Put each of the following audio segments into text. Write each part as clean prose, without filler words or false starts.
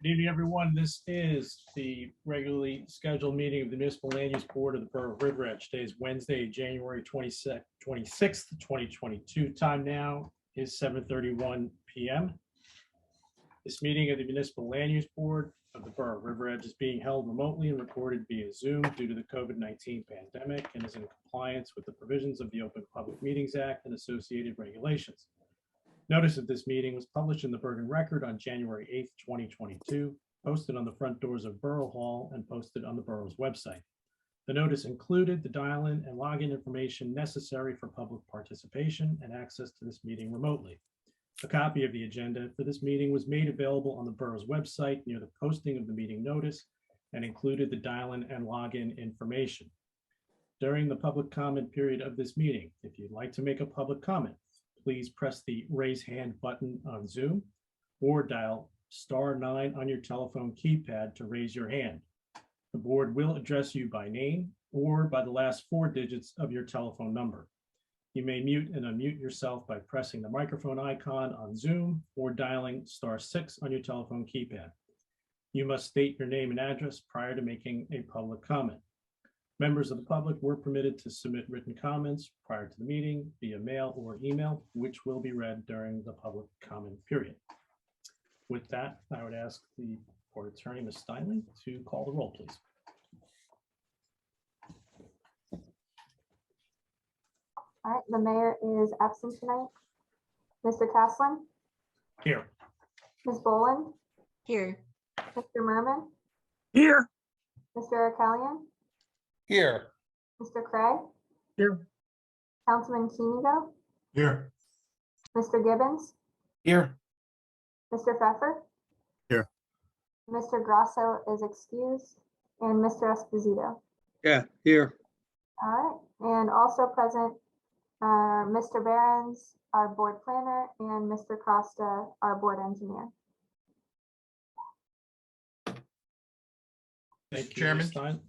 Good evening, everyone. This is the regularly scheduled meeting of the Municipal Land Use Board of the Borough of River Edge. Today is Wednesday, January 26th, 2022. Time now is 7:31 p.m. This meeting of the Municipal Land Use Board of the Borough of River Edge is being held remotely and recorded via Zoom due to the COVID-19 pandemic and is in compliance with the provisions of the Open Public Meetings Act and associated regulations. Notice of this meeting was published in the Bergen Record on January 8th, 2022, posted on the front doors of Borough Hall and posted on the borough's website. The notice included the dial-in and login information necessary for public participation and access to this meeting remotely. A copy of the agenda for this meeting was made available on the borough's website near the posting of the meeting notice and included the dial-in and login information. During the public comment period of this meeting, if you'd like to make a public comment, please press the raise hand button on Zoom or dial *9 on your telephone keypad to raise your hand. The board will address you by name or by the last 4 digits of your telephone number. You may mute and unmute yourself by pressing the microphone icon on Zoom or dialing *6 on your telephone keypad. You must state your name and address prior to making a public comment. Members of the public were permitted to submit written comments prior to the meeting via mail or email, which will be read during the public comment period. With that, I would ask the Board Attorney, Ms. Steinle, to call the roll, please. All right, the mayor is absent tonight. Mr. Taslin, Here. Ms. Boland, Here. Mr. Merman, Here. Mr. Arkelian, Here. Mr. Craig, Here. Councilman Keenego, Here. Mr. Gibbons, Here. Mr. Pfeffer. Here. Mr. Grasso is excused, and Mr. Esposito. Yeah, here. All right, and also present are Mr. Behrens, our board planner, and Mr. Costa, our board engineer. Thank you, Chairman. Ms. Stein.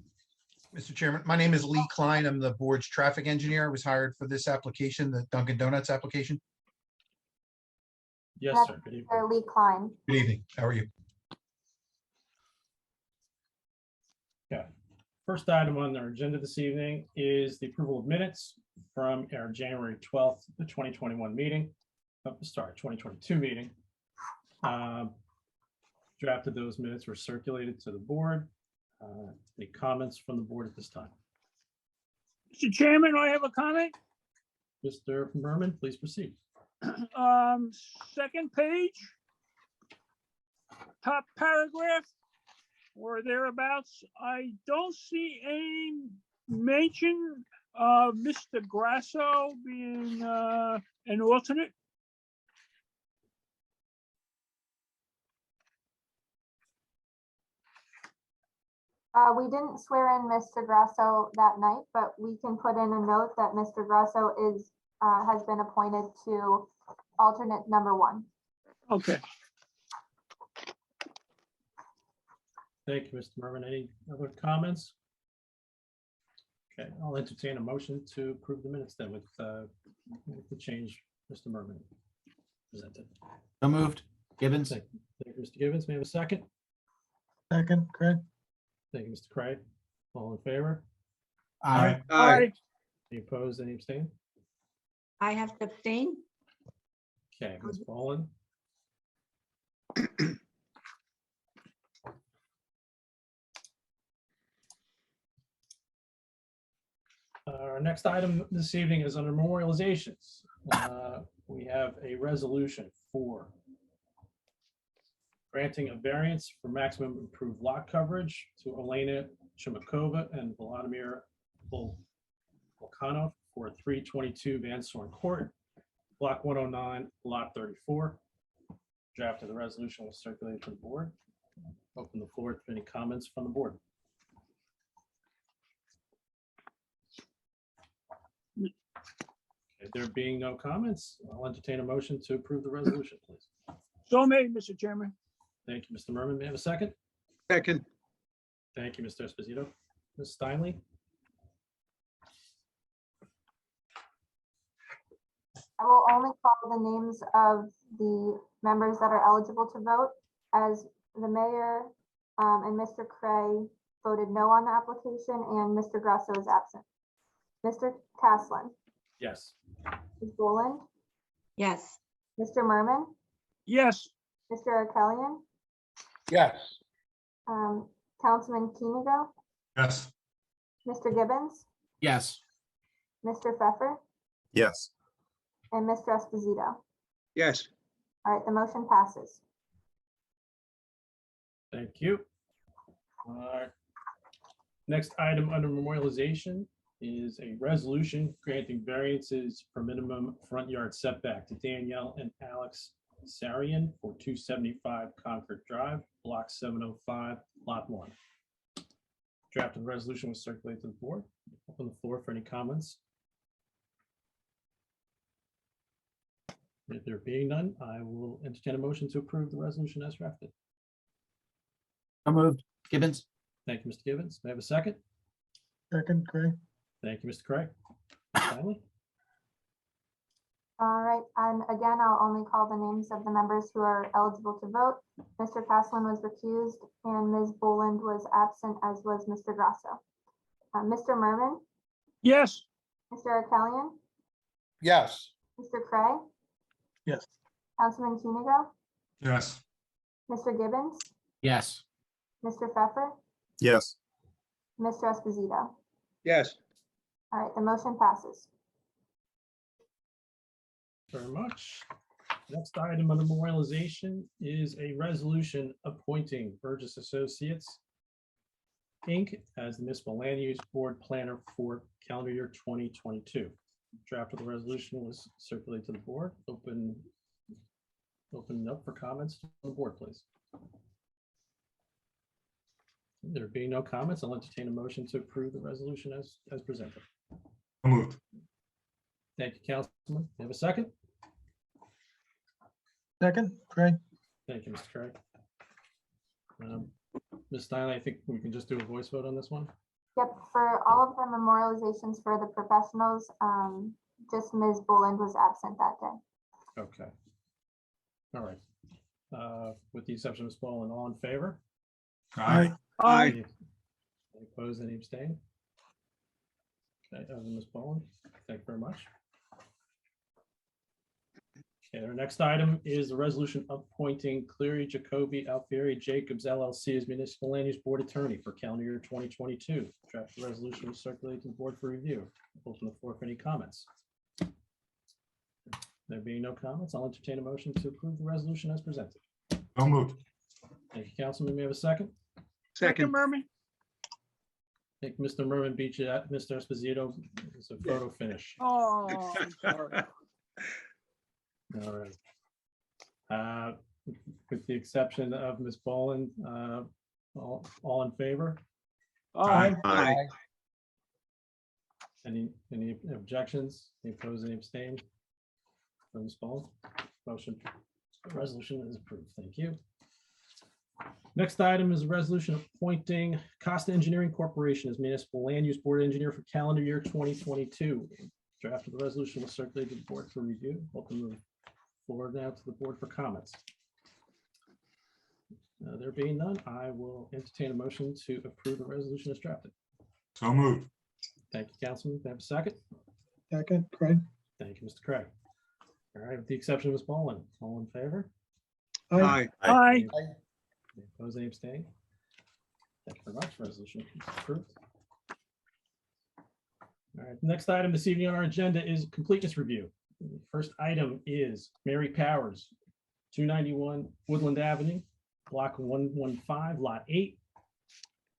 Mr. Chairman, my name is Lee Klein. I'm the board's traffic engineer. I was hired for this application, the Dunkin' Donuts application. Yes, sir. Good evening. Mr. Lee Klein. Good evening. How are you? Okay. First item on our agenda this evening is the approval of minutes from our January 12th, 2021 meeting. 2022 meeting. Draft of those minutes were circulated to the board. Any comments from the board at this time? Mr. Chairman, I have a comment. Mr. Merman, please proceed. Second page, top paragraph or thereabouts. I don't see any mention of Mr. Grasso being an alternate. We didn't swear in Mr. Grasso that night, but we can put in a note that Mr. Grasso is, has been appointed to alternate number 1. Okay. Thank you, Mr. Merman. Any other comments? Okay, I'll entertain a motion to approve the minutes then with the change Mr. Merman presented. So moved. Gibbons. Thank you, Mr. Gibbons. May I have a second? Second, Craig. Thank you, Mr. Craig. All in favor? Aye. Aye. Any opposed? Any abstain? I have to abstain. Okay, Ms. Boland. Our next item this evening is under memorializations. We have a resolution for granting a variance for maximum improved lot coverage to Elena Chimakova and Vladimir Volkanov for 322 Van Sorn Court, Block 109, Lot 34. Draft of the resolution was circulated to the board. Open the floor to any comments from the board. Okay, there being no comments, I'll entertain a motion to approve the resolution, please. So made, Mr. Chairman. Thank you, Mr. Merman. May I have a second? Second. Thank you, Mr. Esposito. Ms. Steinle? I will only call the names of the members that are eligible to vote as the mayor and Mr. Cray voted no on the application, and Mr. Grasso is absent. Mr. Caslin, Yes. Ms. Boland, yes, Mr. Merman, yes, Mr. Arkelian, yes, Councilman Kenigo, Yes. Mr. Gibbons, Yes. Mr. Pfeffer, Yes. and Mr. Esposito. yes, All right, the motion passes. Thank you. Next item under memorialization is a resolution granting variances for minimum front yard setback to Danielle and Alex Sarian for 275 Concord Drive, Block 705, Lot 1. Draft of the resolution was circulated to the board. Open the floor for any comments. If there being none, I will entertain a motion to approve the resolution as drafted. So moved. Gibbons. Thank you, Mr. Gibbons. May I have a second? second, Craig, Thank you, Mr. Craig. Ms. Tiley? All right, and again, I'll only call the names of the members who are eligible to vote. Mr. Caslin was recused and Ms. Boland was absent, as was Mr. Grasso. Mr. Merman, yes, Mr. Arkelian, Yes. Mr. Cray, yes, Councilman Kenigo, Yes. Mr. Gibbons, Yes. Mr. Pfeffer, Yes. Mr. Esposito. yes, All right, the motion passes. Very much. Next item on the memorialization is a resolution appointing Burgess Associates, Inc. as the Municipal Land Use Board Planner for calendar year 2022. Draft of the resolution was circulated to the board. Open up for comments on the board, please. There being no comments, I'll entertain a motion to approve the resolution as presented. Moved. Thank you, Councilman. You have a second? second, Craig, Thank you, Mr. Craig. Ms. Stein, I think we can just do a voice vote on this one. Yep, for all of the memorializations for the professionals, just Ms. Boland was absent that day. Okay. All right. With the exception of Ms. Boland, all in favor? aye, aye, Any opposed, any abstain? Okay, other than Ms. Boland, thank you very much. Okay, our next item is the resolution appointing Cleary, Jacoby, Alfieri, Jacobs LLC as Municipal Land Use Board Attorney for calendar year 2022. Draft the resolution was circulated to the board for review. Open the floor for any comments. There being no comments, I'll entertain a motion to approve the resolution as presented. So moved. Thank you, Councilman. May I have a second? second, I think Mr. Merman beat you at Mr. Esposito. It's a photo finish. oh, I'm sorry, All right. With the exception of Ms. Boland, all in favor? aye, Aye. Any objections? Any opposed, any abstained? From Ms. Boland? Motion, resolution is approved. Thank you. Next item is a resolution appointing Costa Engineering Corporation as Municipal Land Use Board Engineer for calendar year 2022. Draft of the resolution was circulated to the board for review. Open the floor now to the board for comments. There being none, I will entertain a motion to approve the resolution as drafted. So moved. Thank you, Councilman. May I have a second? second, Craig, Thank you, Mr. Craig. All right, with the exception of Ms. Boland, all in favor? aye, Aye. aye, Any opposed, any abstain? Thank you very much. Resolution is approved. All right, next item this evening on our agenda is completeness review. The first item is Mary Powers, 291 Woodland Avenue, Block 115, Lot 8,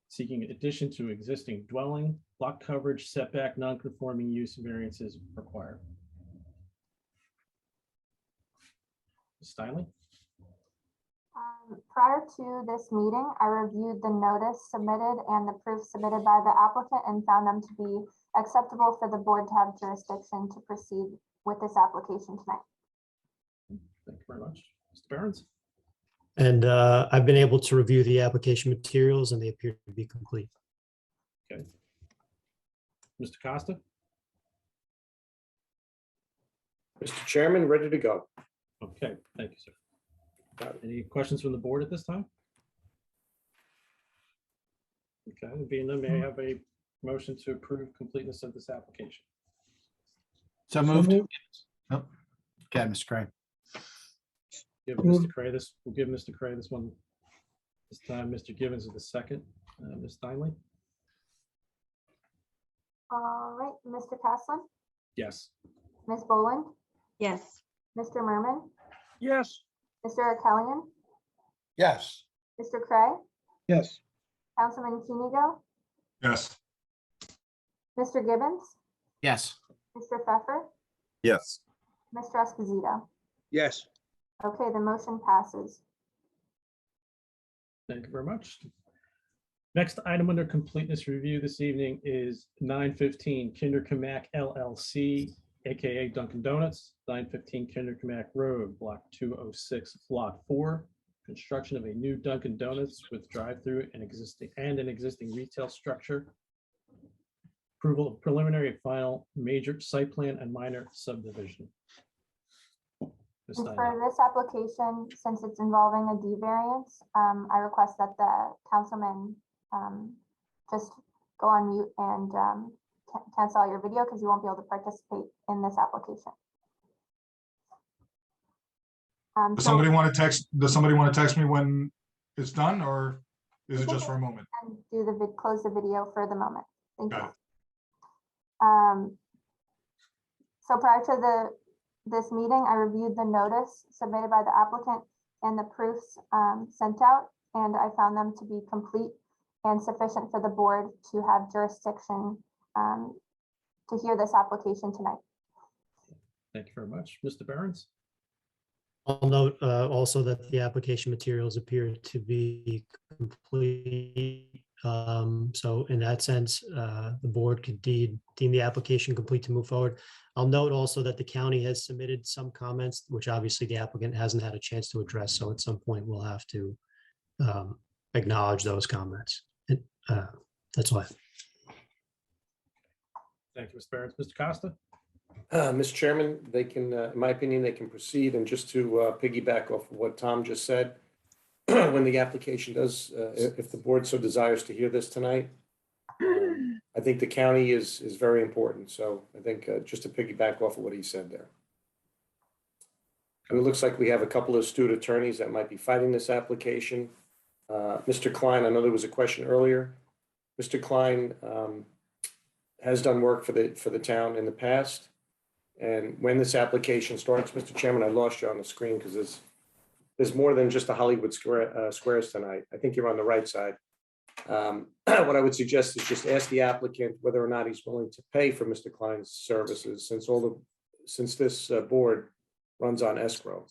seeking addition to existing dwelling, block coverage, setback, non-conforming use variances required. Ms. Steinle? Prior to this meeting, I reviewed the notice submitted and the proof submitted by the applicant and found them to be acceptable for the board to have jurisdiction to proceed with this application tonight. Thank you very much. Mr. Behrens? And I've been able to review the application materials and they appear to be complete. Okay. Mr. Costa? Mr. Chairman, ready to go. Okay, thank you, sir. Any questions from the board at this time? Okay, being none, may I have a motion to approve completeness of this application? So So moved. moved. Oh, okay, Mr. Craig. Give Move. Mr. Cray this, we'll give Mr. Cray this one. This time, Mr. Gibbons is the second. Ms. Steinle? All right, Mr. Caslin, Yes. Ms. Boland, Yes. Mr. Merman, Yes. Mr. Kelly, Yes. Mr. Cray, Yes. Councilman Kenigo, Yes. Mr. Gibbons, Yes. Mr. Pfeffer, Yes. Mr. Esposito. Yes. Okay, the motion passes. Thank you very much. Next item under completeness review this evening is 915 Kinder Kamak LLC, AKA Dunkin' Donuts, 915 Kinder Kamak Road, Block 206, Lot 4. Construction of a new Dunkin' Donuts with drive-through and an existing retail structure. Approval of preliminary and final major site plan and minor subdivision. Ms. And Steinle. for this application, since it's involving a D variance, I request that the councilman just go on mute and cancel your video because you won't be able to participate in this application. Does So- somebody want to text me when it's done, or is it just for a moment? And do the close the video for the moment. Thank Got you. So prior to this meeting, I reviewed the notice submitted by the applicant and the proofs sent out, and I found them to be complete and sufficient for the board to have jurisdiction to hear this application tonight. Thank you very much. Mr. Behrens? I'll note also that the application materials appear to be complete. So in that sense, the board could deem the application complete to move forward. I'll note also that the county has submitted some comments, which obviously the applicant hasn't had a chance to address. So at some point, we'll have to acknowledge those comments. That's why. Thank you, Mr. Behrens. Mr. Costa? Mr. Chairman, they can, in my opinion, they can proceed. And just to piggyback off of what Tom just said, when the application does, if the board so desires to hear this tonight, I think the county is very important. So I think just to piggyback off of what he said there. And it looks like we have a couple of astute attorneys that might be fighting this application. Mr. Klein, I know there was a question earlier. Mr. Klein has done work for the town in the past. And when this application starts, Mr. Chairman, I lost you on the screen because there's more than just the Hollywood squares tonight. I think you're on the right side. What I would suggest is just ask the applicant whether or not he's willing to pay for Mr. Klein's services, since this board runs on escrow.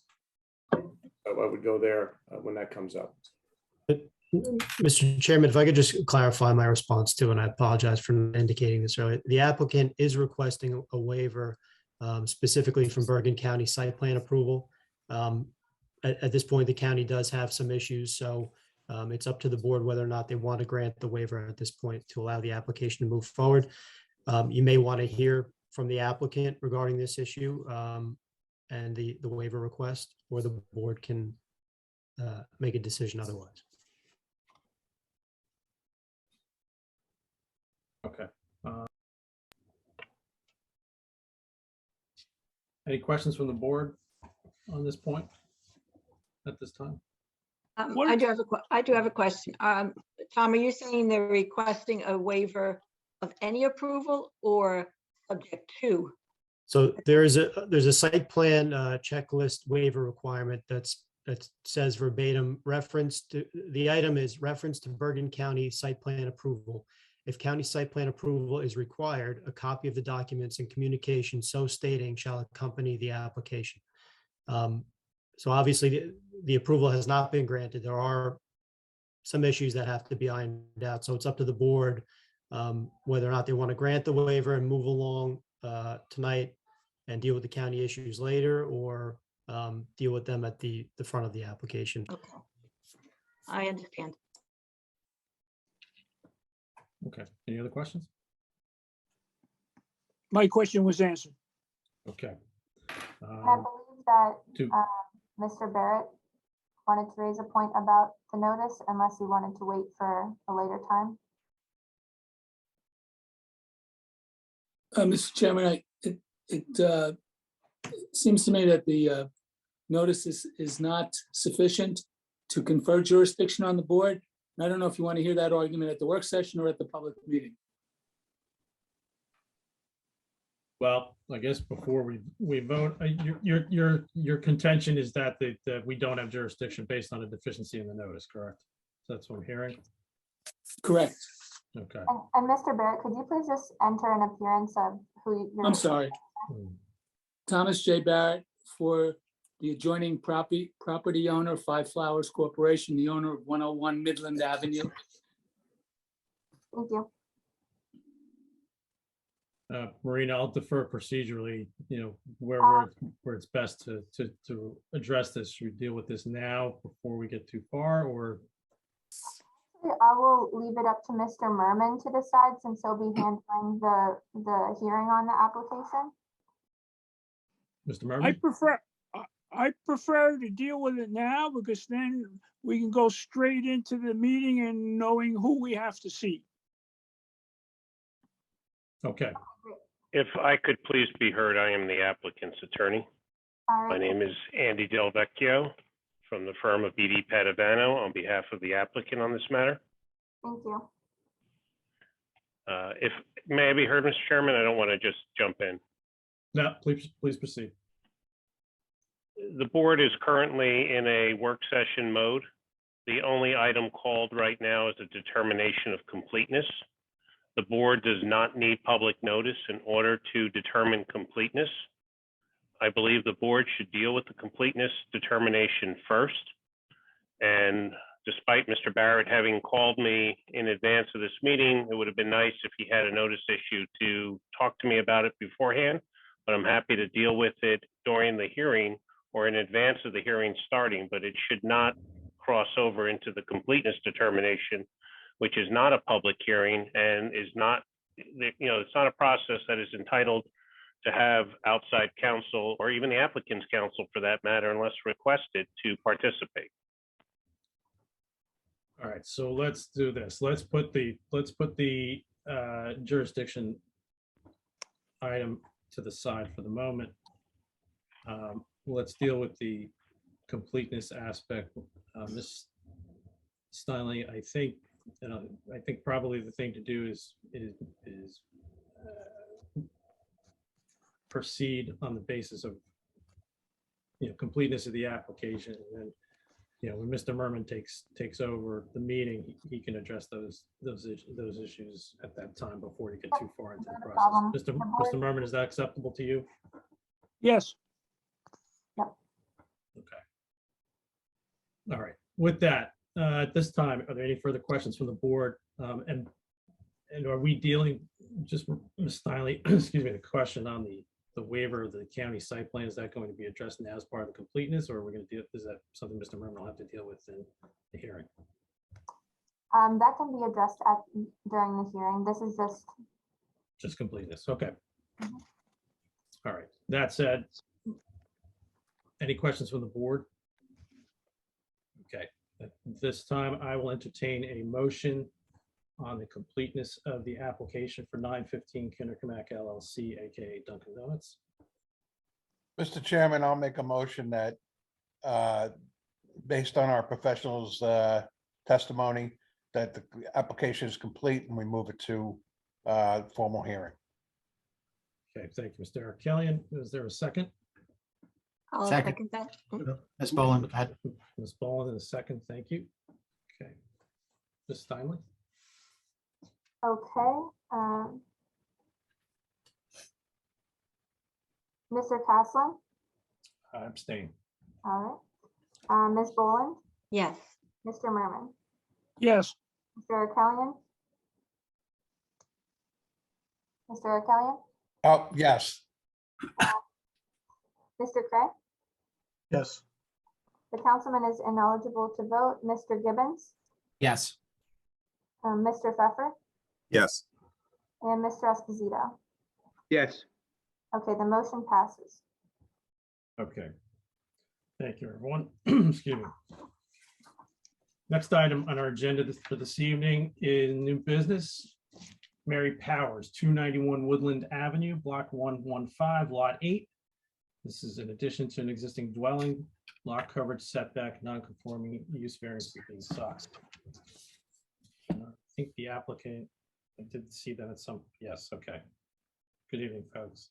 So I would go there when that comes up. Mr. Chairman, if I could just clarify my response to, and I apologize for indicating this earlier, the applicant is requesting a waiver specifically from Bergen County site plan approval. At this point, the county does have some issues, so it's up to the board whether or not they want to grant the waiver at this point to allow the application to move forward. You may want to hear from the applicant regarding this issue and the waiver request, or the board can make a decision otherwise. Okay. Any questions from the board on this point at this time? I do have a question. Tom, are you saying they're requesting a waiver of any approval or subject to? So there's a site plan checklist waiver requirement that says verbatim reference to, the item is reference to Bergen County site plan approval. If county site plan approval is required, a copy of the documents and communication so stating shall accompany the application. So obviously the approval has not been granted. There are some issues that have to be ironed out. So it's up to the board whether or not they want to grant the waiver and move along tonight and deal with the county issues later, or deal with them at the front of the application. Okay. I understand. Okay, any other questions? My question was answered. Okay. I believe that to- Mr. Barrett wanted to raise a point about the notice unless he wanted to wait for a later time. Mr. Chairman, it seems to me that the notice is not sufficient to confer jurisdiction on the board. And I don't know if you want to hear that argument at the work session or at the public meeting. Well, I guess before we vote, your contention is that we don't have jurisdiction based on a deficiency in the notice, correct? That's what I'm hearing. Correct. Okay. And Mr. Barrett, could you please just enter an appearance of who you're? I'm sorry. Hmm. Thomas J. Barrett for the adjoining property owner, Five Flowers Corporation, the owner of 101 Midland Avenue. Thank you. Marina, I'll defer procedurally, where it's best to address this. Should we deal with this now before we get too far, or? I will leave it up to Mr. Merman to decide, since he'll be handling the hearing on the application. Mr. Merman? I prefer to deal with it now, because then we can go straight into the meeting and knowing who we have to see. Okay. If I could please be heard, I am the applicant's attorney. All My right. name is Andy Del Vecchio from the firm of BD Padavano on behalf of the applicant on this matter. Thank you. If may I be heard, Mr. Chairman? I don't want to just jump in. No, please proceed. The board is currently in a work session mode. The only item called right now is a determination of completeness. The board does not need public notice in order to determine completeness. I believe the board should deal with the completeness determination first. And despite Mr. Barrett having called me in advance of this meeting, it would have been nice if he had a notice issue to talk to me about it beforehand, but I'm happy to deal with it during the hearing or in advance of the hearing starting, but it should not cross over into the completeness determination, which is not a public hearing and is not, it's not a process that is entitled to have outside counsel or even the applicant's counsel for that matter, unless requested to participate. All right, so let's do this. Let's put the jurisdiction item to the side for the moment. Let's deal with the completeness aspect. Ms. Steinle, I think probably the thing to do is proceed on the basis of completeness of the application, and then when Mr. Merman takes over the meeting, he can address those issues at that time before you get too far into the process. Mr. Merman, is that acceptable to you? Yes. Okay. All right. With that, at this time, are there any further questions from the board? And are we dealing, just Ms. Steinle, excuse me, the question on the waiver of the county site plan, is that going to be addressed now as part of the completeness, or are we going to deal, is that something Mr. Merman will have to deal with in the hearing? That can be addressed during the hearing. This is Just completeness. Okay. All right. That said, any questions from the board? Okay. At this time, I will entertain a motion on the completeness of the application for 915 Kinderkamak LLC, aka Dunkin' Donuts. Mr. Chairman, I'll make a motion that based on our professionals' testimony, that the application is complete and we move it to formal hearing. Okay, thank you, Mr. Kelly. Is there a second? I'll Second. second that. Ms. Boland, go ahead. Ms. Boland in a second, thank you. Okay. Ms. Steinle? okay. Mr. Caslin? I abstain. All right. Ms. Boland? Yes. Mr. Merman? Yes. Mr. Kelly? Mr. Kelly? Oh, yes. Mr. Craig? Yes. The councilman is ineligible to vote. Mr. Gibbons? Yes. Mr. Pfeffer? Yes. And Mr. Esposito? Yes. Okay, the motion passes. Okay. Thank you, everyone. Excuse me. Next item on our agenda for this evening is new business. Mary Powers, 291 Woodland Avenue, Block 115, Lot 8. This is in addition to an existing dwelling, lot coverage setback, non-conforming use variance is being sought. I think the applicant, I did see that at some, yes, okay. Good evening, folks.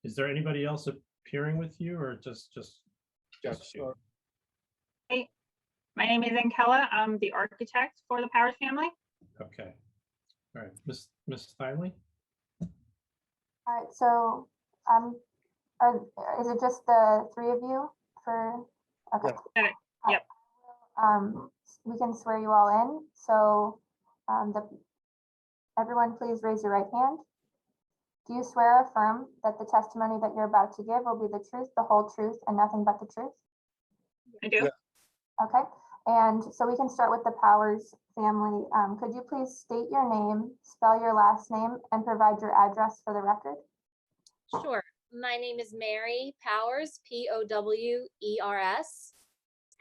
Is there anybody else appearing with you or just you? Hey, my name is Ankela. I'm the architect for the Powers family. Okay. All right, Miss Steinley? All right, so is it just the three of you for, okay. Yep. We can swear you all in. So everyone please raise your right hand. Do you swear or affirm that the testimony that you're about to give will be the truth, the whole truth, and nothing but the truth? I do. Okay, and so we can start with the Powers family. Could you please state your name, spell your last name, and provide your address for the record? Sure. My name is Mary Powers, Powers,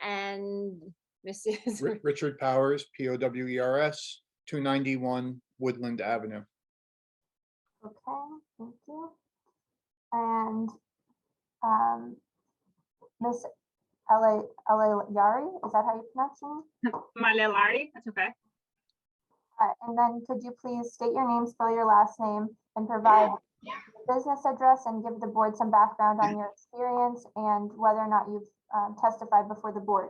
and Mrs. Richard Powers, Powers, 291 Woodland Avenue. Okay, thank you. And Miss Yari, is that how you pronounce your name? Malelari, that's okay. All right, and then could you please state your name, spell your last name, and provide your business address and give the board some background on your experience and whether or not you've testified before the board?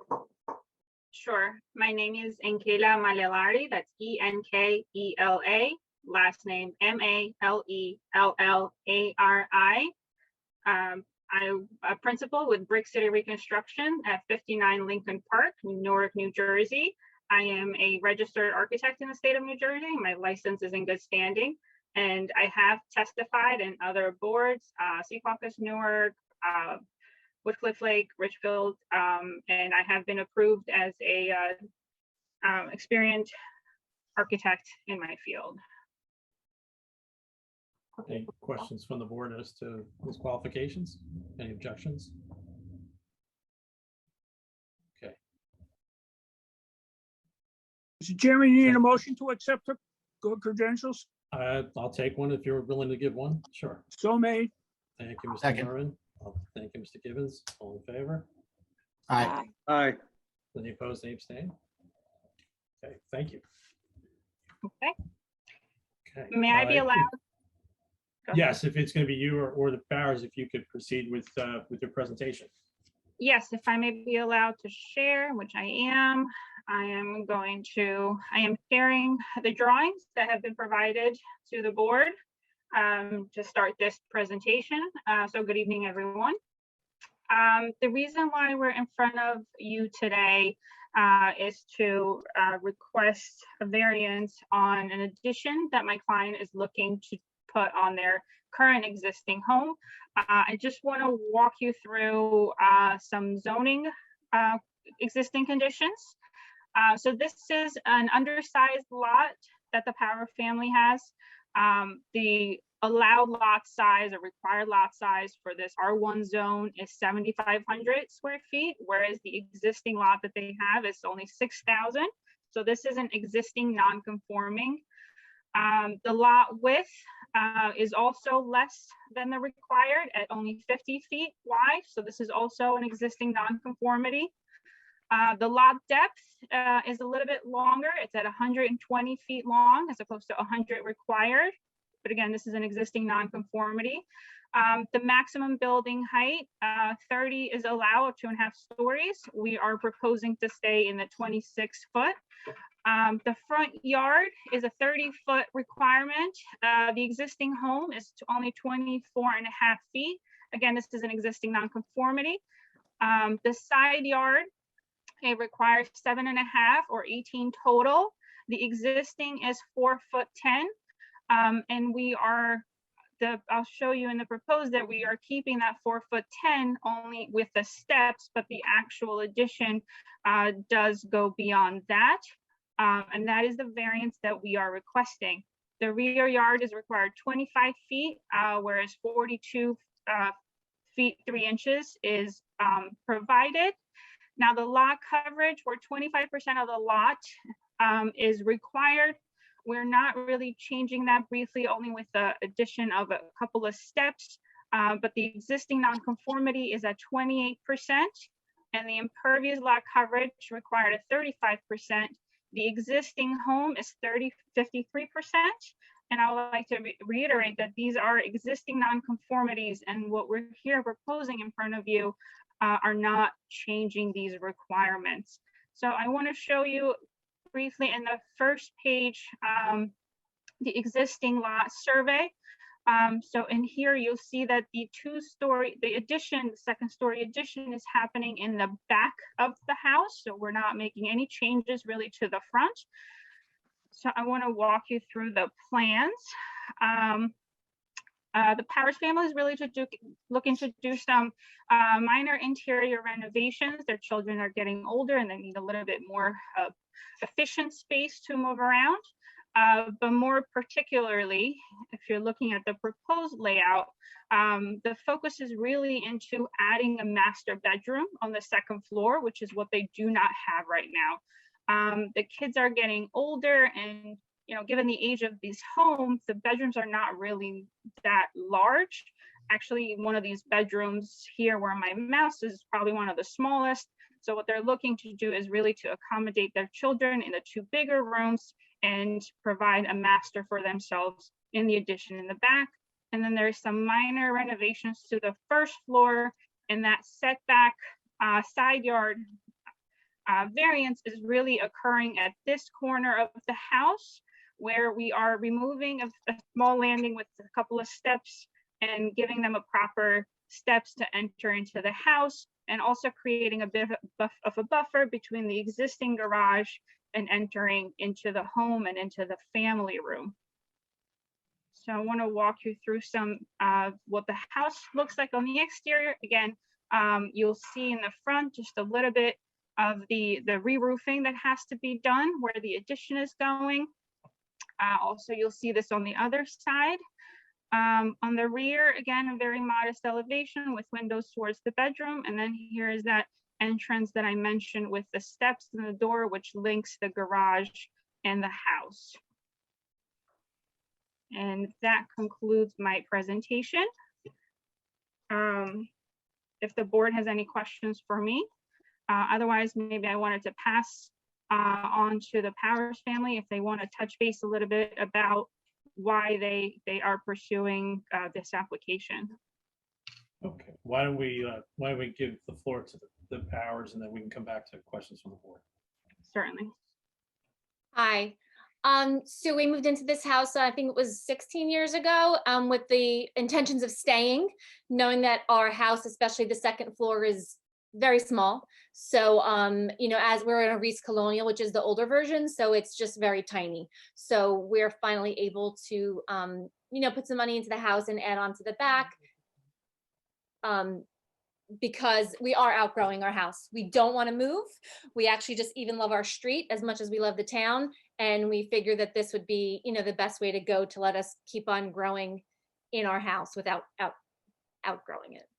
Sure. My name is Ankela Malelari. That's Enkela. Last name Malellari. I'm a principal with Brick City Reconstruction at 59 Lincoln Park, Newark, New Jersey. I am a registered architect in the state of New Jersey. My license is in good standing, and I have testified in other boards, Secaucus, Newark, Woodcliff Lake, Richfield, and I have been approved as a experienced architect in my field. Any questions from the board as to his qualifications? Any objections? Okay. Mr. Chairman, you need a motion to accept the credentials? I'll take one if you're willing to give one. Sure. So made. Thank you, Mr. Second. Mervin. Thank you, Mr. Gibbons. All in favor? Aye. Aye. Any opposed, any abstain? Okay, thank you. Okay. Okay. May I be allowed? Go ahead. Yes, if it's going to be you or the Powers, if you could proceed with your presentation. Yes, if I may be allowed to share, which I am sharing the drawings that have been provided to the board to start this presentation. So good evening, everyone. The reason why we're in front of you today is to request a variance on an addition that my client is looking to put on their current existing home. I just want to walk you through some zoning existing conditions. So this is an undersized lot that the Power family has. The allowed lot size or required lot size for this R1 zone is 7,500 square feet, whereas the existing lot that they have is only 6,000. So this is an existing non-conforming. The lot width is also less than the required at only 50 feet wide. So this is also an existing non-conformity. The lot depth is a little bit longer. It's at 120 feet long as opposed to 100 required. But again, this is an existing non-conformity. The maximum building height, 30 is allowed, 2.5 stories. We are proposing to stay in the 26 foot. The front yard is a 30-foot requirement. The existing home is only 24.5 feet. Again, this is an existing non-conformity. The side yard, it requires 7.5 or 18 total. The existing is 4'10", and we are I'll show you in the proposed that we are keeping that 4'10" only with the steps, but the actual addition does go beyond that. And that is the variance that we are requesting. The rear yard is required 25 feet, whereas 42 feet 3 inches is provided. Now the lot coverage, where 25% of the lot is required. We're not really changing that, briefly, only with the addition of a couple of steps. But the existing nonconformity is at 28%, and the impervious lot coverage required at 35%. The existing home is 53%. And I would like to reiterate that these are existing nonconformities, and what we're here proposing in front of you are not changing these requirements. So I want to show you briefly in the first page the existing lot survey. So in here, you'll see that the second story addition is happening in the back of the house. So we're not making any changes really to the front. So I want to walk you through the plans. The Powers family is really looking to do some minor interior renovations. Their children are getting older and they need a little bit more efficient space to move around. But more particularly, if you're looking at the proposed layout, the focus is really into adding a master bedroom on the second floor, which is what they do not have right now. The kids are getting older, and given the age of these homes, the bedrooms are not really that large. Actually, one of these bedrooms here where my mouse is probably one of the smallest. So what they're looking to do is really to accommodate their children in the two bigger rooms and provide a master for themselves in the addition in the back. And then there's some minor renovations to the first floor, and that setback side yard variance is really occurring at this corner of the house, where we are removing a small landing with a couple of steps and giving them a proper steps to enter into the house, and also creating a bit of a buffer between the existing garage and entering into the home and into the family room. So I want to walk you through some of what the house looks like on the exterior. Again, you'll see in the front just a little bit of the re-roofing that has to be done where the addition is going. Also, you'll see this on the other side. On the rear, again, a very modest elevation with windows towards the bedroom. And then here is that entrance that I mentioned with the steps and the door, which links the garage and the house. And that concludes my presentation. If the board has any questions for me, otherwise, maybe I wanted to pass on to the Powers family if they want to touch base a little bit about why they are pursuing this application. Okay, why don't we give the floor to the Powers, and then we can come back to questions from the board. Certainly. Hi. So we moved into this house, I think it was 16 years ago, with the intentions of staying, knowing that our house, especially the second floor, is very small. So, as we're in a Reese Colonial, which is the older version, so it's just very tiny. So we're finally able to, put some money into the house and add on to the back. Because we are outgrowing our house. We don't want to move. We actually just even love our street as much as we love the town. And we figure that this would be, the best way to go to let us keep on growing in our house without outgrowing it.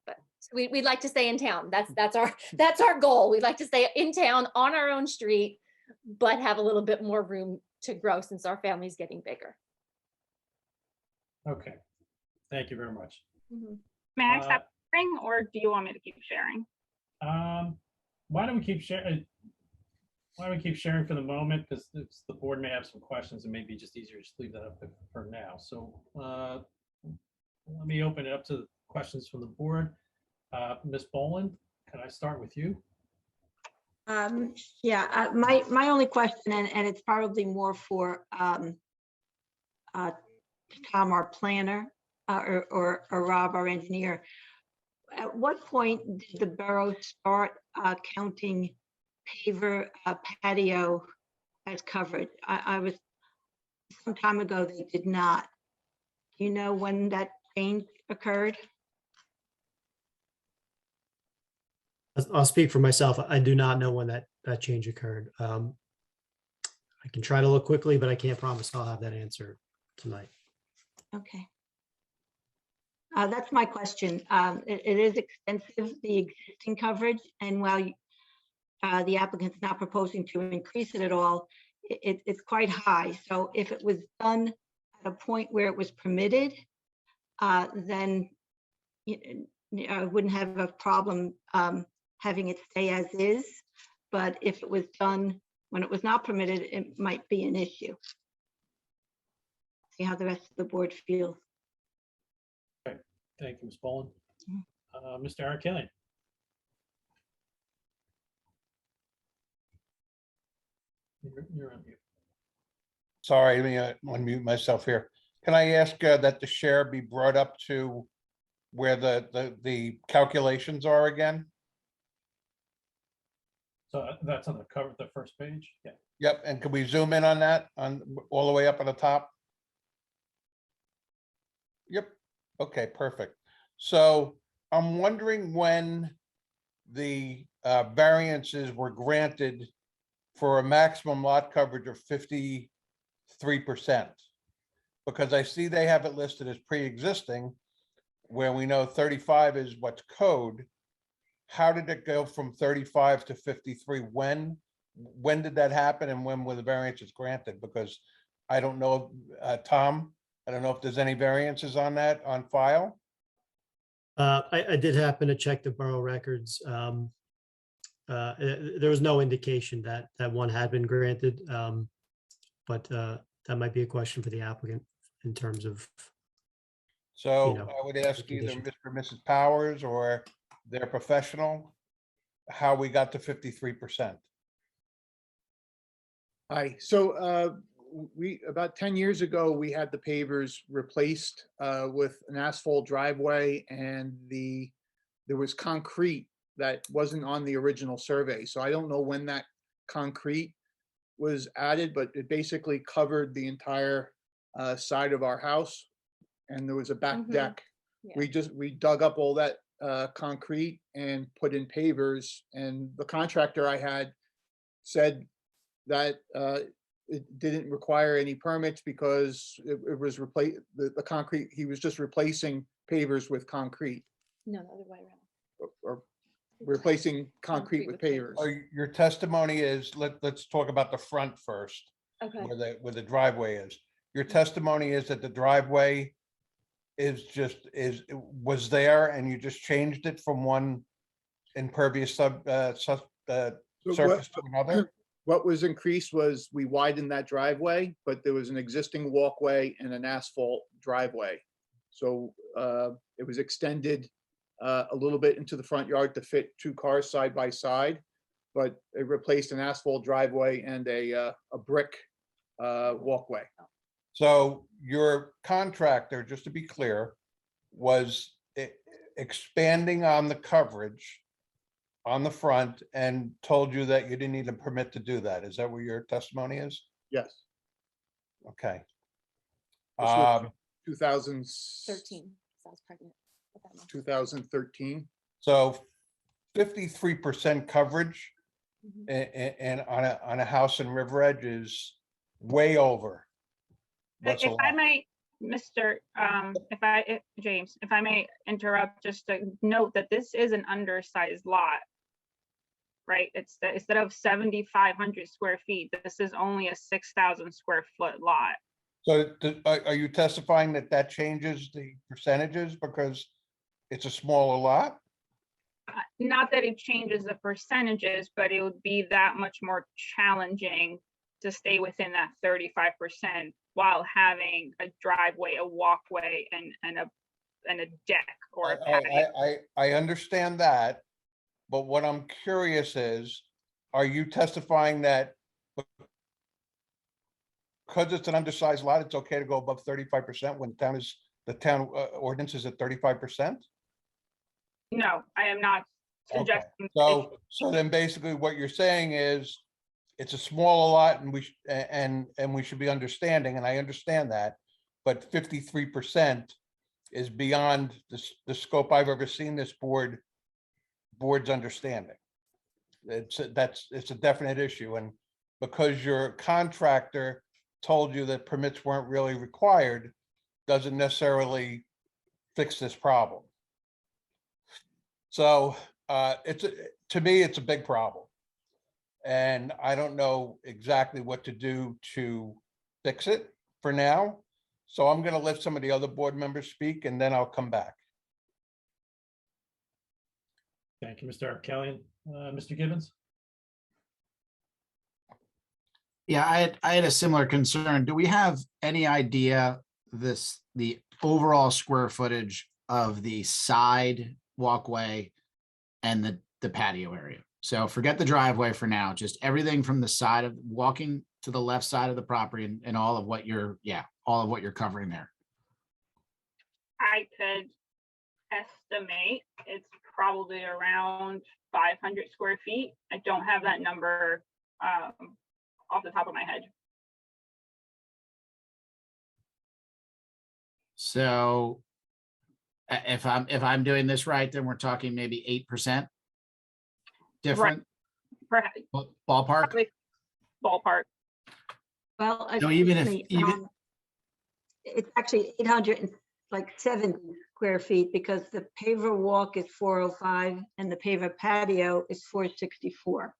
But we'd like to stay in town. That's our goal. We'd like to stay in town on our own street, but have a little bit more room to grow since our family's getting bigger. Okay, thank you very much. Mm-hmm. May I stop sharing, or do you want me to keep sharing? Why don't we keep sharing? Why don't we keep sharing for the moment? Because the board may have some questions, and maybe just easier to just leave that up for now. So let me open it up to questions from the board. Ms. Boland, can I start with you? My only question, and it's probably more for Tom, our planner, or Rob, our engineer. At what point did the borough start counting paver patio as covered? I was, some time ago, they did not. Do you know when that change occurred? I'll speak for myself. I do not know when that change occurred. I can try to look quickly, but I can't promise I'll have that answer tonight. Okay. That's my question. It is extensive, the existing coverage, and while the applicant's not proposing to increase it at all, it's quite high. So if it was done at a point where it was permitted, then I wouldn't have a problem having it stay as is. But if it was done when it was not permitted, it might be an issue. See how the rest of the board feels. Thank you, Ms. Boland. Mr. Arakelian. You're on mute. Sorry, let me unmute myself here. Can I ask that the share be brought up to where the calculations are again? So that's on the cover, the first page? Yeah. Yep, and can we zoom in on that, on all the way up at the top? Yep, okay, perfect. So I'm wondering when the variances were granted for a maximum lot coverage of 53%. Because I see they have it listed as pre-existing, where we know 35 is what's code. How did it go from 35 to 53? When did that happen, and when were the variances granted? Because I don't know, Tom, I don't know if there's any variances on that on file. I did happen to check the borough records. There was no indication that one had been granted, but that might be a question for the applicant in terms of. So know, I would ask either conditions. Mr. or Mrs. Powers or their professional, how we got to 53%. Hi, so we, about 10 years ago, we had the pavers replaced with an asphalt driveway, and there was concrete that wasn't on the original survey. So I don't know when that concrete was added, but it basically covered the entire side of our house, and there was a back deck. Yeah. We dug up all that concrete and put in pavers, and the contractor I had said that it didn't require any permits because it was the concrete, he was just replacing pavers with concrete, No, the other way around. or replacing concrete with pavers. So your testimony is, let's talk about the front first, Okay. where the driveway is. Your testimony is that the driveway was there and you just changed it from one impervious surface to another? What was increased was we widened that driveway, but there was an existing walkway and an asphalt driveway. So it was extended a little bit into the front yard to fit two cars side by side, but it replaced an asphalt driveway and a brick walkway. So your contractor, just to be clear, was expanding on the coverage on the front and told you that you didn't need a permit to do that. Is that what your testimony is? Yes. Okay. This was 2013. 13. I was pregnant at that month. 2013. So 53% coverage Mhm. and on a house in River Edge is way over. what's If I allowed. may, Mr. James, if I may interrupt, just to note that this is an undersized lot, right? Instead of 7,500 square feet, this is only a 6,000 square foot lot. So are you testifying that that changes the percentages because it's a smaller lot? Not that it changes the percentages, but it would be that much more challenging to stay within that 35% while having a driveway, a walkway, and a deck or a patio. I understand that, but what I'm curious is, are you testifying that because it's an undersized lot, it's okay to go above 35% when the town ordinance is at 35%? No, I am not Okay, suggesting. so then basically what you're saying is it's a smaller lot and we should be understanding, and I understand that, but 53% is beyond the scope I've ever seen this board's understanding. It's a definite issue, and because your contractor told you that permits weren't really required, doesn't necessarily fix this problem. So to me, it's a big problem. And I don't know exactly what to do to fix it for now. So I'm going to let some of the other board members speak and then I'll come back. Thank you, Mr. Arkelian. Mr. Gibbons? Yeah, I had a similar concern. Do we have any idea the overall square footage of the side walkway and the patio area? So forget the driveway for now, just everything from the side of walking to the left side of the property and all of what you're covering there. I could estimate it's probably around 500 square feet. I don't have that number off the top of my head. So if I'm doing this right, then we're talking maybe 8% different Perhaps, ballpark. probably ballpark. Well, So even if excuse me, it's actually 870 square feet because the paver walk is 405 and the paver patio is 464.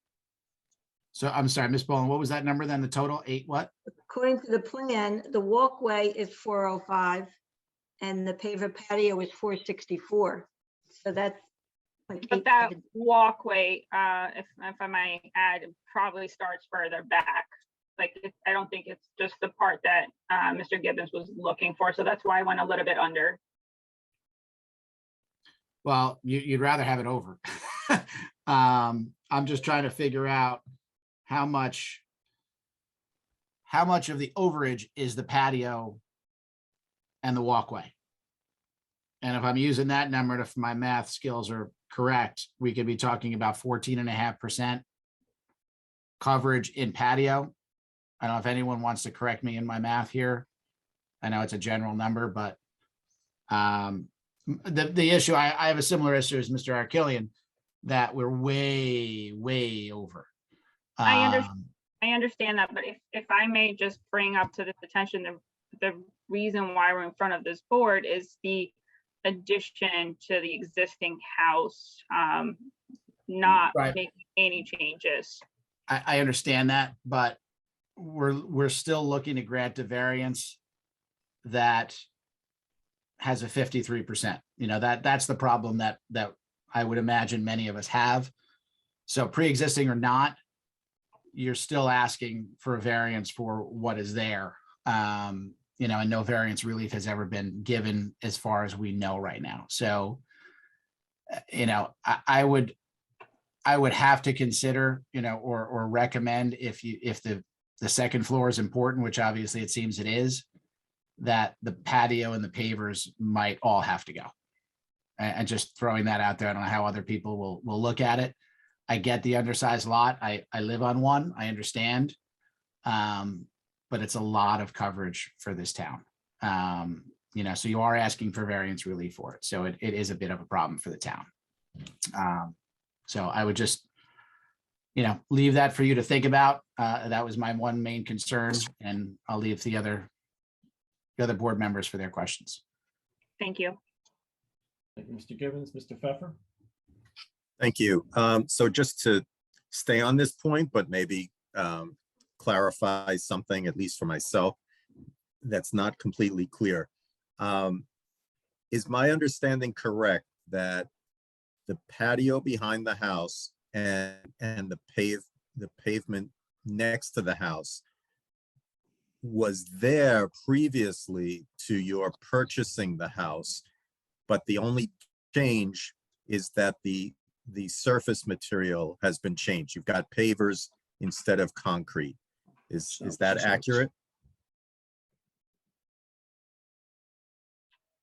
So I'm sorry, Ms. Boland, what was that number then? The total 8 what? According to the plan, the walkway is 405 and the paver patio is 464. So that's like But that walkway, if I might add, it probably starts further back. Like, I don't think it's just the part that Mr. Gibbons was looking for. So that's why I went a little bit under. Well, you'd rather have it over. I'm just trying to figure out how much of the overage is the patio and the walkway. And if I'm using that number, if my math skills are correct, we could be talking about 14.5% coverage in patio. I don't know if anyone wants to correct me in my math here. I know it's a general number, but the issue, I have a similar issue as Mr. Arkelian, that we're way over. I understand that, but if I may just bring up to this attention, the reason why we're in front of this board is the addition to the existing house, not Right. making any changes. I understand that, but we're still looking to grant a variance that has a 53%. You know, that's the problem that I would imagine many of us have. So pre-existing or not, you're still asking for a variance for what is there. You know, and no variance relief has ever been given as far as we know right now. So, you know, I would have to consider, you know, or recommend if the second floor is important, which obviously it seems it is, that the patio and the pavers might all have to go. And just throwing that out there, I don't know how other people will look at it. I get the undersized lot. I live on one. I understand. But it's a lot of coverage for this town. You know, so you are asking for variance relief for it. So it is a bit of a problem for the town. So I would just, you know, leave that for you to think about. That was my one main concern, and I'll leave the other board members for their questions. Thank you. Thank you, Mr. Gibbons. Mr. Pfeffer? Thank you. So just to stay on this point, but maybe clarify something, at least for myself, that's not completely clear. Is my understanding correct that the patio behind the house and the pavement next to the house was there previously to your purchasing the house, but the only change is that the surface material has been changed? You've got pavers instead of concrete. Is that accurate?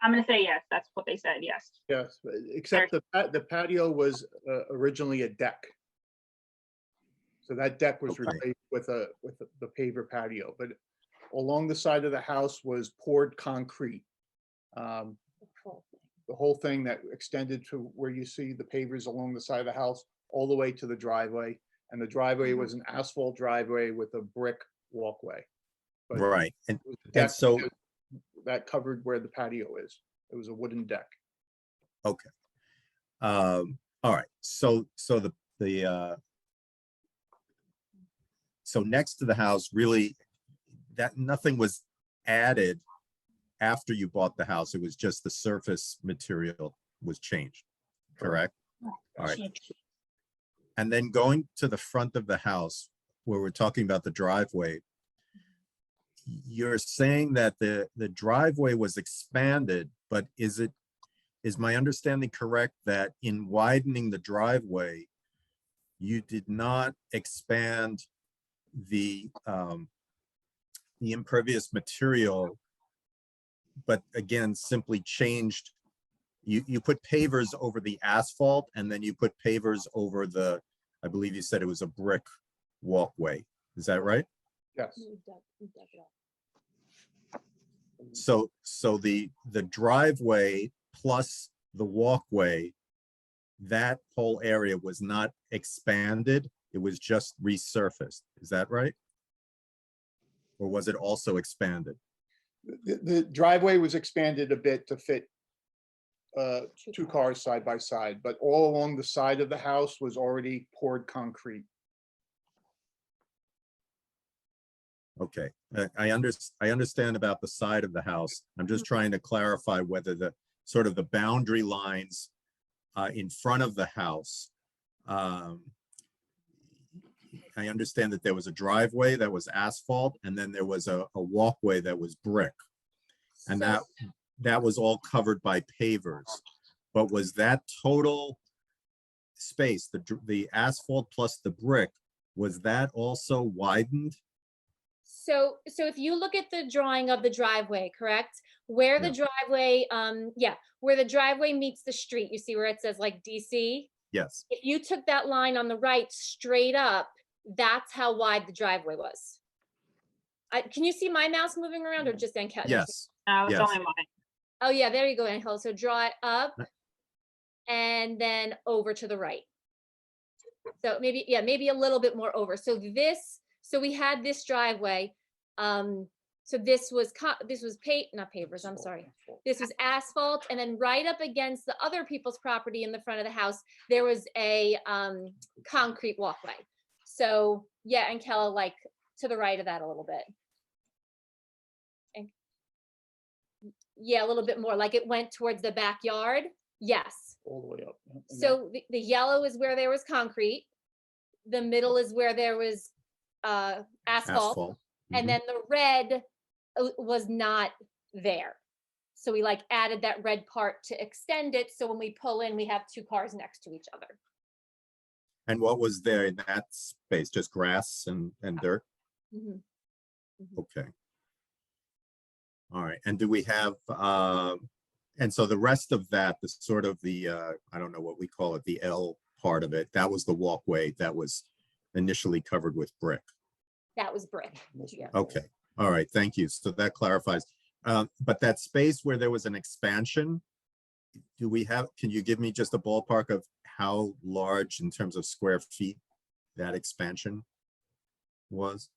I'm going to say yes. That's what they said. Yes. Yes, except the patio was originally a deck. So that deck was replaced with the paver patio, but along the side of the house was poured concrete. The whole thing that extended to where you see the pavers along the side of the house, all the way to the driveway. And the driveway was an asphalt driveway with a brick walkway. But right. And that so that covered where the patio is. It was a wooden deck. Okay. All right, so so next to the house, really, that nothing was added after you bought the house. It was just the surface material was changed, correct? All right. And then going to the front of the house, where we're talking about the driveway, you're saying that the driveway was expanded, but is my understanding correct that in widening the driveway, you did not expand the impervious material, but again, simply changed, you put pavers over the asphalt, and then you put pavers over the, I believe you said it was a brick walkway. Is that right? Yes. So the driveway plus the walkway, that whole area was not expanded, it was just resurfaced. Is that right? Or was it also expanded? The driveway was expanded a bit to fit two cars side by side, but all along the side of the house was already poured concrete. Okay, I understand about the side of the house. I'm just trying to clarify whether the sort of the boundary lines in front of the house. I understand that there was a driveway that was asphalt, and then there was a walkway that was brick. And that was all covered by pavers. But was that total space, the asphalt plus the brick, was that also widened? So if you look at the drawing of the driveway, correct? Where the driveway, where the driveway meets the street, you see where it says like DC? Yes. If you took that line on the right straight up, that's how wide the driveway was. Can you see my mouse moving around or just Angel? Yes. No, it's Yes. only mine. Oh yeah, there you go, Angel. So draw it up and then over to the right. So maybe a little bit more over. So we had this driveway. So this was not pavers, I'm sorry. This was asphalt, and then right up against the other people's property in the front of the house, there was a concrete walkway. So yeah, and Kella, like to the right of that a little bit. And yeah, a little bit more, like it went towards the backyard. Yes. All the way up. So the yellow is where there was concrete. The middle is where there was asphalt. And then the red was not there. So we like added that red part to extend it. So when we pull in, we have two cars next to each other. And what was there in that space? Just grass and dirt? Okay. All right. And do we have, and so the rest of that, the sort of the, I don't know what we call it, the L part of it, that was the walkway that was initially covered with brick. That was brick. Yeah. Okay. All right. Thank you. So that clarifies. But that space where there was an expansion, can you give me just a ballpark of how large in terms of square feet that expansion was?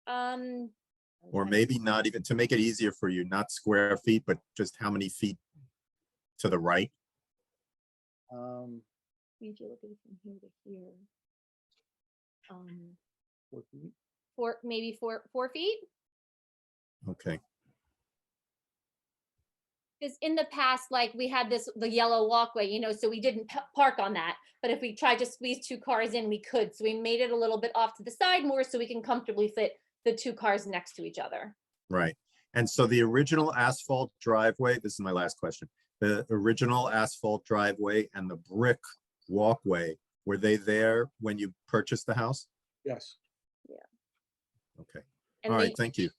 Or maybe not even, to make it easier for you, not square feet, but just how many feet to the right? If you look at it from here to here. 4 feet. Maybe four feet. Okay. Because in the past, like we had the yellow walkway, so we didn't park on that. But if we tried to squeeze two cars in, we could. So we made it a little bit off to the side more so we can comfortably fit the two cars next to each other. Right. And so the original asphalt driveway, this is my last question, the original asphalt driveway and the brick walkway, were they there when you purchased the house? Yes. Yeah. Okay. And all right. Thank you.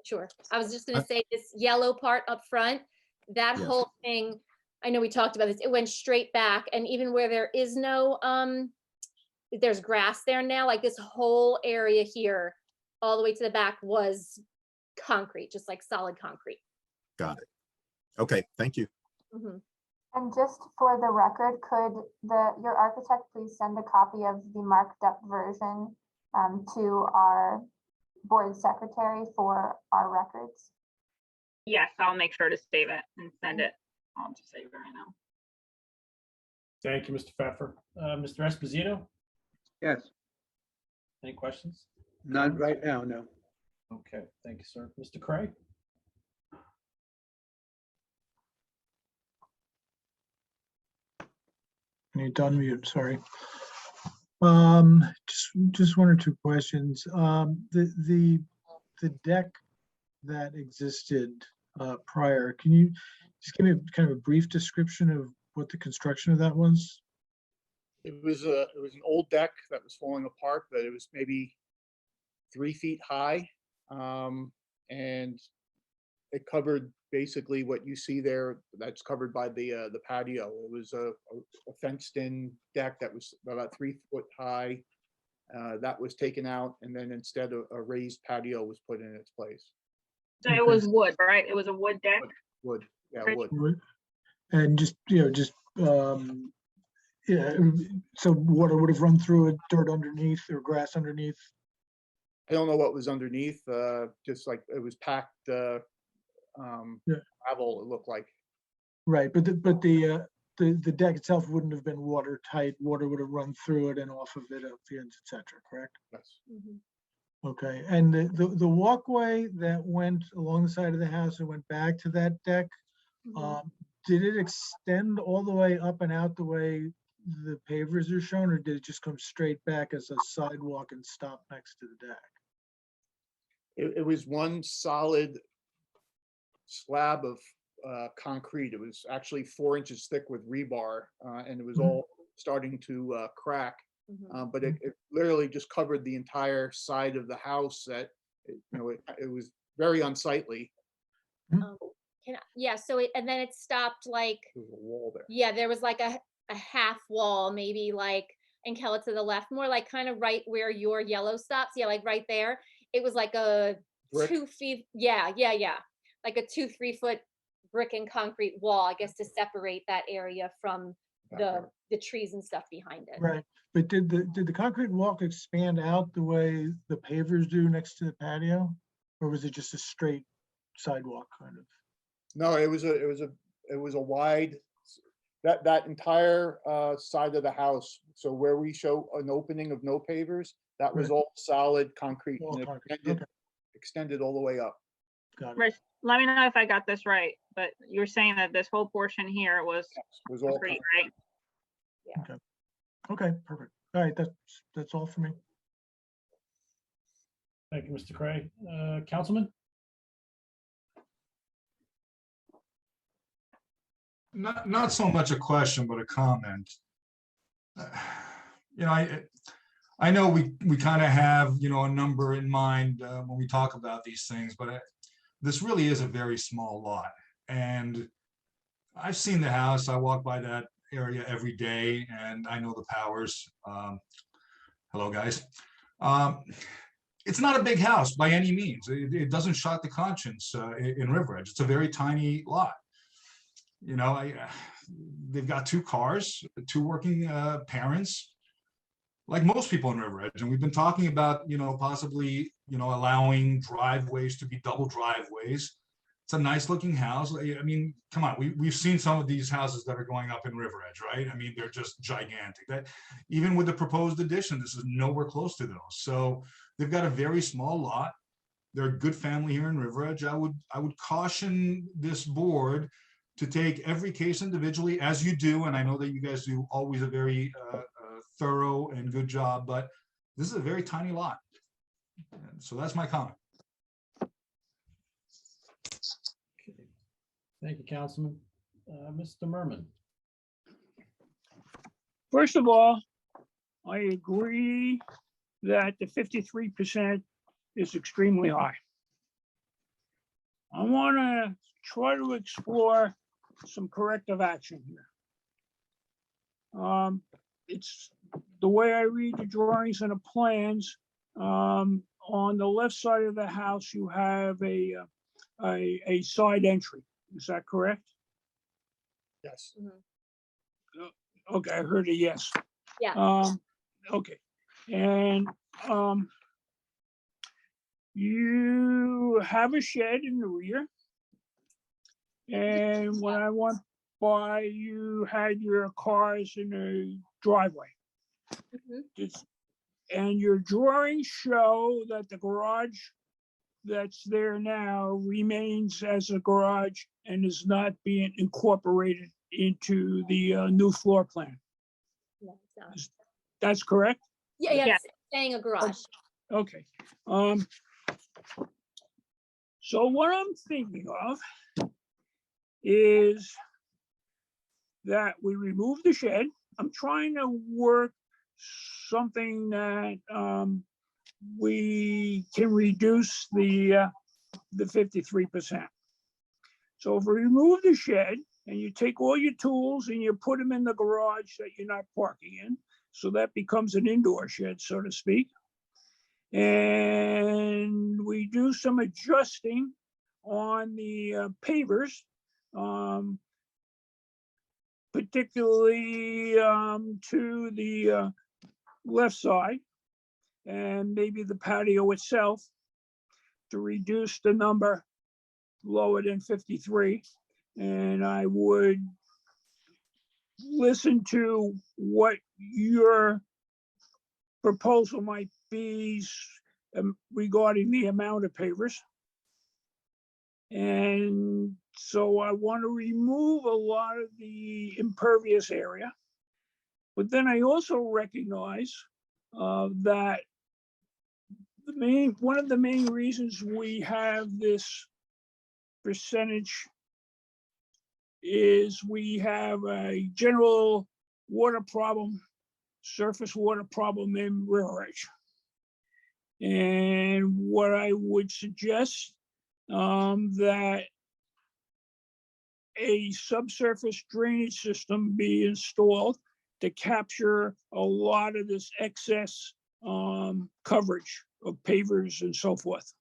Sure. I was just going to say this yellow part up front, that Yes. whole thing, I know we talked about this, it went straight back. And even where there is no, there's grass there now, like this whole area here, all the way to the back was concrete, just like solid concrete. Got it. Okay. Thank you. And just for the record, could your architect please send a copy of the marked up version to our board secretary for our records? Yes, I'll make sure to save it and send it. I'll just save it right now. Thank you, Mr. Pfeffer. Mr. Esposito, Yes, any questions? none right now, no. Okay, thank you, sir. Mr. Craig? I need to unmute, sorry. Just one or two questions. The deck that existed prior, can you just give me kind of a brief description of what the construction of that was? It was an old deck that was falling apart, but it was maybe 3 feet high. And it covered basically what you see there. That's covered by the patio. It was a fenced-in deck that was about 3 foot high. That was taken out, and then instead a raised patio was put in its place. So it was wood, right? It was a wood deck. Wood, yeah, Right. wood. And just, yeah, so water would have run through it, dirt underneath or grass underneath? I don't know what was underneath, just like it was packed gravel, it looked like. Right, but the deck itself wouldn't have been watertight. Water would have run through it and off of it, up the ends, et cetera, correct? Yes. Okay, and the walkway that went along the side of the house and went back to that deck, did it extend all the way up and out the way the pavers are shown, or did it just come straight back as a sidewalk and stop next to the deck? It was one solid slab of concrete. It was actually 4 inches thick with rebar, and it was all starting to crack. But it literally just covered the entire side of the house. That it was very unsightly. Yeah, so and then it stopped like, There was a wall there. yeah, there was like a half wall, maybe like, and Kella to the left, more like kind of right where your yellow stops. Yeah, like right there. It was like a Brick? 2 feet. Yeah. Like a 2-3 foot brick and concrete wall, I guess, to separate that area from the trees and stuff behind it. Right, but did the concrete walk expand out the way the pavers do next to the patio? Or was it just a straight sidewalk kind of? No, it was a wide, that entire side of the house. So where we show an opening of no pavers, that was Right. all solid concrete. All And it concrete, extended all the way up. Got it. Rich, let me know if I got this right, but you were saying that this whole portion here was Was all concrete, right? Okay, perfect. All right, that's all for me. Thank you, Mr. Craig. Councilman? Not so much a question, but a comment. I know we kind of have, a number in mind when we talk about these things, but this really is a very small lot. And I've seen the house. I walk by that area every day, and I know the Powers. Hello, guys. It's not a big house by any means. It doesn't shock the conscience in River Edge. It's a very tiny lot. They've got 2 cars, 2 working parents, like most people in River Edge. And we've been talking about, possibly, allowing driveways to be double driveways. It's a nice looking house. I mean, come on, we've seen some of these houses that are going up in River Edge, right? I mean, they're just gigantic. That even with the proposed addition, this is nowhere close to those. So they've got a very small lot. They're a good family here in River Edge. I would caution this board to take every case individually, as you do, and I know that you guys do always a very thorough and good job, but this is a very tiny lot. And so that's my comment. Thank you, Councilman. Mr. Merman? First of all, I agree that the 53% is extremely high. I want to try to explore some corrective action here. It's the way I read the drawings and the plans. On the left side of the house, you have a side entry. Is that correct? Yes. Okay, I heard a yes. Yeah. Okay, and you have a shed in the rear. And when I went by, you had your cars in the driveway. Just- And your drawings show that the garage that's there now remains as a garage and is not being incorporated into the new floor plan. No, it's not. That's correct? Yeah, yeah, Yeah. it's staying a garage. Okay. So what I'm thinking of is that we remove the shed. I'm trying to work something that we can reduce the 53%. So if we remove the shed and you take all your tools and you put them in the garage that you're not parking in, so that becomes an indoor shed, so to speak. And we do some adjusting on the pavers, particularly to the left side, and maybe the patio itself, to reduce the number lower than 53. And I would listen to what your proposal might be regarding the amount of pavers. And so I want to remove a lot of the impervious area. But then I also recognize that one of the main reasons we have this percentage is we have a general water problem, surface water problem in River Edge. And what I would suggest that a subsurface drainage system be installed to capture a lot of this excess coverage of pavers and so forth.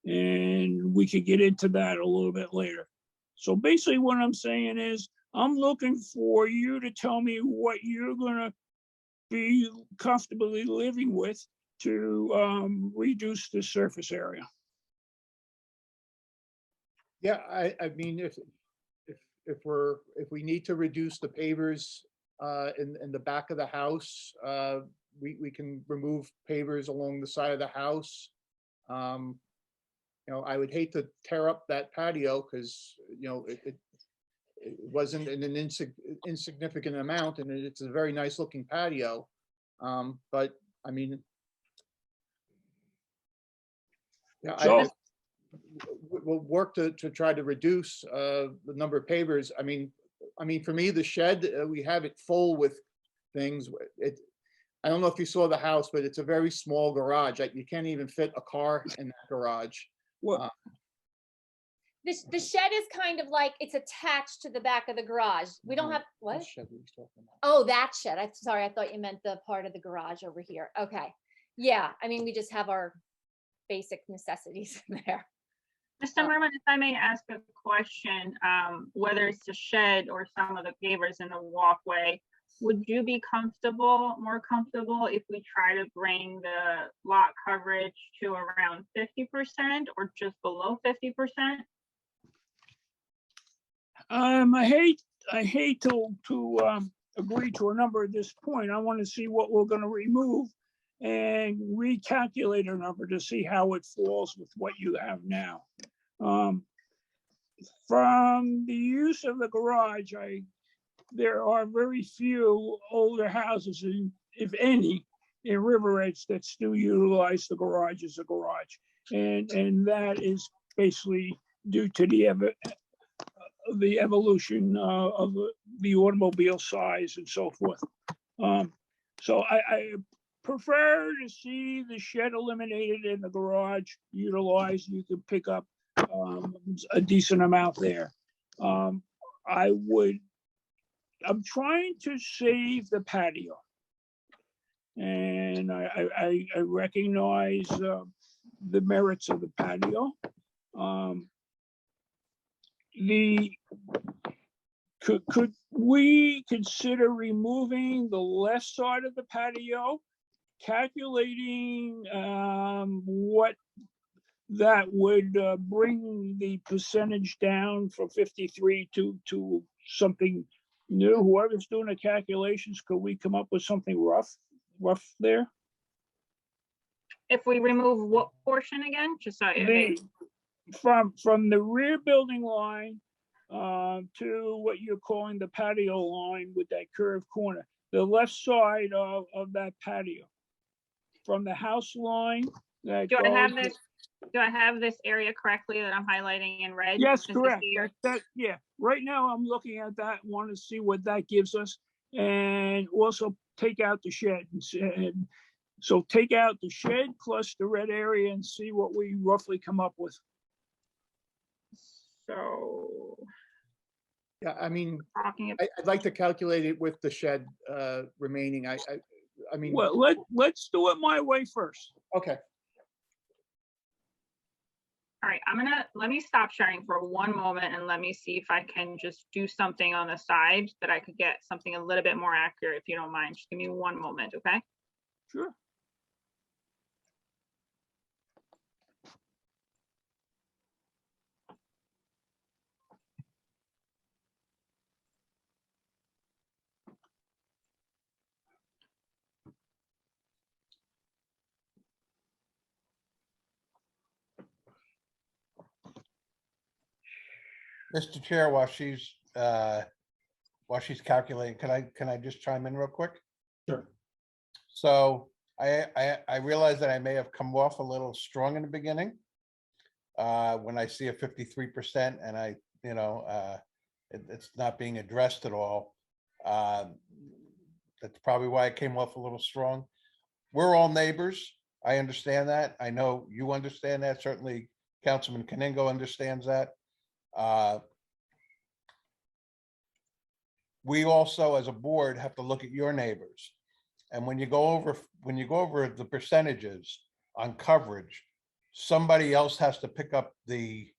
And we could get into that a little bit later. So basically what I'm saying is, I'm looking for you to tell me what you're gonna be comfortably living with to reduce the surface area. Yeah, I mean, if we need to reduce the pavers in the back of the house, we can remove pavers along the side of the house. You know, I would hate to tear up that patio because, you know, it wasn't in an insignificant amount, and it's a very nice looking patio. But I mean, yeah, So- we'll work to try to reduce the number of pavers. I mean, for me, the shed, we have it full with things. I don't know if you saw the house, but it's a very small garage. Like, you can't even fit a car in that garage. What? The shed is kind of like, it's attached to the back of the garage. We don't have, what? What shed were you talking about? Oh, that shed. I'm sorry, I thought you meant the part of the garage over here. Okay. Yeah, I mean, we just have our basic necessities in there. Mr. Merman, if I may ask a question, whether it's the shed or some of the pavers in the walkway, would you be more comfortable if we try to bring the lot coverage to around 50% or just below 50%? I hate to agree to a number at this point. I want to see what we're going to remove and recalculate a number to see how it falls with what you have now. From the use of the garage, there are very few older houses, if any, in River Edge that still utilize the garage as a garage. And that is basically due to the evolution of the automobile size and so forth. So I prefer to see the shed eliminated and the garage utilized. You can pick up a decent amount there. I'm trying to save the patio. And I recognize the merits of the patio. Could we consider removing the left side of the patio, calculating what that would bring the percentage down from 53 to something new. Whoever's doing the calculations, could we come up with something rough there? If we remove what portion again, just so. From the rear building line to what you're calling the patio line with that curved corner, the left side of that patio, from the house line that Do I have goes- this? Do I have this area correctly that I'm highlighting in red? Yes, Is this correct. here? Yeah, right now I'm looking at that, want to see what that gives us, and also take out the shed. And so take out the shed plus the red area and see what we roughly come up with. So. Yeah, I mean, Talking. I'd like to calculate it with the shed remaining. I mean, Well, let's do it my way first. okay. All right, let me stop sharing for one moment and let me see if I can just do something on the side that I could get something a little bit more accurate, if you don't mind. Just give me one moment, okay? Sure. Mr. Chair, while she's calculating, can I just chime in real quick? Sure. So I realize that I may have come off a little strong in the beginning. When I see a 53% and it's not being addressed at all. That's probably why I came off a little strong. We're all neighbors. I understand that. I know you understand that. Certainly Councilman Caningo understands that. We also, as a board, have to look at your neighbors. And when you go over the percentages on coverage, somebody else has to pick up the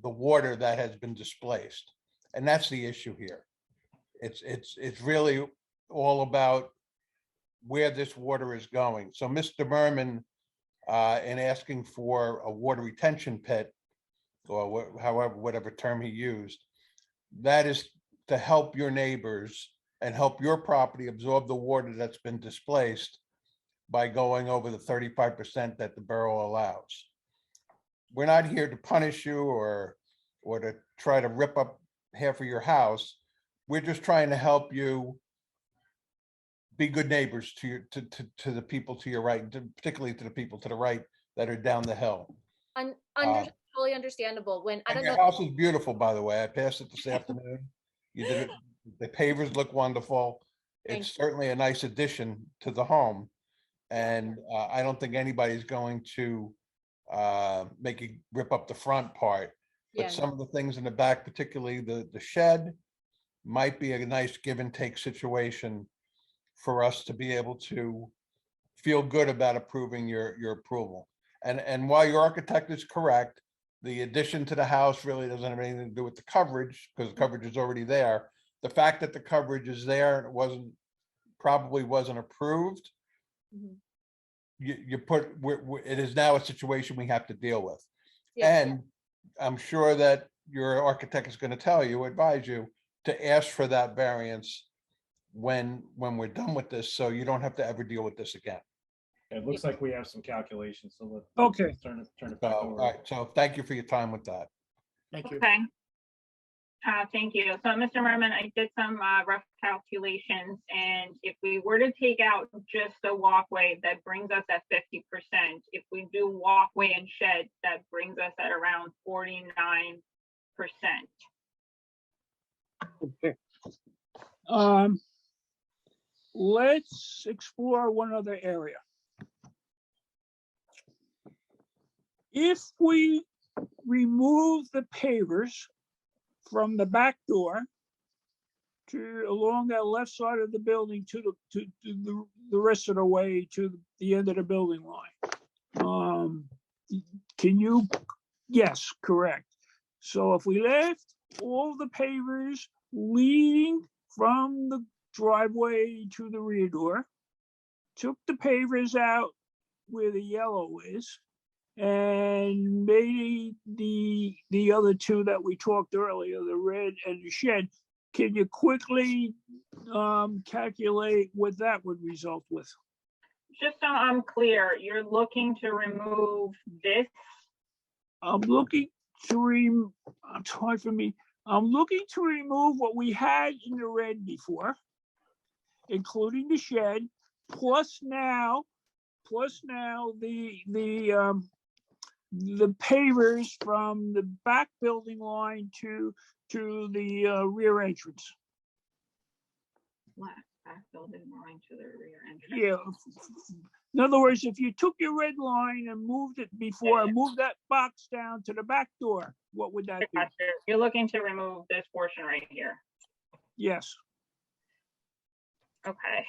water that has been displaced. And that's the issue here. It's really all about where this water is going. So Mr. Merman, in asking for a water retention pit, or whatever term he used, that is to help your neighbors and help your property absorb the water that's been displaced by going over the 35% that the borough allows. We're not here to punish you or to try to rip up half of your house. We're just trying to help you be good neighbors to the people to your right, particularly to the people to the right that are down the hill. Totally understandable. When I don't Your know. house is beautiful, by the way. I passed it this afternoon. You did it. The pavers look wonderful. Thank It's certainly a nice addition to the home. And I don't think anybody's going to make you rip up the front part. Yeah. But some of the things in the back, particularly the shed, might be a nice give and take situation for us to be able to feel good about approving your approval. And while your architect is correct, the addition to the house really doesn't have anything to do with the coverage, because the coverage is already there. The fact that the coverage is there and it probably wasn't approved, Mhm. it is now a situation we have to deal with. Yeah. And I'm sure that your architect is going to advise you to ask for that variance when we're done with this, so you don't have to ever deal with this again. It looks like we have some calculations, so let's Okay. turn it So, back all over. right, so thank you for your time with that. Thank you. Okay. Thank you. So, Mr. Merman, I did some rough calculations, and if we were to take out just a walkway, that brings us at 50%. If we do walkway and shed, that brings us at around 49%. Okay. Let's explore one other area. If we remove the pavers from the back door to along that left side of the building to the rest of the way to the end of the building line. Can you? Yes, correct. So if we left all the pavers leading from the driveway to the rear door, took the pavers out where the yellow is, and maybe the other two that we talked earlier, the red and the shed. Can you quickly calculate what that would result with? Just so I'm clear, you're looking to remove this? I'm looking to it's hard for me. I'm looking to remove what we had in the red before, including the shed, plus now the pavers from the back building line to the rear entrance. Back building line to the rear entrance. Yeah. In other words, if you took your red line and moved it before, moved that box down to the back door, what would that be? You're looking to remove this portion right here. Yes. Okay.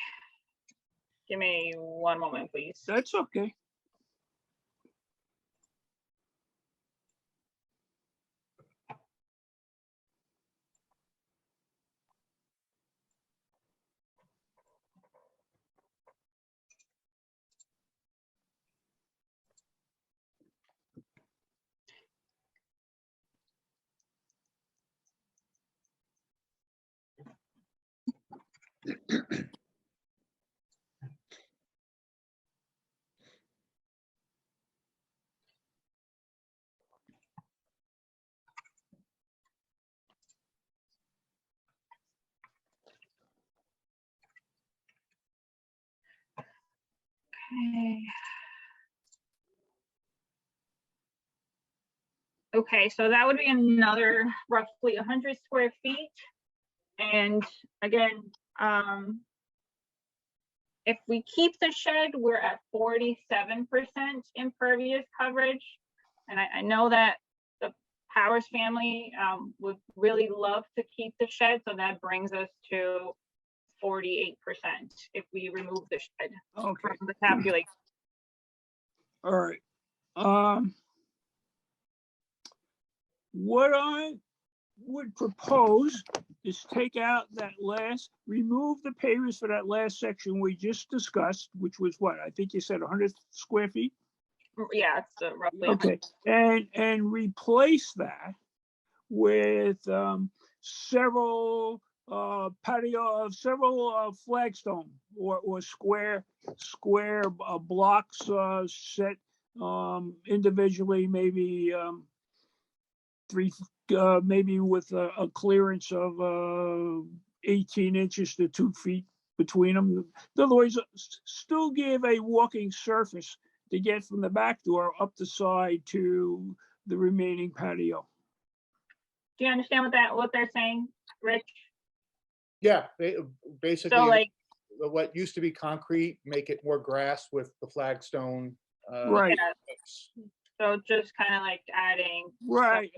Give me one moment, please. That's okay. Okay, so that would be another roughly 100 square feet. And again, if we keep the shed, we're at 47% impervious coverage. And I know that the Powers family would really love to keep the shed, so that brings us to 48% if we remove the shed from the calculation. All right. What I would propose is take out that remove the pavers for that last section we just discussed, which was what? I think you said 100 square feet? Yeah, it's roughly. Okay, and replace that with several flagstone or square blocks set individually, maybe maybe with a clearance of 18 inches to 2 feet between them. In other words, still give a walking surface to get from the back door up the side to the remaining patio. Do you understand what they're saying, Rich? Yeah, basically, So like what used to be concrete, make it more grass with the flagstone. Right. Yeah. So just kind of like adding. Right,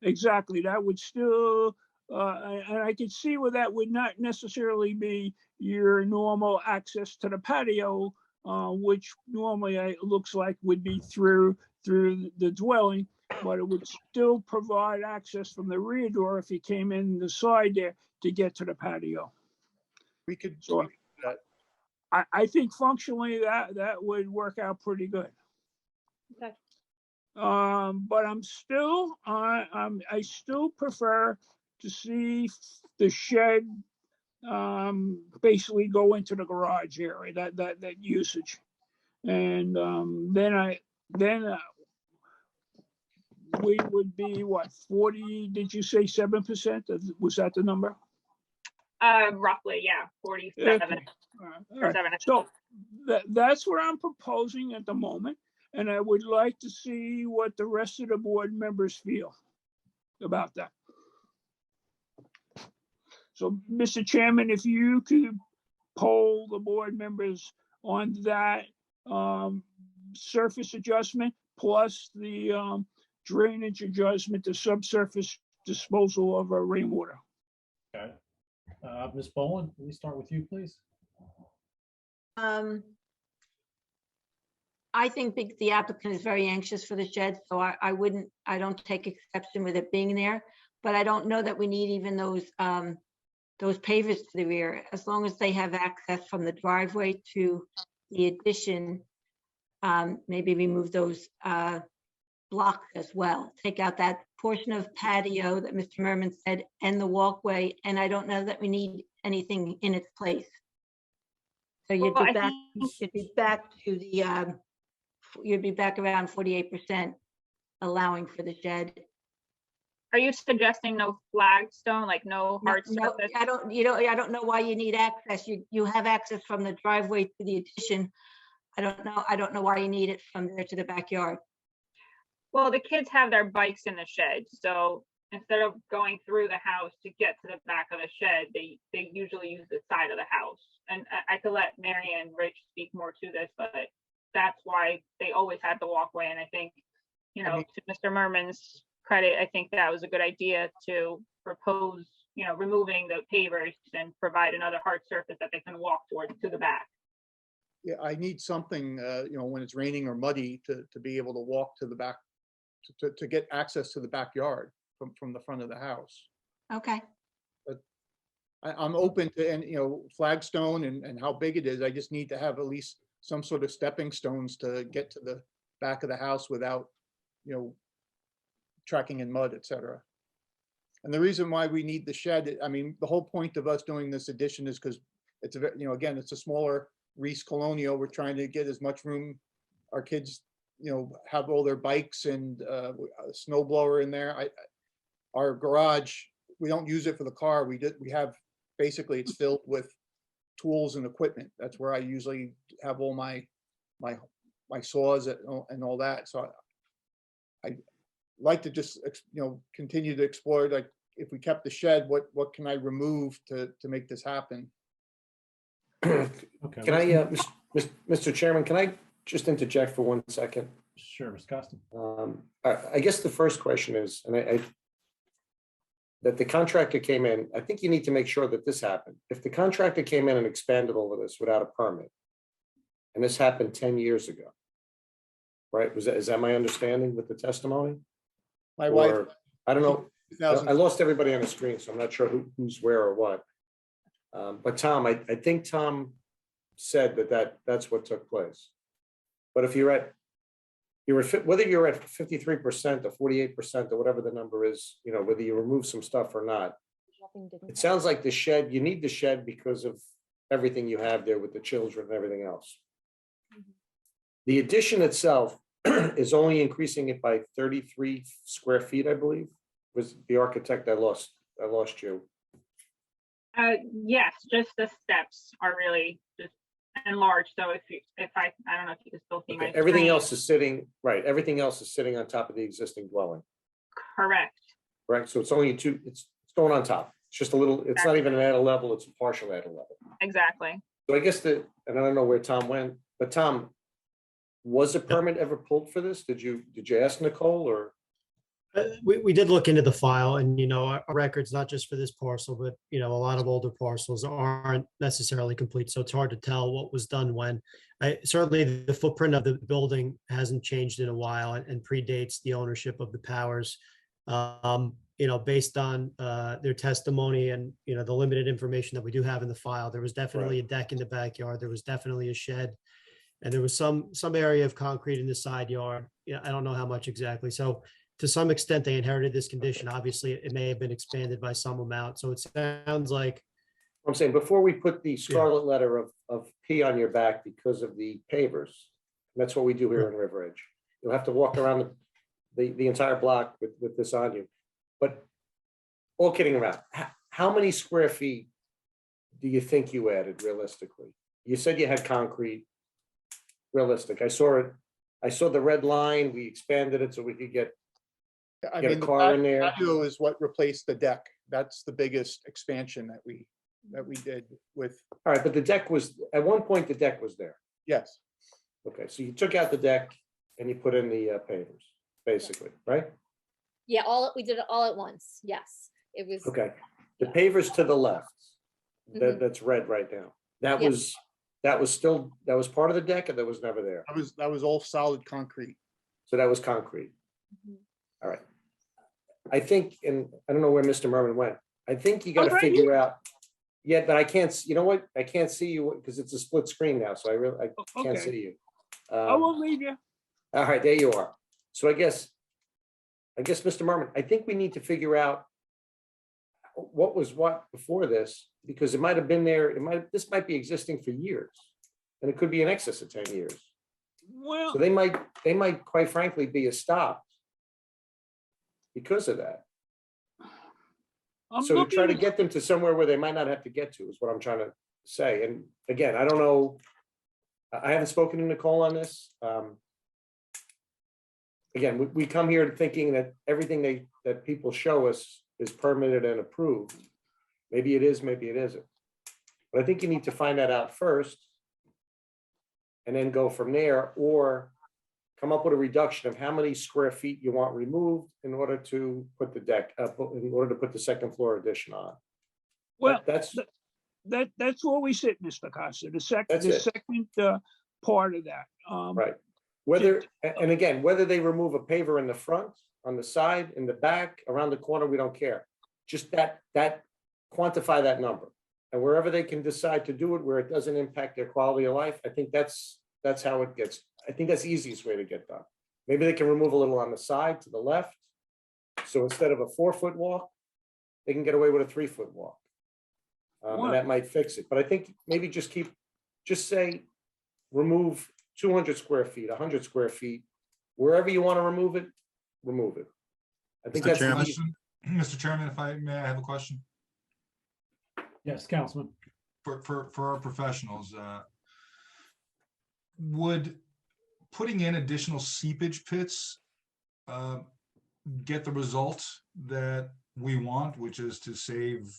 exactly. That would still, and I could see where that would not necessarily be your normal access to the patio, which normally it looks like would be through the dwelling, but it would still provide access from the rear door if you came in the side there to get to the patio. We could. So I think functionally that would work out pretty good. Okay. But I still prefer to see the shed basically go into the garage area, that usage. And then we would be what, 40, did you say 7%? Was that the number? Roughly, yeah, 47. Okay. All right. So that's what I'm proposing at the moment. And I would like to see what the rest of the board members feel about that. So, Mr. Chairman, if you could poll the board members on that surface adjustment plus the drainage adjustment, the subsurface disposal of our rainwater. Okay. Ms. Boland, let me start with you, please. I think the applicant is very anxious for the shed, so I don't take exception with it being there, but I don't know that we need even those pavers to the rear, as long as they have access from the driveway to the addition. maybe remove those blocks as well. Take out that portion of patio that Mr. Merman said and the walkway, and I don't know that we need anything in its place. So you'd Well, be I back, think- you'd be back to the, you'd be back around 48% allowing for the shed. Are you suggesting no flagstone, like no No, hard no, surface? I don't know why you need access. You have access from the driveway to the addition. I don't know why you need it from there to the backyard. Well, the kids have their bikes in the shed, so instead of going through the house to get to the back of the shed, they usually use the side of the house. And I could let Mary and Rich speak more to this, but that's why they always had the walkway. And I think, you know, to Mr. Merman's credit, I think that was a good idea to propose, you know, removing the pavers and provide another hard surface that they can walk towards to the back. Yeah, I need something, you know, when it's raining or muddy to be able to walk to the back, to get access to the backyard from the front of the house. Okay. I'm open to, and you know, flagstone and how big it is. I just need to have at least some sort of stepping stones to get to the back of the house without, you know, tracking in mud, etc. And the reason why we need the shed, I mean, the whole point of us doing this addition is because it's a, you know, again, it's a smaller Reese Colonial. We're trying to get as much room. Our kids, you know, have all their bikes and a snow blower in there. Our garage, we don't use it for the car. We have, basically it's filled with tools and equipment. That's where I usually have all my saws and all that. So I like to just, you know, continue to explore, like if we kept the shed, what can I remove to make this happen? Okay. Can I, Mr. Chairman, can I just interject for 1 second? Sure, Ms. Costa. I guess the first question is, and that the contractor came in, I think you need to make sure that this happened. If the contractor came in and expanded over this without a permit, and this happened 10 years ago, right? Is that my understanding with the testimony? My wife, Or, I don't know. I lost everybody on the screen, so I'm not sure who's where or what. But Tom, I think Tom said that's what took place. But if whether you're at 53% or 48% or whatever the number is, you know, whether you remove some stuff or not, it sounds like the shed, you need the shed because of everything you have there with the children and everything else. The addition itself is only increasing it by 33 square feet, I believe. Was the architect? I lost you. Yes, just the steps are really just enlarged. So if I don't know if you can still see my Everything screen. else is sitting, right, everything else is sitting on top of the existing dwelling, Correct. right? So it's only it's going on top. It's just a little, it's not even an added level, it's a partial added level. Exactly. So I guess and I don't know where Tom went, but Tom, was a permit ever pulled for this? Did you ask Nicole or? We did look into the file and, you know, our records, not just for this parcel, but, you know, a lot of older parcels aren't necessarily complete. So it's hard to tell what was done when. Certainly the footprint of the building hasn't changed in a while and predates the ownership of the Powers. You know, based on their testimony and, you know, the limited information that we do have in the file, there was definitely a deck in the backyard. There was definitely a shed. And there was some area of concrete in the side yard. Yeah, I don't know how much exactly. So to some extent, they inherited this condition. Obviously, it may have been expanded by some amount. So it sounds like. I'm saying before we put the scarlet letter of P on your back because of the pavers, that's what we do here in River Edge. You'll have to walk around the entire block with this on you. But all kidding around, how many square feet do you think you added realistically? You said you had concrete. Realistic. I saw it. I saw the red line. We expanded it so we could get a car in there. Patio is what replaced the deck. That's the biggest expansion that we did with. All right, but the deck was, at one point, the deck was there. Yes. Okay, so you took out the deck and you put in the pavers, basically, right? Yeah, we did it all at once. Yes, it was. Okay, the pavers to the left, that's red right now. That was part of the deck, and that was never there. That was all solid concrete. So that was concrete. All right. I think, and I don't know where Mr. Merman went. I think you got to figure out. Yeah, but I can't. You know what? I can't see you because it's a split screen now, so I can't see you. I won't leave you. All right, there you are. So I guess, Mr. Merman, I think we need to figure out what was what before this, because it might have been there, this might be existing for years. And it could be in excess of 10 years. Well, So they might quite frankly be stopped because of that. I'm So to try to looking, get them to somewhere where they might not have to get to is what I'm trying to say. And again, I don't know. I haven't spoken to Nicole on this. Again, we come here thinking that everything that people show us is permitted and approved. Maybe it is, maybe it isn't. But I think you need to find that out first and then go from there, or come up with a reduction of how many square feet you want removed in order to put the deck up, in order to put the second floor addition on. well, That's that's where we sit, Mr. Costa, the second That's it. part of that. right. Whether, and again, whether they remove a paver in the front, on the side, in the back, around the corner, we don't care. Just that quantify that number. And wherever they can decide to do it, where it doesn't impact their quality of life, I think that's how it gets. I think that's the easiest way to get done. Maybe they can remove a little on the side to the left. So instead of a 4-foot walk, they can get away with a 3-foot walk. And that might fix it. But I think maybe just say, remove 200 square feet, 100 square feet, wherever you want to remove it, remove it. I think Mr. that's Chairman? the easy. Mr. Chairman, if I may, I have a question Yes, Councilman. for our professionals. Would putting in additional seepage pits get the result that we want, which is to save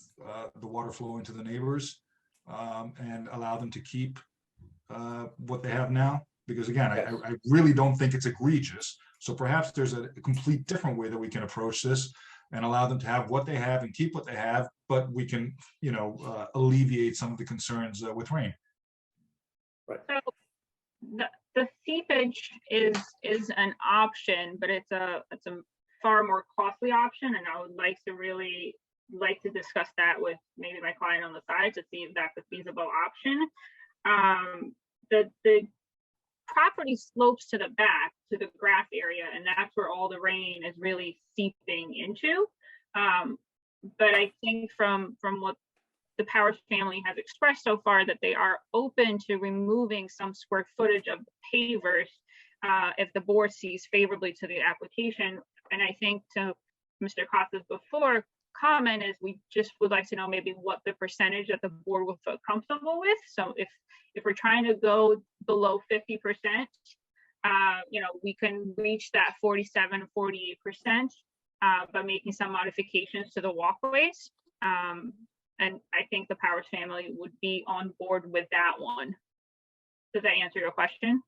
the water flow into the neighbors and allow them to keep what they have now? Because again, Yes. I really don't think it's egregious. So perhaps there's a complete different way that we can approach this and allow them to have what they have and keep what they have, but we can, alleviate some of the concerns with rain. So the seepage is an option, but it's a far more costly option, and I would like to discuss that with maybe my client on the side to see if that's a feasible option. The property slopes to the back to the grass area, and that's where all the rain is really seeping into. But I think from what the Powers family has expressed so far, that they are open to removing some square footage of the pavers if the board sees favorably to the application. And I think to Mr. Costa's before comment is we just would like to know maybe what the percentage that the board will feel comfortable with. So if we're trying to go below 50%, we can reach that 47, 48% by making some modifications to the walkways. And I think the Powers family would be on board with that one. Does that answer your question?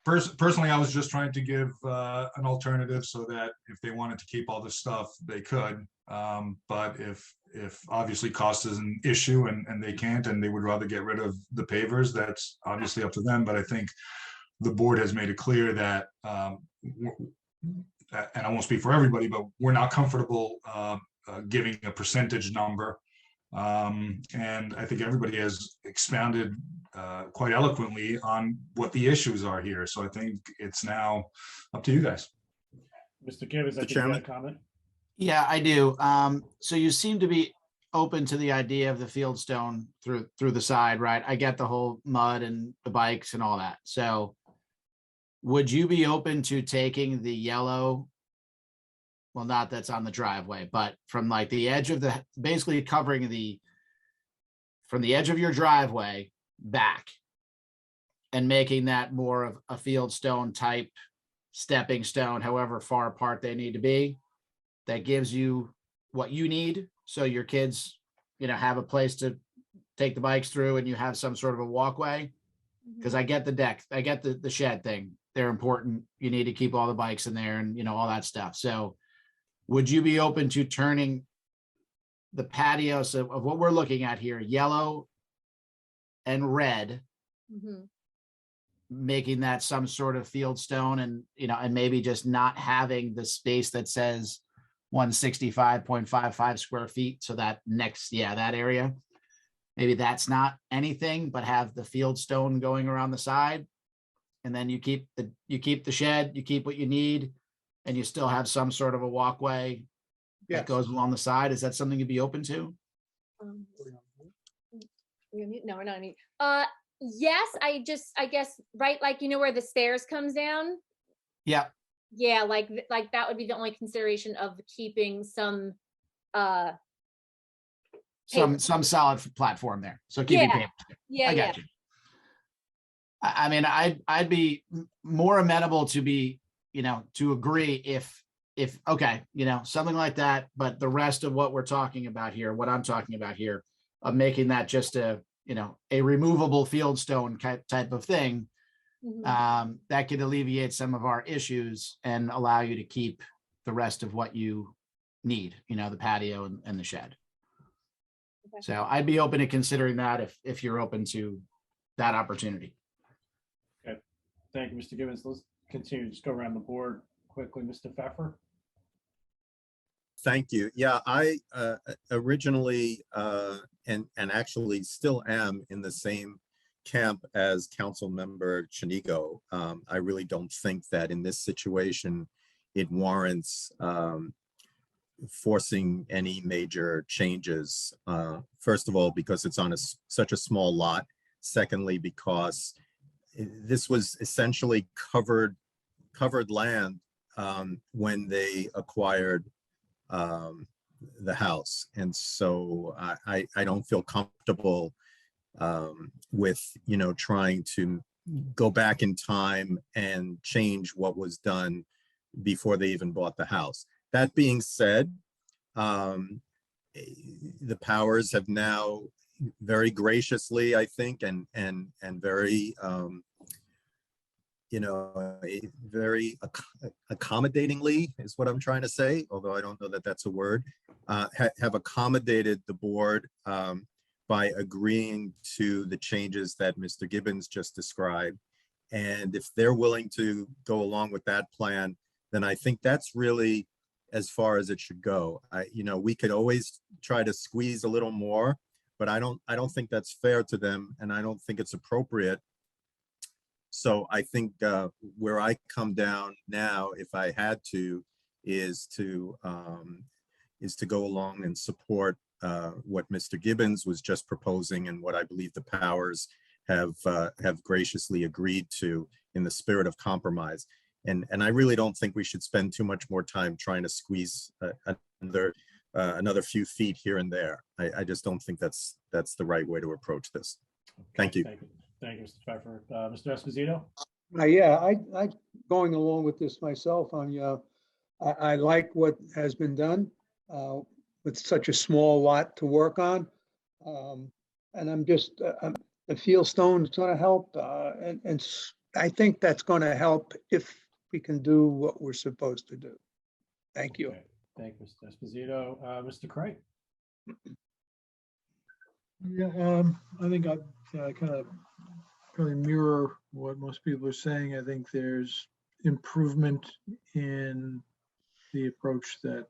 Personally, I was just trying to give an alternative so that if they wanted to keep all this stuff, they could. But if obviously cost is an issue and they can't, and they would rather get rid of the pavers, that's obviously up to them. But I think the board has made it clear that, and I won't speak for everybody, but we're not comfortable giving a percentage number. And I think everybody has expounded quite eloquently on what the issues are here. So I think it's now up to you guys. Mr. Gibbons, I think you had a comment. Yeah, I do. So you seem to be open to the idea of the field stone through the side, right? I get the whole mud and the bikes and all that. So would you be open to taking the yellow, well, not that's on the driveway, but from like the edge of basically covering from the edge of your driveway back and making that more of a field stone type stepping stone, however far apart they need to be, that gives you what you need. So your kids, have a place to take the bikes through and you have some sort of a walkway. Because I get the deck, I get the shed thing. They're important. You need to keep all the bikes in there and, all that stuff. So would you be open to turning the patio of what we're looking at here, yellow and red, making that some sort of field stone and, and maybe just not having the space that says 165.55 square feet. So that that area. maybe that's not anything, but have the field stone going around the side. And then you keep the shed, you keep what you need, and you still have some sort of a walkway that Yes. goes along the side. Is that something you'd be open to? No, we're not. Yes, I guess, right, like, where the stairs comes down? Yeah, Yeah, like that would be the only consideration of keeping some, some solid platform there. So keeping Yeah. pavement. yeah, I yeah. got you. I mean, I'd be more amenable to be, to agree if, okay, something like that, but the rest of what we're talking about here, what I'm talking about here, of making that just a removable field stone type of thing, Mhm. that could alleviate some of our issues and allow you to keep the rest of what you need, the patio and the shed. Okay. So I'd be open to considering that if you're open to that opportunity. Okay, thank you, Mr. Gibbons. Let's continue, just go around the board quickly. Mr. Pfeffer? Thank you. Yeah, I originally and actually still am in the same camp as Council Member Chinigo. I really don't think that in this situation it warrants forcing any major changes. First of all, because it's on such a small lot. Secondly, because this was essentially covered land when they acquired the house. And so I don't feel comfortable with, trying to go back in time and change what was done before they even bought the house. That being said, the powers have now very graciously, I think, and very, very accommodatingly is what I'm trying to say, although I don't know that that's a word, have accommodated the board by agreeing to the changes that Mr. Gibbons just described. And if they're willing to go along with that plan, then I think that's really as far as it should go. We could always try to squeeze a little more, but I don't think that's fair to them, and I don't think it's appropriate. So I think where I come down now, if I had to, is to go along and support what Mr. Gibbons was just proposing and what I believe the powers have graciously agreed to in the spirit of compromise. And I really don't think we should spend too much more time trying to squeeze another few feet here and there. I just don't think that's the right way to approach this. Thank you. Thank you, Mr. Pfeffer. Mr. Esposito? Yeah, I going along with this myself. I like what has been done with such a small lot to work on. And I'm just, the field stone is going to help. And I think that's going to help if we can do what we're supposed to do. Thank you. Okay. Thank you, Mr. Esposito. Mr. Craig? Yeah, I think I kind of probably mirror what most people are saying. I think there's improvement in the approach that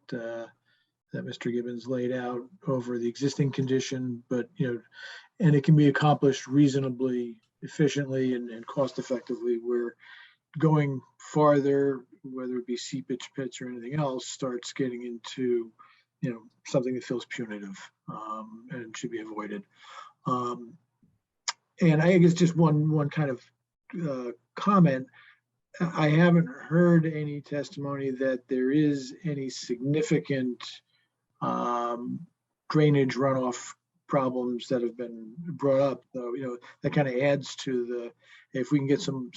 Mr. Gibbons laid out over the existing condition, but and it can be accomplished reasonably efficiently and cost effectively. We're going farther, whether it be seepage pits or anything else, starts getting into something that feels punitive and should be avoided. And I guess just one kind of comment. I haven't heard any testimony that there is any significant drainage runoff problems that have been brought up. So, that kind of adds to if we can get some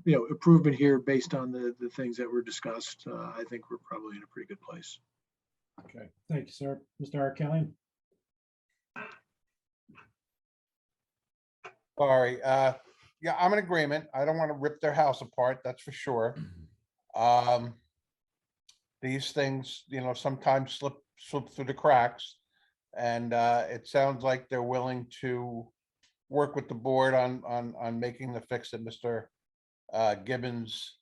improvement here based on the things that were discussed, I think we're probably in a pretty good place. Okay, thank you, sir. Mr. Arkelian? Sorry, yeah, I'm in agreement. I don't want to rip their house apart, that's for sure. These things, sometimes slip through the cracks. And it sounds like they're willing to work with the board on making the fix that Mr. Gibbons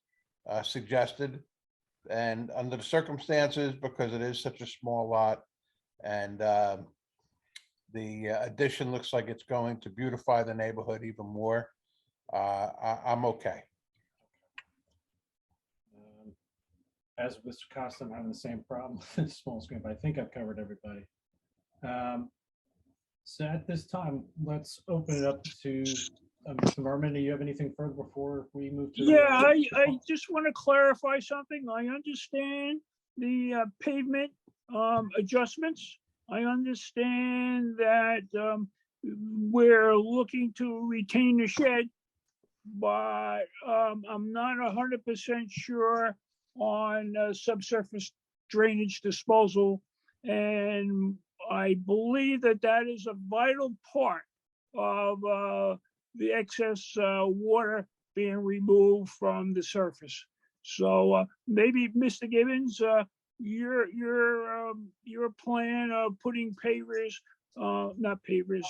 suggested. And under the circumstances, because it is such a small lot, and The addition looks like it's going to beautify the neighborhood even more. I'm okay. As with Mr. Costa, I'm having the same problem with the small screen, but I think I've covered everybody. So at this time, let's open it up to Mr. Merman. Do you have anything further before we move to? Yeah, I just want to clarify something. I understand the pavement adjustments. I understand that we're looking to retain the shed, but I'm not 100% sure on subsurface drainage disposal. And I believe that that is a vital part of the excess water being removed from the surface. So maybe Mr. Gibbons, your plan of putting pavers, not pavers,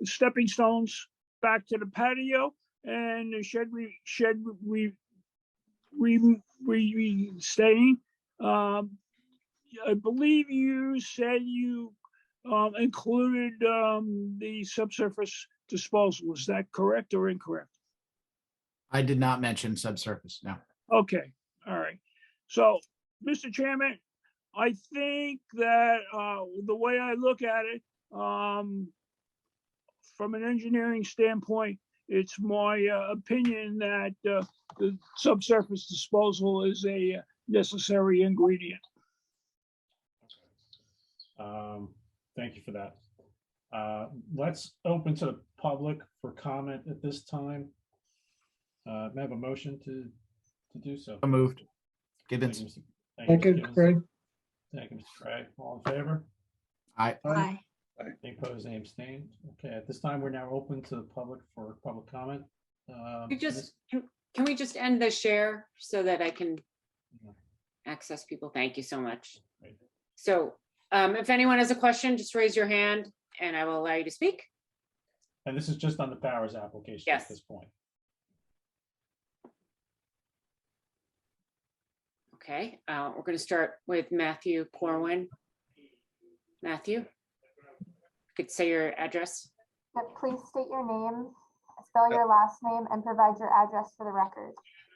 stepping stones back to the patio and the staying. I believe you said you included the subsurface disposal. Is that correct or incorrect? I did not mention subsurface, no. Okay, all right. So, Mr. Chairman, I think that the way I look at it, from an engineering standpoint, it's my opinion that the subsurface disposal is a necessary ingredient. Thank you for that. Let's open to the public for comment at this time. May I have a motion to do so? So moved. Thank Gibbons. you, Mr. Thank you, Mr. Second, Gibbons. Craig. Thank you, Mr. Craig. All in favor? Aye. Aye. Any opposed, any abstained? Okay, at this time, we're now open to the public for public comment. Can we just end the share so that I can access people? Thank you so much. So if anyone has a question, just raise your hand and I will allow you to speak. And this is just on the powers application Yes. at this point. Okay, we're going to start with Matthew Corwin. Matthew, could say your address. But please state your name, spell your last name, and provide your address for the record.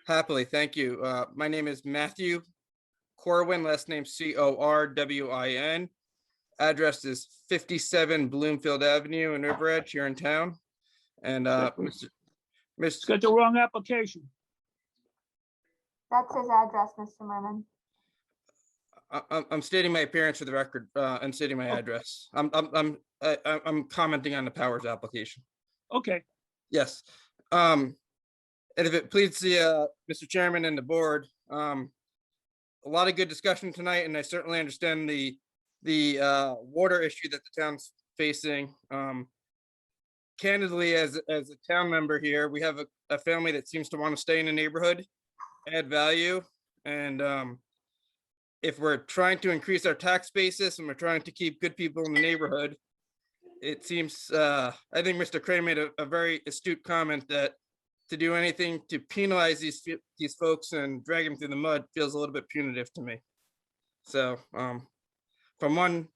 Happily, thank you. My name is Matthew Corwin, last name Corwin. Address is 57 Bloomfield Avenue in River Edge here in town. And It's got the wrong application. That's his address, Mr. Merman. I'm stating my appearance for the record and stating my address. I'm commenting on the powers application. Okay. Yes. And if it pleases the Mr. Chairman and the board, a lot of good discussion tonight, and I certainly understand the water issue that the town's facing. Candidly, as a town member here, we have a family that seems to want to stay in the neighborhood, add value, and if we're trying to increase our tax basis and we're trying to keep good people in the neighborhood, it seems, I think Mr. Crane made a very astute comment that to do anything to penalize these folks and drag them through the mud feels a little bit punitive to me. So from one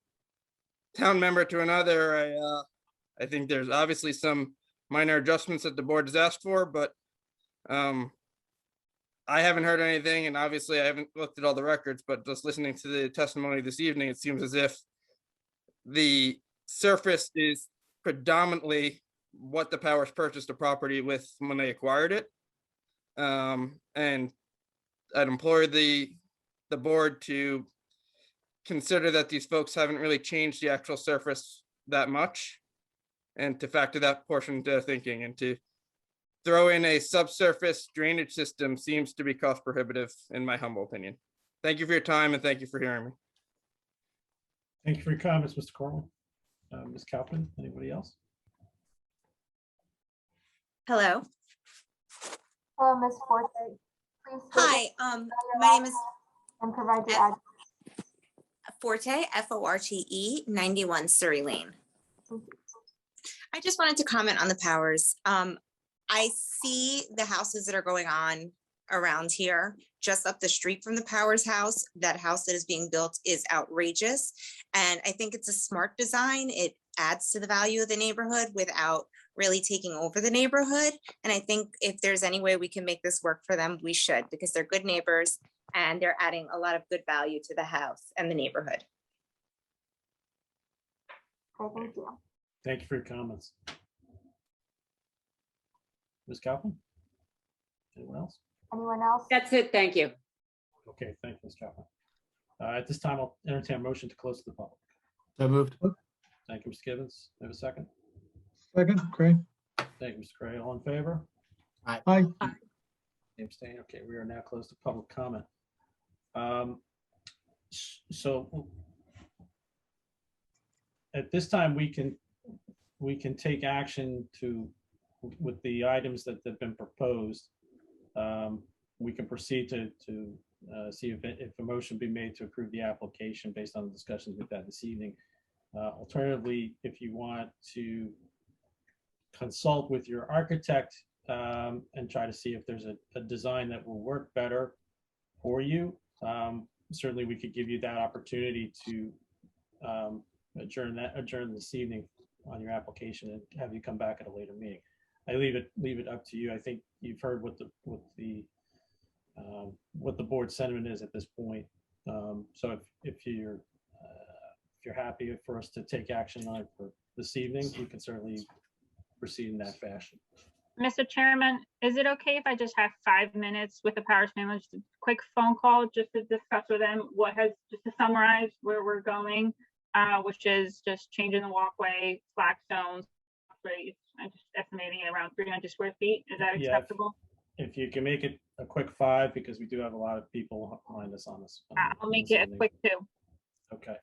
town member to another, I think there's obviously some minor adjustments that the board has asked for, but I haven't heard anything, and obviously I haven't looked at all the records, but just listening to the testimony this evening, it seems as if the surface is predominantly what the Powers purchased the property with when they acquired it. And I'd implore the board to consider that these folks haven't really changed the actual surface that much, and to factor that portion into their thinking, and to throw in a subsurface drainage system seems to be cost prohibitive in my humble opinion. Thank you for your time and thank you for hearing me. Thank you for your comments, Mr. Corwin. Ms. Kalpin, anybody else? Hello. Hello, Ms. Forte. Please state Hi, your my name is and provide your address. Forte, Forte, 91 Surrey Lane. I just wanted to comment on the powers. I see the houses that are going on around here, just up the street from the Powers house. That house that is being built is outrageous. And I think it's a smart design. It adds to the value of the neighborhood without really taking over the neighborhood. And I think if there's any way we can make this work for them, we should, because they're good neighbors and they're adding a lot of good value to the house and the neighborhood. Okay, thank you. Thank you for your comments. Ms. Kaufman? Anyone else? Anyone else? That's it. Thank you. Okay, thank you, Ms. Kaufman. At this time, I'll entertain a motion to close to the public. So moved. Thank you, Mr. Gibbons. Have a second? Second, Craig. Thank you, Mr. Gray. All in favor? Aye. Abstain. Okay, we are now closed to public comment. So at this time, we can take action with the items that have been proposed. We can proceed to see if a motion be made to approve the application based on the discussions we've had this evening. Alternatively, if you want to consult with your architect and try to see if there's a design that will work better for you, certainly we could give you that opportunity to adjourn this evening on your application and have you come back at a later meeting. I leave it up to you. I think you've heard what the board sentiment is at this point. So if you're happy for us to take action on it for this evening, we can certainly proceed in that fashion. Mr. Chairman, is it okay if I just have 5 minutes with the Powers family, just a quick phone call, just to discuss with them just to summarize where we're going, which is just changing the walkway, flagstones, I'm just estimating it around 300 square feet. Is that acceptable? If you can make it a quick 5, because we do have a lot of people behind us on this. I'll make it a quick 2. Okay.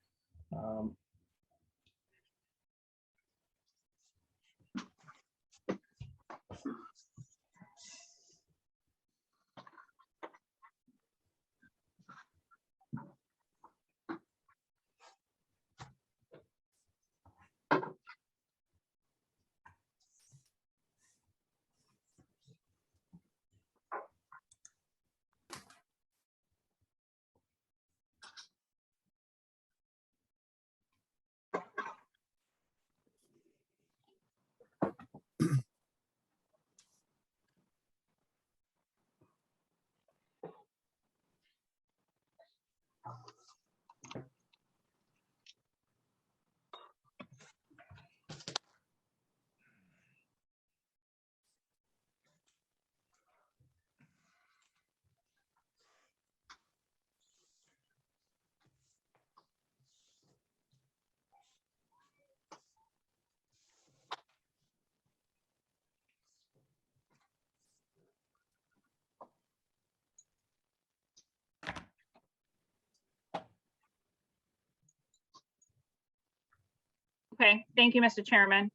Okay, thank you, Mr. Chairman.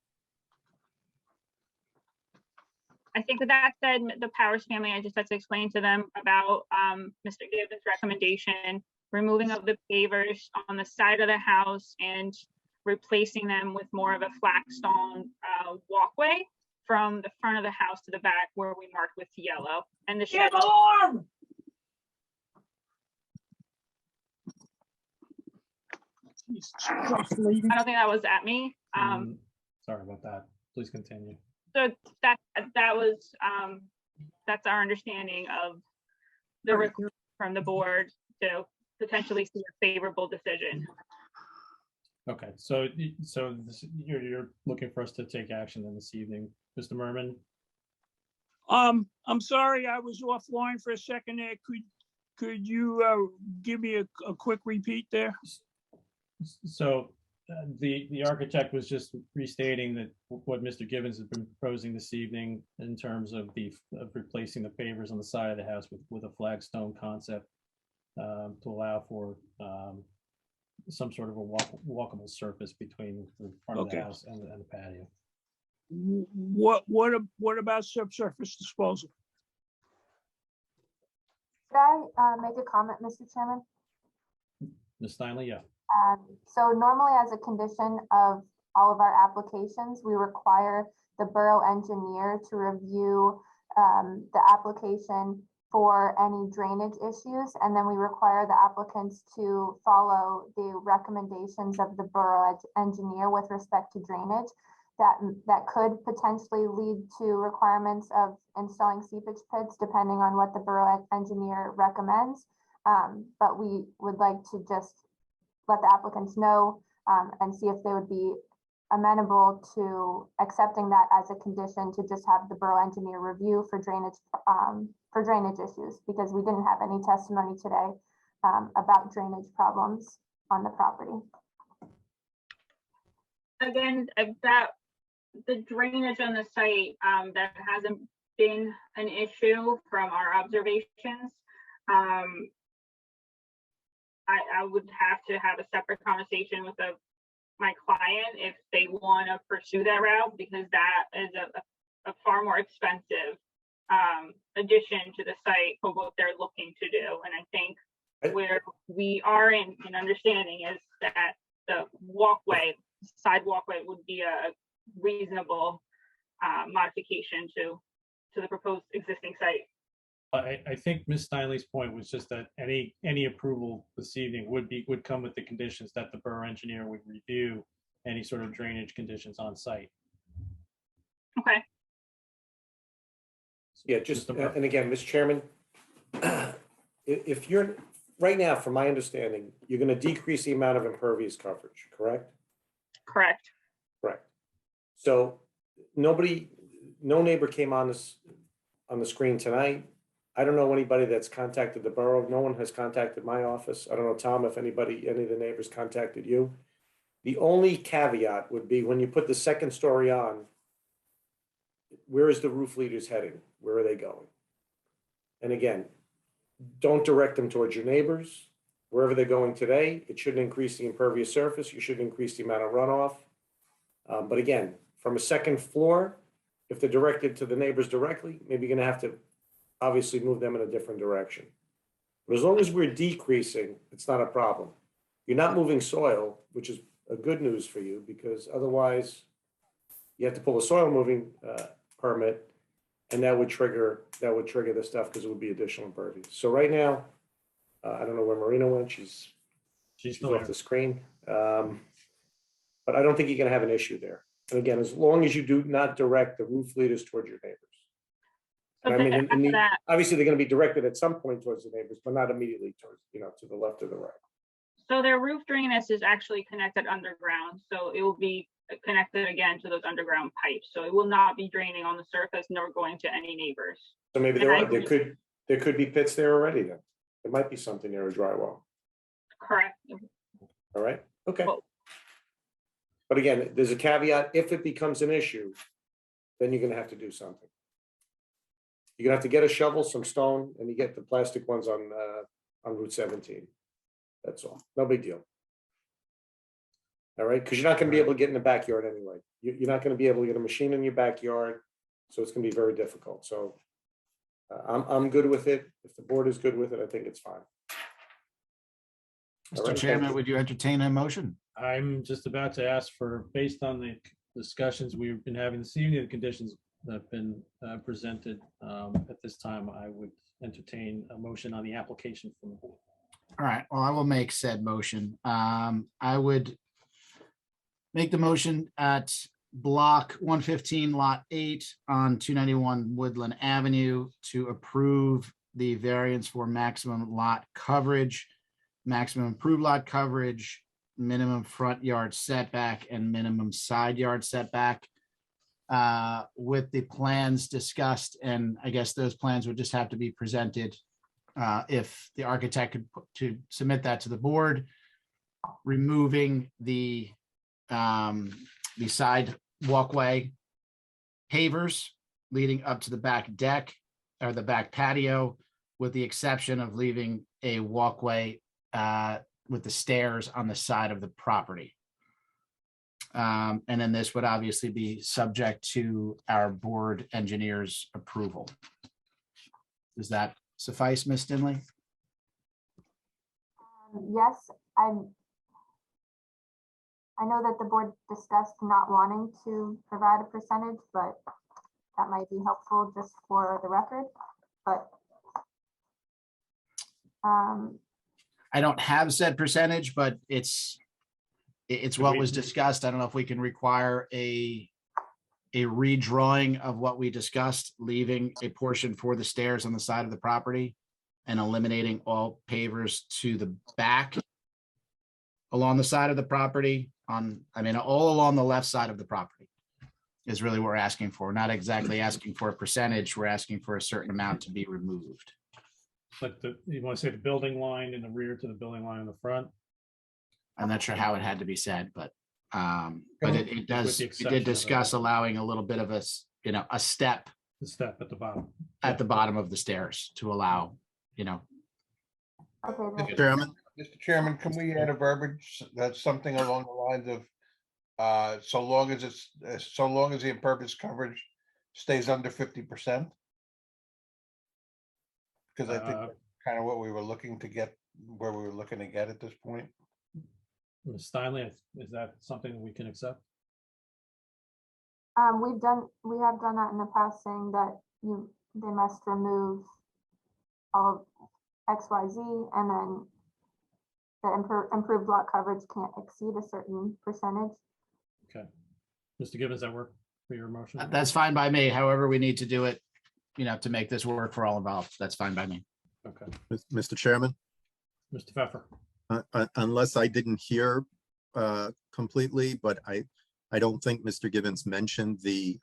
I think with that said, the Powers family, I just had to explain to them about Mr. Gibbons' recommendation, removing of the pavers on the side of the house and replacing them with more of a flagstone walkway from the front of the house to the back where we marked with yellow. And the shed. Alarm! I don't think that was at me. Sorry about that. Please continue. So that was that's our understanding of the request from the board to potentially see a favorable decision. Okay, so you're looking for us to take action then this evening, Mr. Merman? I'm sorry, I was offline for a second there. Could you give me a quick repeat there? So the architect was just restating that what Mr. Gibbons has been proposing this evening in terms of replacing the pavers on the side of the house with a flagstone concept to allow for some sort of a walkable surface between the front of the house and the patio. What about subsurface disposal? Could I make a comment, Mr. Chairman? Ms. Steinle, yeah. So normally as a condition of all of our applications, we require the borough engineer to review the application for any drainage issues. And then we require the applicants to follow the recommendations of the borough engineer with respect to drainage. That could potentially lead to requirements of installing seepage pits, depending on what the borough engineer recommends. But we would like to just let the applicants know and see if they would be amenable to accepting that as a condition to just have the borough engineer review for drainage issues, because we didn't have any testimony today about drainage problems on the property. Again, that the drainage on the site, that hasn't been an issue from our observations. I would have to have a separate conversation with my client if they want to pursue that route, because that is a far more expensive addition to the site for what they're looking to do. And I think where we are in understanding is that the side walkway would be a reasonable modification to the proposed existing site. I think Ms. Steinley's point was just that any approval this evening would come with the conditions that the borough engineer would review any sort of drainage conditions on site. Okay. Yeah, and again, Mr. Chairman, if you're, right now, from my understanding, you're going to decrease the amount of impervious coverage, correct? Correct. Correct. So no neighbor came on the screen tonight. I don't know anybody that's contacted the borough. No one has contacted my office. I don't know, Tom, if any of the neighbors contacted you. The only caveat would be when you put the second story on, where is the roof leaders heading? Where are they going? And again, don't direct them towards your neighbors. Wherever they're going today, it shouldn't increase the impervious surface. You shouldn't increase the amount of runoff. But again, from a second floor, if they're directed to the neighbors directly, maybe you're going to have to obviously move them in a different direction. But as long as we're decreasing, it's not a problem. You're not moving soil, which is a good news for you, because otherwise you have to pull a soil moving permit, and that would trigger the stuff, because it would be additional impervious. So right now, I don't know where Marina went. She's off the screen. But I don't think you're going to have an issue there. And again, as long as you do not direct the roof leaders towards your neighbors. And I mean, obviously they're going to be directed at some point towards the neighbors, but not immediately towards, to the left or the right. So their roof drainage is actually connected underground. So it will be connected again to those underground pipes. So it will not be draining on the surface nor going to any neighbors. So maybe there could be pits there already then. There might be something near a dry well. Correct. All right. Okay. Well, but again, there's a caveat. If it becomes an issue, then you're going to have to do something. You're going to have to get a shovel, some stone, and you get the plastic ones on Route 17. That's all. No big deal. All right, because you're not going to be able to get in the backyard anyway. You're not going to be able to get a machine in your backyard, so it's going to be very difficult. So I'm good with it. If the board is good with it, I think it's fine. Mr. Chairman, would you entertain a motion? I'm just about to ask for, based on the discussions we've been having this evening, the conditions that have been presented at this time, I would entertain a motion on the application from the board. All right, well, I will make said motion. I would make the motion at block 115, lot 8 on 291 Woodland Avenue to approve the variance for maximum lot coverage, maximum improved lot coverage, minimum front yard setback, and minimum side yard setback with the plans discussed. And I guess those plans would just have to be presented if the architect could submit that to the board, removing the side walkway pavers leading up to the back deck or the back patio, with the exception of leaving a walkway with the stairs on the side of the property. And then this would obviously be subject to our board engineer's approval. Does that suffice, Ms. Stinley? Yes, I know that the board discussed not wanting to provide a percentage, but that might be helpful just for the record. But I don't have said percentage, but it's what was discussed. I don't know if we can require a redrawing of what we discussed, leaving a portion for the stairs on the side of the property and eliminating all pavers to the back along the side of the property all along the left side of the property is really what we're asking for. Not exactly asking for a percentage. We're asking for a certain amount to be removed. Like you want to say the building line in the rear to the building line in the front? I'm not sure how it had to be said, but it does, With the we exception did of the- discuss allowing a little bit of a step The step at the bottom. at the bottom of the stairs to allow, Okay, Chairman, Mr. Chairman, can we add a verbiage that's something along the lines of, so long as the impervious coverage stays under 50%? Because I think that's kind of what we were looking to get, where we were looking to get at this point. Ms. Steinle, is that something we can accept? we have done that in the past, saying that they must remove all of XYZ, and then the improved lot coverage can't exceed a certain percentage. Okay. Mr. Gibbons, that work for your motion? that's fine by me. However, we need to do it, to make this work for all involved. That's fine by me. Okay. Mr. Chairman, Mr. Pfeffer? unless I didn't hear completely, but I don't think Mr. Gibbons mentioned the,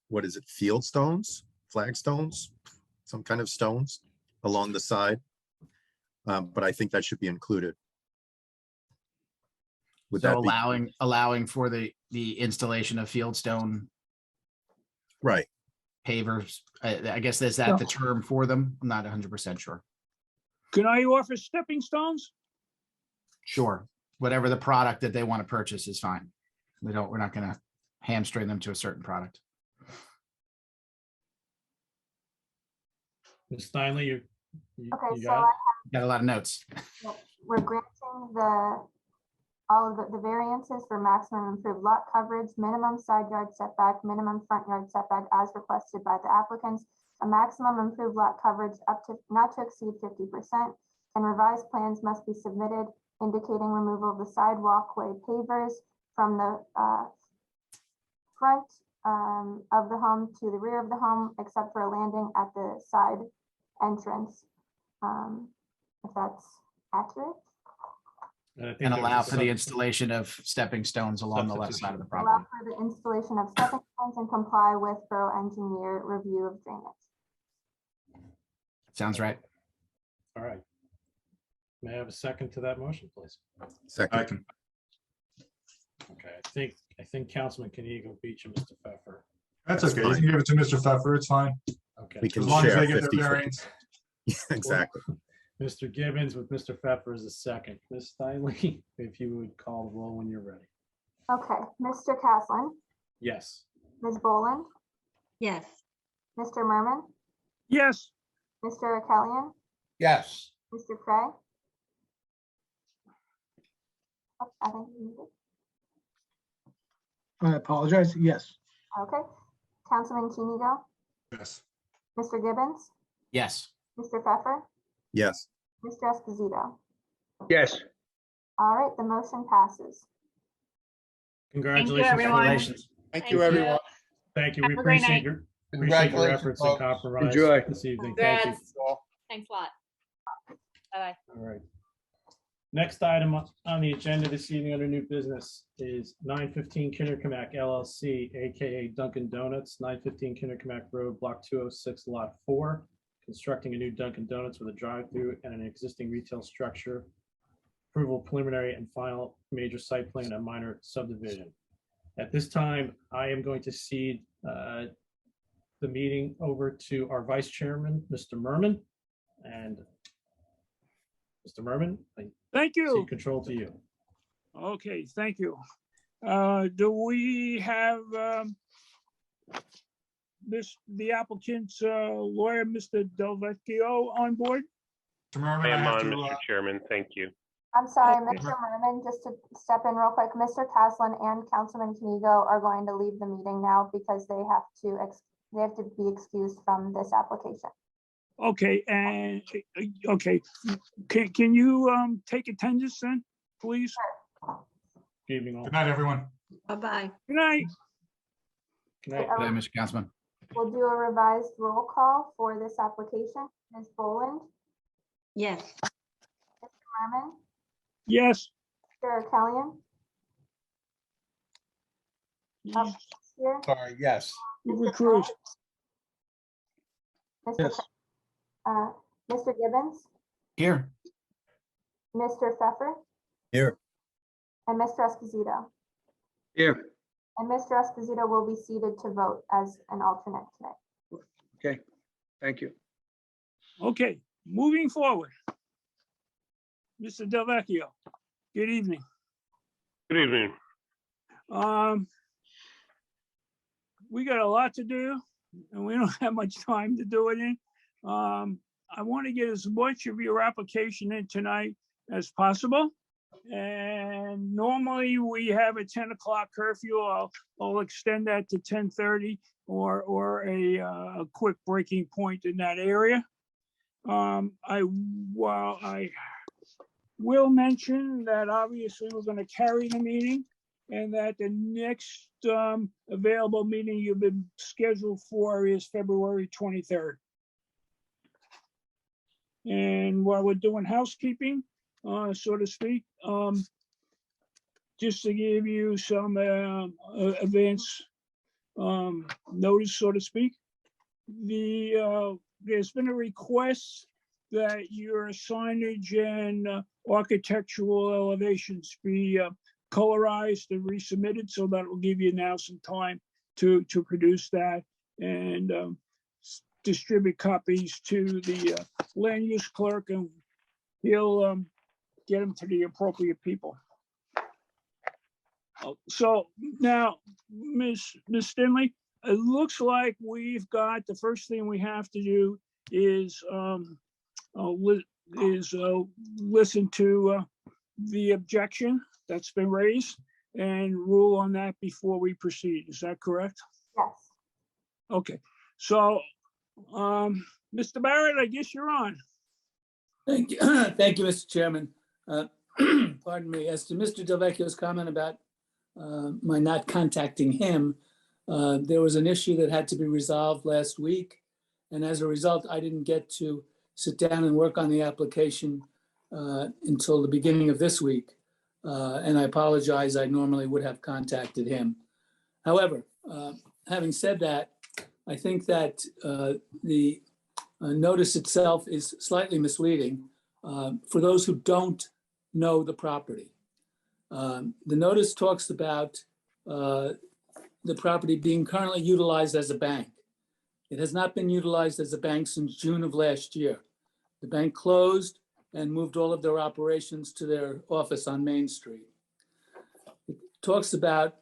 what is it, field stones, flagstones, some kind of stones along the side. But I think that should be included. Would So that be allowing for the installation of fieldstone right? pavers, I guess, is that the term for them? I'm not 100% sure. Can I offer stepping stones? Sure. Whatever the product that they want to purchase is fine. We're not going to hamstring them to a certain product. Ms. Steinle, you Okay, so got it? Got a lot of notes. we're granting all of the variances for maximum improved lot coverage, minimum side yard setback, minimum front yard setback as requested by the applicants, a maximum improved lot coverage up to not to exceed 50%, and revised plans must be submitted indicating removal of the side walkway pavers from the front of the home to the rear of the home, except for a landing at the side entrance. If that's accurate. And allow for the installation of stepping stones along the left side of the Allow property. for the installation of stepping stones and comply with borough engineer review of drainage. Sounds right. All right. May I have a second to that motion, please? Second. Okay, I think Councilman Kenigo beat you, Mr. Pfeffer. That's okay. You can give it to Mr. Pfeffer. It's fine. Okay. We can As long as share they get 50. their variance. Exactly. Mr. Gibbons with Mr. Pfeffer as a second. Ms. Steinle, if you would call the roll when you're ready. Okay, Mr. Caslin, Yes. Ms. Boland, Yes. Mr. Merman, Yes. Mr. Kelly, Yes. Mr. Craig. Oh, I think you muted. I apologize. Yes. Okay, Councilman Kenigo, Yes. Mr. Gibbons, Yes. Mr. Pfeffer, Yes. Mr. Esposito. Yes. All right, the motion passes. Congratulations. everyone. Congratulations. Thank you, everyone. Thank you. We Have a great appreciate night. your Congratulations, efforts and folks. compromise Enjoy. this evening. Thank you. Congrats. Thanks a lot. Bye-bye. All right. Next item on the agenda this evening under new business is 915 Kindercamack LLC, AKA Dunkin' Donuts, 915 Kindercamack Road, Block 206, Lot 4, constructing a new Dunkin' Donuts with a drive-through and an existing retail structure. Approval preliminary and final major site plan and minor subdivision. At this time, I am going to cede the meeting over to our Vice Chairman, Mr. Merman. And Mr. Merman, I Thank you. cede control to you. Okay, thank you. Do we have the applicant's lawyer, Mr. Delvecchio, on board? I am on, Mr. Chairman. Thank you. I'm sorry, Okay. Mr. Merman, just to step in real quick, Mr. Caslin and Councilman Kenigo are going to leave the meeting now because they have to be excused from this application. Okay, and, okay, can you take attendance then, please? Good evening all. Good night, everyone. Bye-bye. Good night. Good night. Good day, Mr. Councilman. We'll do a revised roll call for this application. Ms. Boland, Yes. Mr. Merman, Yes. Mr. Kelly, up here, Sorry, yes. Mr. Cruz. Mr. Yes. Mr. Gibbons, Here. Mr. Pfeffer, Here. and Mr. Esposito. Here. And Mr. Esposito will be seated to vote as an alternate today. Okay, thank you. Okay, moving forward. Mr. Delvecchio, good evening. Good evening. We got a lot to do and we don't have much time to do it in. I want to get as much of your application in tonight as possible. And normally we have a 10 o'clock curfew. I'll extend that to 10:30 or a quick breaking point in that area. I will mention that obviously we're going to carry the meeting and that the next available meeting you've been scheduled for is February 23rd. And while we're doing housekeeping, so to speak, just to give you some advance notice, so to speak, there's been a request that your signage and architectural elevations be colorized and resubmitted, so that will give you now some time to produce that and distribute copies to the land use clerk, and he'll get them to the appropriate people. So now, Ms. Stinley, it looks like we've got, the first thing we have to do is listen to the objection that's been raised and rule on that before we proceed. Is that correct? Yes. Okay, so Mr. Barrett, I guess you're on. Thank you. Thank you, Mr. Chairman. Pardon me. As to Mr. Delvecchio's comment about my not contacting him, there was an issue that had to be resolved last week. And as a result, I didn't get to sit down and work on the application until the beginning of this week. And I apologize, I normally would have contacted him. However, having said that, I think that the notice itself is slightly misleading for those who don't know the property. The notice talks about the property being currently utilized as a bank. It has not been utilized as a bank since June of last year. The bank closed and moved all of their operations to their office on Main Street. It talks about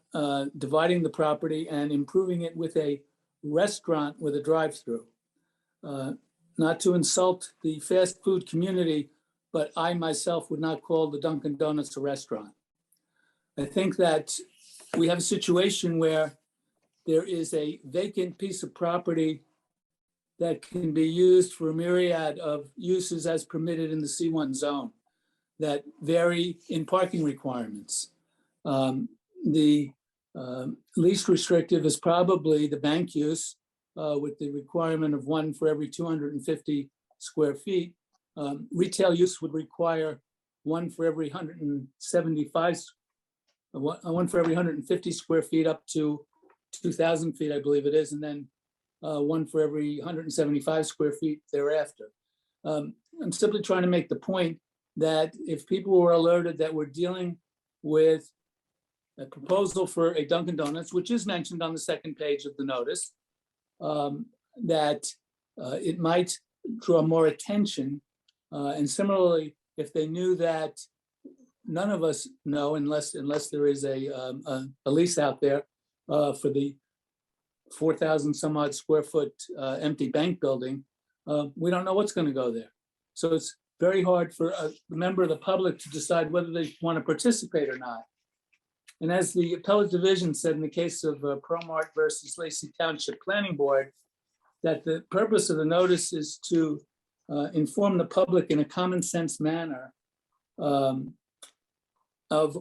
dividing the property and improving it with a restaurant with a drive-through. Not to insult the fast food community, but I myself would not call the Dunkin' Donuts a restaurant. I think that we have a situation where there is a vacant piece of property that can be used for a myriad of uses as permitted in the C1 zone that vary in parking requirements. The least restrictive is probably the bank use with the requirement of one for every 250 square feet. Retail use would require one for every 175, one for every 150 square feet up to 2,000 feet, I believe it is, and then one for every 175 square feet thereafter. I'm simply trying to make the point that if people were alerted that we're dealing with a proposal for a Dunkin' Donuts, which is mentioned on the second page of the notice, that it might draw more attention. And similarly, if they knew that none of us know, unless there is a lease out there for the 4,000 some odd square foot empty bank building, we don't know what's going to go there. So it's very hard for a member of the public to decide whether they want to participate or not. And as the appellate division said in the case of ProMart versus Lacey Township Planning Board, that the purpose of the notice is to inform the public in a common sense manner of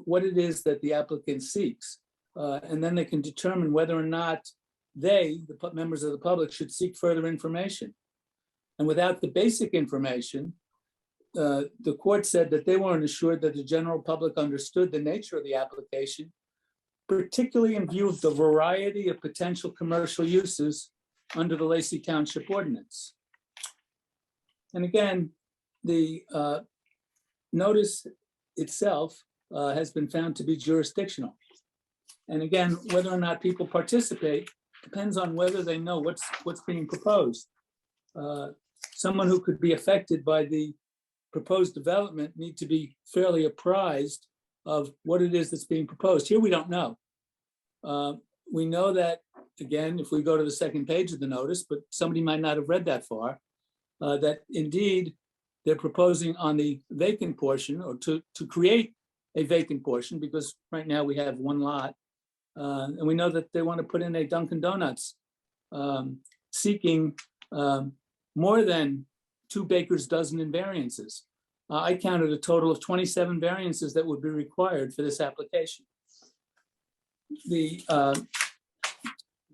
what it is that the applicant seeks. And then they can determine whether or not they, the members of the public, should seek further information. And without the basic information, the court said that they weren't assured that the general public understood the nature of the application, particularly in view of the variety of potential commercial uses under the Lacey Township ordinance. And again, the notice itself has been found to be jurisdictional. And again, whether or not people participate depends on whether they know what's being proposed. Someone who could be affected by the proposed development need to be fairly apprised of what it is that's being proposed. Here, we don't know. We know that, again, if we go to the second page of the notice, but somebody might not have read that far, that indeed they're proposing on the vacant portion, or to create a vacant portion, because right now we have one lot. And we know that they want to put in a Dunkin' Donuts, seeking more than 2 baker's dozen in variances. I counted a total of 27 variances that would be required for this application. Again,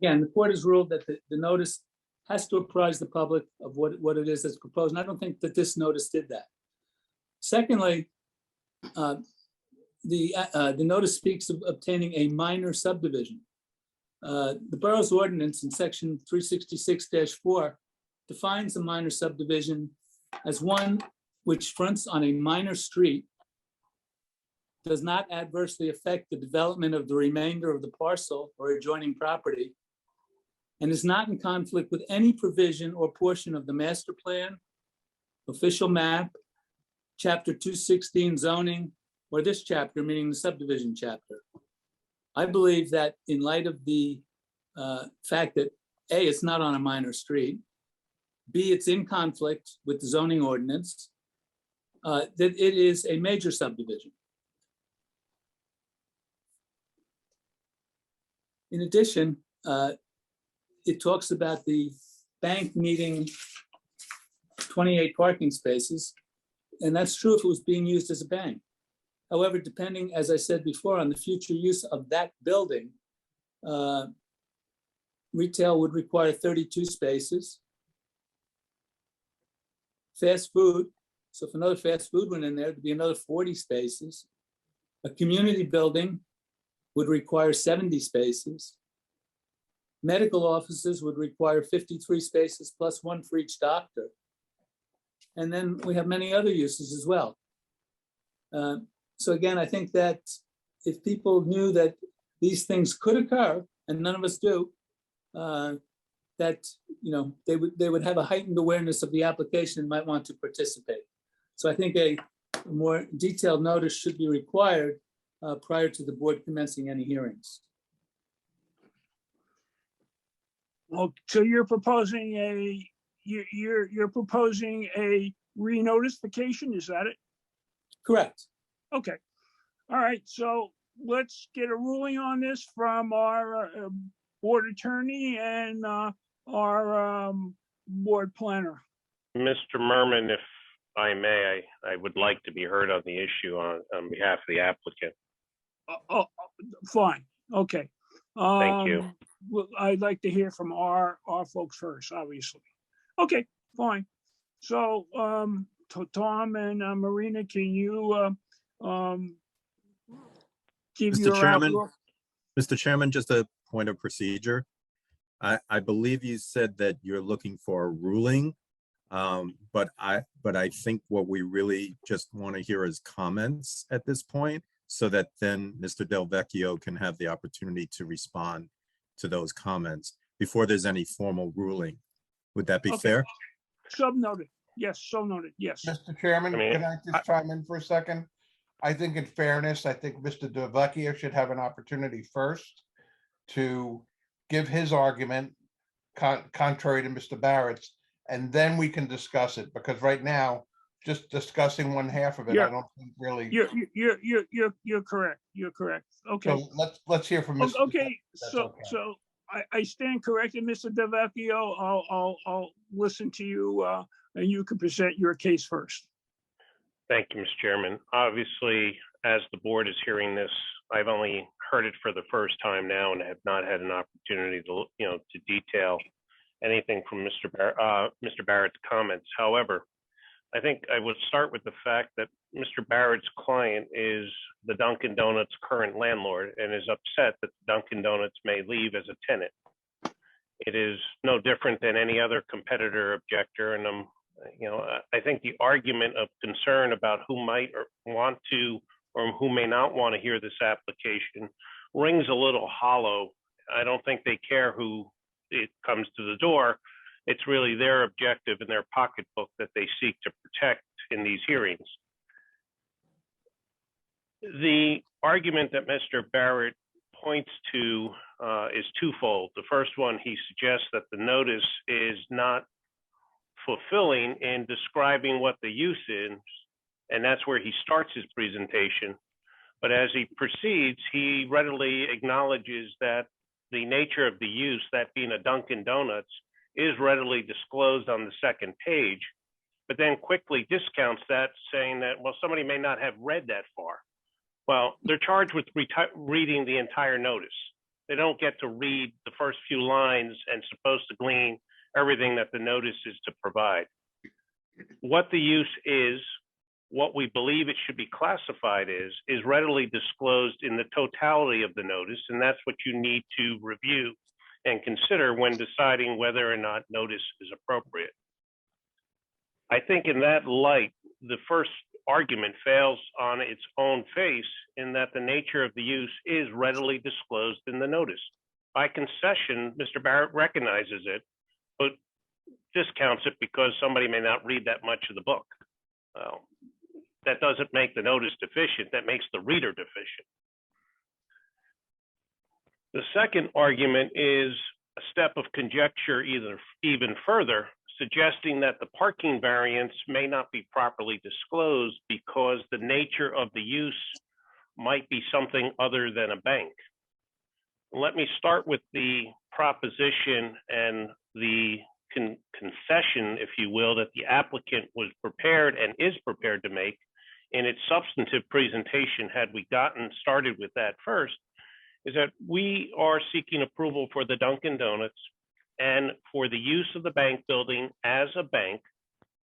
the court has ruled that the notice has to apprise the public of what it is that's proposed. And I don't think that this notice did that. Secondly, the notice speaks of obtaining a minor subdivision. The borough's ordinance in section 366-4 defines a minor subdivision as one which fronts on a minor street, does not adversely affect the development of the remainder of the parcel or adjoining property, and is not in conflict with any provision or portion of the master plan, official map, chapter 216 zoning, or this chapter, meaning the subdivision chapter. I believe that in light of the fact that A, it's not on a minor street, B, it's in conflict with the zoning ordinance, that it is a major subdivision. In addition, it talks about the bank needing 28 parking spaces, and that's true if it was being used as a bank. However, depending, as I said before, on the future use of that building, retail would require 32 spaces. Fast food, so if another fast food went in there, there'd be another 40 spaces. A community building would require 70 spaces. Medical offices would require 53 spaces plus 1 for each doctor. And then we have many other uses as well. So again, I think that if people knew that these things could occur, and none of us do, that they would have a heightened awareness of the application and might want to participate. So I think a more detailed notice should be required prior to the board commencing any hearings. Well, so you're proposing you're proposing a re-notification, is that it? Correct. Okay. All right. So let's get a ruling on this from our board attorney and our board planner. Mr. Merman, if I may, I would like to be heard on the issue on behalf of the applicant. Fine. Okay. Thank you. Well, I'd like to hear from our folks first, obviously. Okay, fine. So, Tom and Marina, can you give Mr. your Chairman, outlook? Mr. Chairman, just a point of procedure. I believe you said that you're looking for a ruling, but I think what we really just want to hear is comments at this point, so that then Mr. Del Vecchio can have the opportunity to respond to those comments before there's any formal ruling. Would that be fair? So noted. Yes, so noted. Yes. Mr. Chairman, can I just chime in for a second? I think in fairness, I think Mr. Del Vecchio should have an opportunity first to give his argument contrary to Mr. Barrett's, and then we can discuss it, because right now, just discussing one half of it, I don't think really. You're correct. You're correct. Okay. So let's hear from Mr. Okay. So I stand corrected, Mr. Delvecchio. I'll listen to you, and you can present your case first. Thank you, Mr. Chairman. Obviously, as the board is hearing this, I've only heard it for the first time now and have not had an opportunity to, to detail anything from Mr. Barrett's comments. However, I think I would start with the fact that Mr. Barrett's client is the Dunkin' Donuts current landlord and is upset that Dunkin' Donuts may leave as a tenant. It is no different than any other competitor objector, and I think the argument of concern about who might or want to or who may not want to hear this application rings a little hollow. I don't think they care who it comes to the door. It's really their objective and their pocketbook that they seek to protect in these hearings. The argument that Mr. Barrett points to is twofold. The first one, he suggests that the notice is not fulfilling in describing what the use is, and that's where he starts his presentation. But as he proceeds, he readily acknowledges that the nature of the use, that being a Dunkin' Donuts, is readily disclosed on the second page, but then quickly discounts that, saying that, well, somebody may not have read that far. Well, they're charged with reading the entire notice. They don't get to read the first few lines and supposed to glean everything that the notice is to provide. What the use is, what we believe it should be classified is readily disclosed in the totality of the notice, and that's what you need to review and consider when deciding whether or not notice is appropriate. I think in that light, the first argument fails on its own face in that the nature of the use is readily disclosed in the notice. By concession, Mr. Barrett recognizes it, but discounts it because somebody may not read that much of the book. That doesn't make the notice deficient, that makes the reader deficient. The second argument is a step of conjecture even further, suggesting that the parking variance may not be properly disclosed because the nature of the use might be something other than a bank. Let me start with the proposition and the concession, if you will, that the applicant was prepared and is prepared to make in its substantive presentation, had we gotten started with that first, is that we are seeking approval for the Dunkin' Donuts and for the use of the bank building as a bank.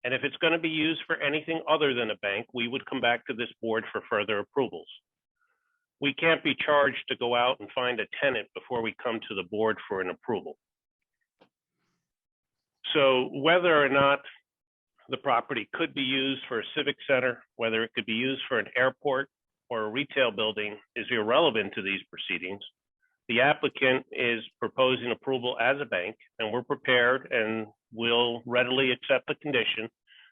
And if it's going to be used for anything other than a bank, we would come back to this board for further approvals. We can't be charged to go out and find a tenant before we come to the board for an approval. So whether or not the property could be used for a civic center, whether it could be used for an airport or a retail building, is irrelevant to these proceedings. The applicant is proposing approval as a bank, and we're prepared and will readily accept the condition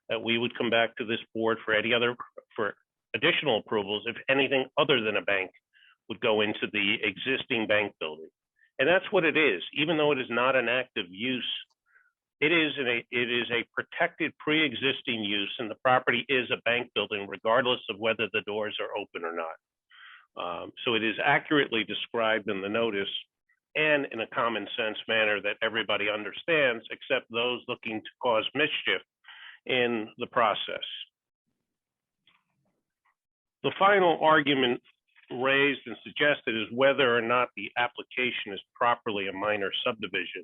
that we would come back to this board for additional approvals if anything other than a bank would go into the existing bank building. And that's what it is. Even though it is not an active use, it is a protected pre-existing use, and the property is a bank building regardless of whether the doors are open or not. So it is accurately described in the notice and in a common sense manner that everybody understands, except those looking to cause mischief in the process. The final argument raised and suggested is whether or not the application is properly a minor subdivision.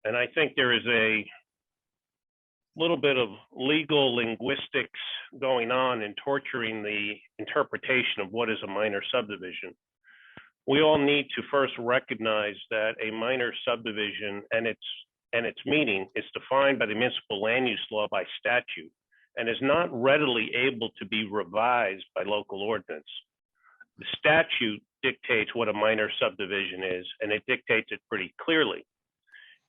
And I think there is a little bit of legal linguistics going on in torturing the interpretation of what is a minor subdivision. We all need to first recognize that a minor subdivision and its meaning is defined by the municipal land use law by statute and is not readily able to be revised by local ordinance. The statute dictates what a minor subdivision is, and it dictates it pretty clearly.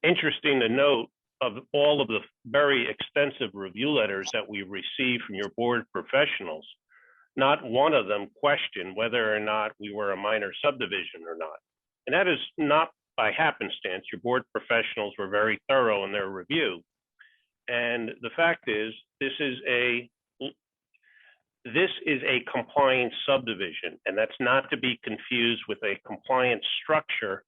Interesting to note, of all of the very extensive review letters that we received from your board professionals, not one of them questioned whether or not we were a minor subdivision or not. And that is not by happenstance. Your board professionals were very thorough in their review. And the fact is, this is a compliant subdivision, and that's not to be confused with a compliant structure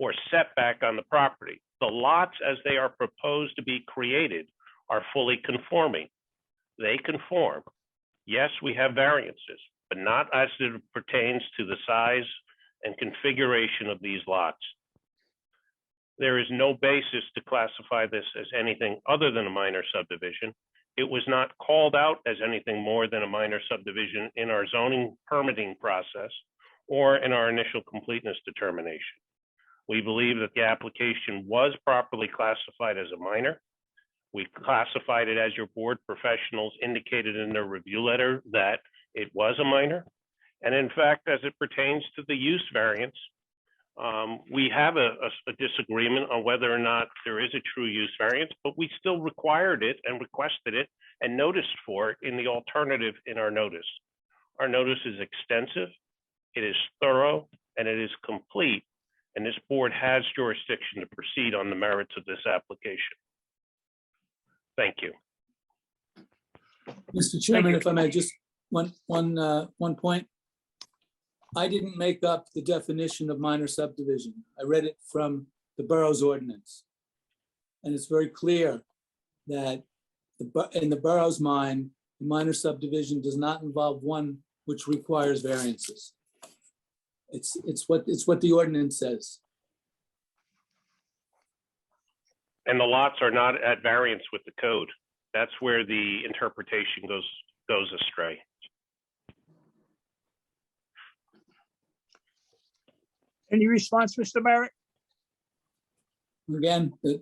or setback on the property. The lots as they are proposed to be created are fully conforming. They conform. Yes, we have variances, but not as it pertains to the size and configuration of these lots. There is no basis to classify this as anything other than a minor subdivision. It was not called out as anything more than a minor subdivision in our zoning permitting process or in our initial completeness determination. We believe that the application was properly classified as a minor. We classified it as your board professionals indicated in their review letter that it was a minor. And in fact, as it pertains to the use variance, we have a disagreement on whether or not there is a true use variance, but we still required it and requested it and noticed for it in the alternative in our notice. Our notice is extensive, it is thorough, and it is complete. And this board has jurisdiction to proceed on the merits of this application. Thank you. Mr. Chairman, if I may, just one point. I didn't make up the definition of minor subdivision. I read it from the borough's ordinance. And it's very clear that in the borough's mind, the minor subdivision does not involve one which requires variances. It's what the ordinance says. And the lots are not at variance with the code. That's where the interpretation goes astray. Any response, Mr. Barrett? Again, the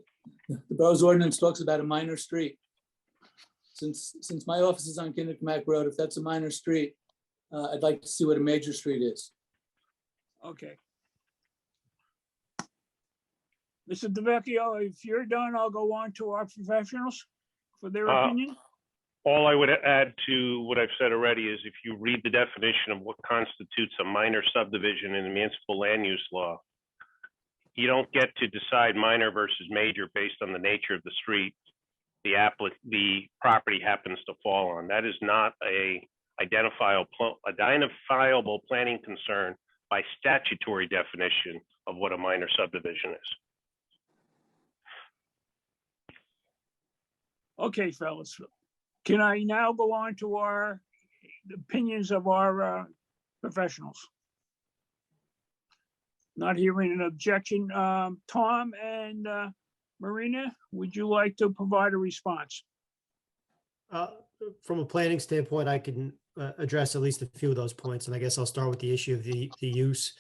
borough's ordinance talks about a minor street. Since my office is on Kinnickinnick Road, if that's a minor street, I'd like to see what a major street is. Okay. Mr. DeVecchio, if you're done, I'll go on to our professionals for their opinion. All I would add to what I've said already is if you read the definition of what constitutes a minor subdivision in the municipal land use law, you don't get to decide minor versus major based on the nature of the street the property happens to fall on. That is not a identifiable planning concern by statutory definition of what a minor subdivision is. Okay, fellas. Can I now go on to our opinions of our professionals? Not hearing an objection. Tom and Marina, would you like to provide a response? From a planning standpoint, I can address at least a few of those points, and I guess I'll start with the issue of the use.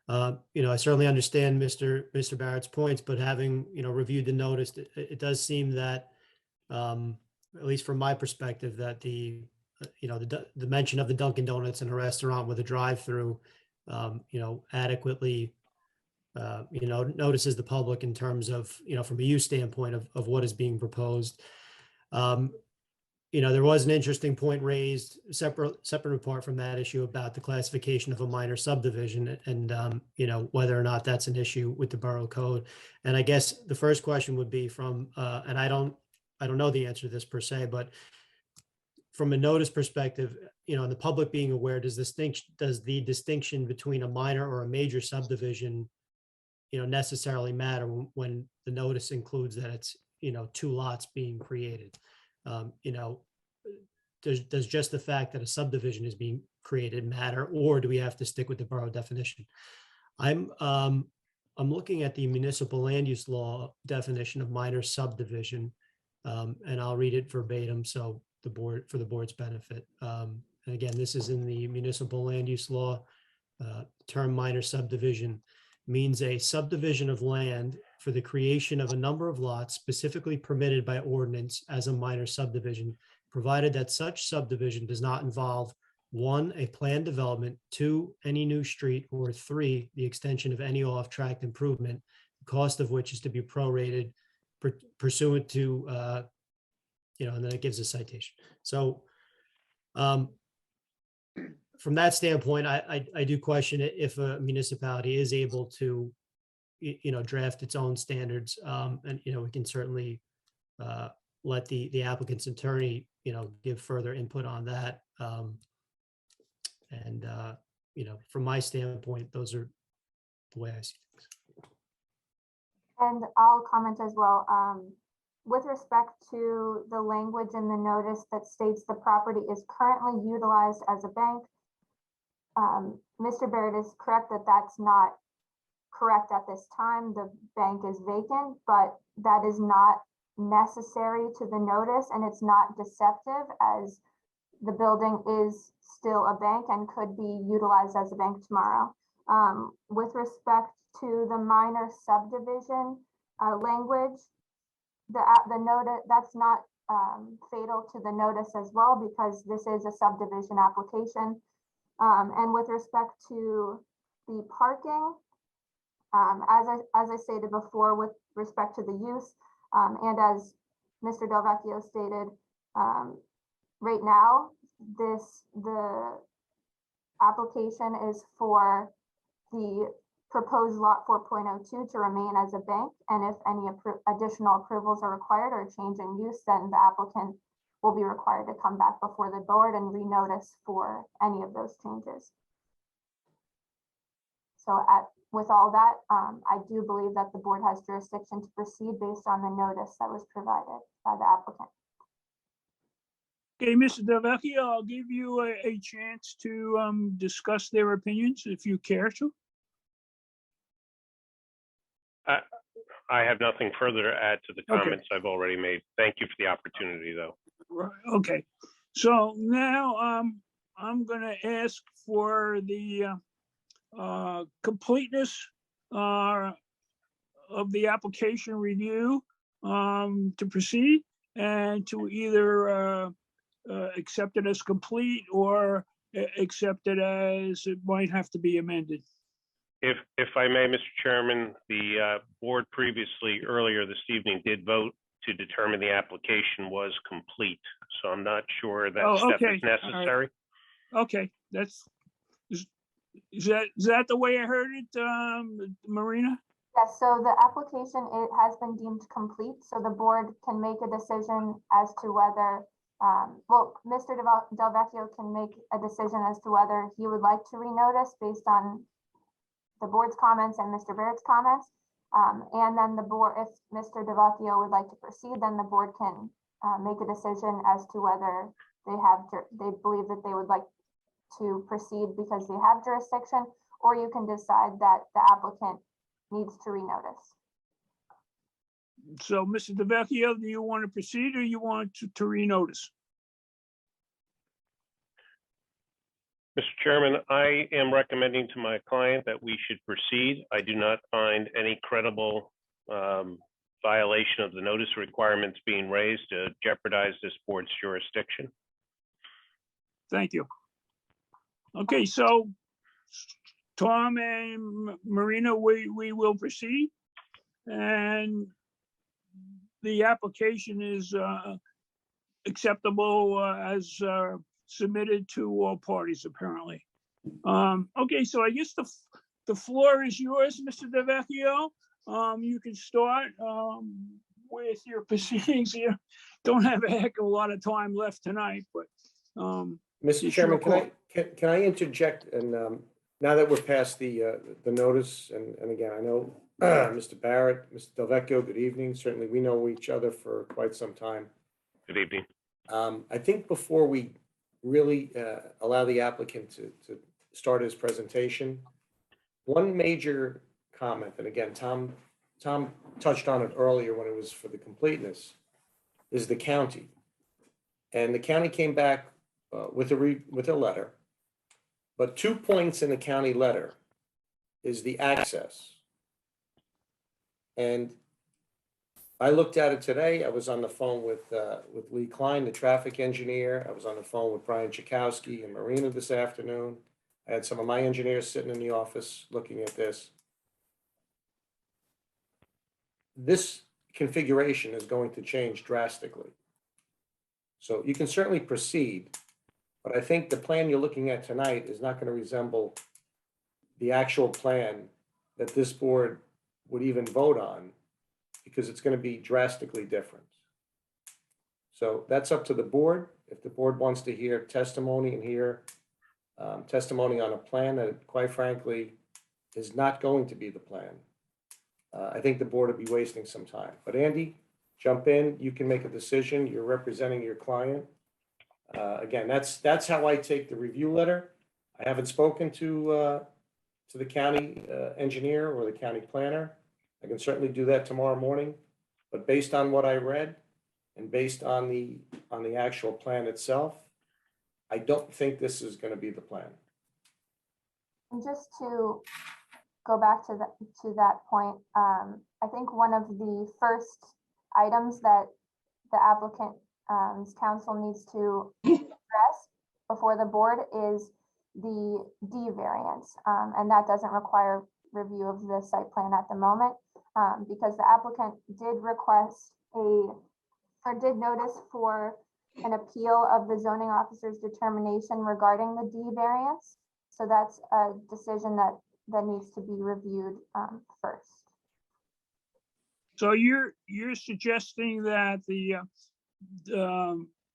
I certainly understand Mr. Barrett's points, but having reviewed the notice, it does seem that at least from my perspective, that the mention of the Dunkin' Donuts in a restaurant with a drive-through, adequately, notices the public in terms of, from a use standpoint of what is being proposed. There was an interesting point raised separate apart from that issue about the classification of a minor subdivision and, whether or not that's an issue with the borough code. And I guess the first question would be from, and I don't know the answer to this per se, but from a notice perspective, and the public being aware, does the distinction between a minor or a major subdivision, necessarily matter when the notice includes that it's, 2 lots being created? Does just the fact that a subdivision is being created matter, or do we have to stick with the borough definition? I'm looking at the municipal land use law definition of minor subdivision, and I'll read it verbatim so for the board's benefit. And again, this is in the municipal land use law. Term minor subdivision means a subdivision of land for the creation of a number of lots specifically permitted by ordinance as a minor subdivision, provided that such subdivision does not involve 1, a planned development, 2, any new street, or 3, the extension of any off-track improvement, the cost of which is to be prorated pursuant to, and then it gives a citation. So from that standpoint, I do question it if a municipality is able to, draft its own standards. And, we can certainly let the applicant's attorney, give further input on that. And from my standpoint, those are the way I see things. And I'll comment as well. With respect to the language in the notice that states the property is currently utilized as a bank, Mr. Barrett is correct that that's not correct at this time. The bank is vacant, but that is not necessary to the notice, and it's not deceptive, as the building is still a bank and could be utilized as a bank tomorrow. With respect to the minor subdivision language, the notice, that's not fatal to the notice as well, because this is a subdivision application. And with respect to the parking, as I stated before, with respect to the use, and as Mr. Delvecchio stated, right now, the application is for the proposed lot 4.02 to remain as a bank, and if any additional approvals are required or change in use, then the applicant will be required to come back before the board and renotice for any of those changes. So with all that, I do believe that the board has jurisdiction to proceed based on the notice that was provided by the applicant. Okay, Mr. Delvecchio, I'll give you a chance to discuss their opinions if you care to. I have nothing further to add to the Okay. comments I've already made. Thank you for the opportunity, though. Right, okay. So now I'm gonna ask for the completeness of the application review to proceed, and to either accept it as complete or accept it as it might have to be amended. If I may, Mr. Chairman, the board previously, earlier this evening, did vote to determine the application was complete. So I'm not sure that step okay. is necessary. Okay, is that the way I heard it, Marina? Yes, so the application, it has been deemed complete, so the board can make a decision as to whether, well, Mr. Delvecchio can make a decision as to whether he would like to renotice based on the board's comments and Mr. Barrett's comments. And then the board, if Mr. Delvecchio would like to proceed, then the board can make a decision as to whether they believe that they would like to proceed because they have jurisdiction, or you can decide that the applicant needs to renotice. So, Mr. Delvecchio, do you want to proceed or you want to renotice? Mr. Chairman, I am recommending to my client that we should proceed. I do not find any credible violation of the notice requirements being raised to jeopardize this board's jurisdiction. Thank you. Okay, so Tom and Marina, we will proceed. And the application is acceptable as submitted to all parties, apparently. Okay, so I guess the floor is yours, Mr. Delvecchio. You can start with your proceedings here. Don't have a heck of a lot of time left tonight, but Mr. Chairman, can I interject? And now that we're past the notice, and again, I know Mr. Barrett, Mr. Delvecchio, good evening. Certainly, we know each other for quite some time. Good evening. I think before we really allow the applicant to start his presentation, one major comment, and again, Tom touched on it earlier when it was for the completeness, is the county. And the county came back with a letter, but 2 points in the county letter is the access. And I looked at it today. I was on the phone with Lee Klein, the traffic engineer. I was on the phone with Brian Chakowski and Marina this afternoon. I had some of my engineers sitting in the office looking at this. This configuration is going to change drastically. So you can certainly proceed, but I think the plan you're looking at tonight is not going to resemble the actual plan that this board would even vote on, because it's going to be drastically different. So that's up to the board. If the board wants to hear testimony and hear testimony on a plan that, quite frankly, is not going to be the plan, I think the board would be wasting some time. But Andy, jump in. You can make a decision. You're representing your client. Again, that's how I take the review letter. I haven't spoken to the county engineer or the county planner. I can certainly do that tomorrow morning. But based on what I read and based on the actual plan itself, I don't think this is going to be the plan. And just to go back to that point, I think one of the first items that the applicant's counsel needs to address before the board is the D variance, and that doesn't require review of the site plan at the moment, because the applicant did request did notice for an appeal of the zoning officer's determination regarding the D variance. So that's a decision that needs to be reviewed first. So you're suggesting that the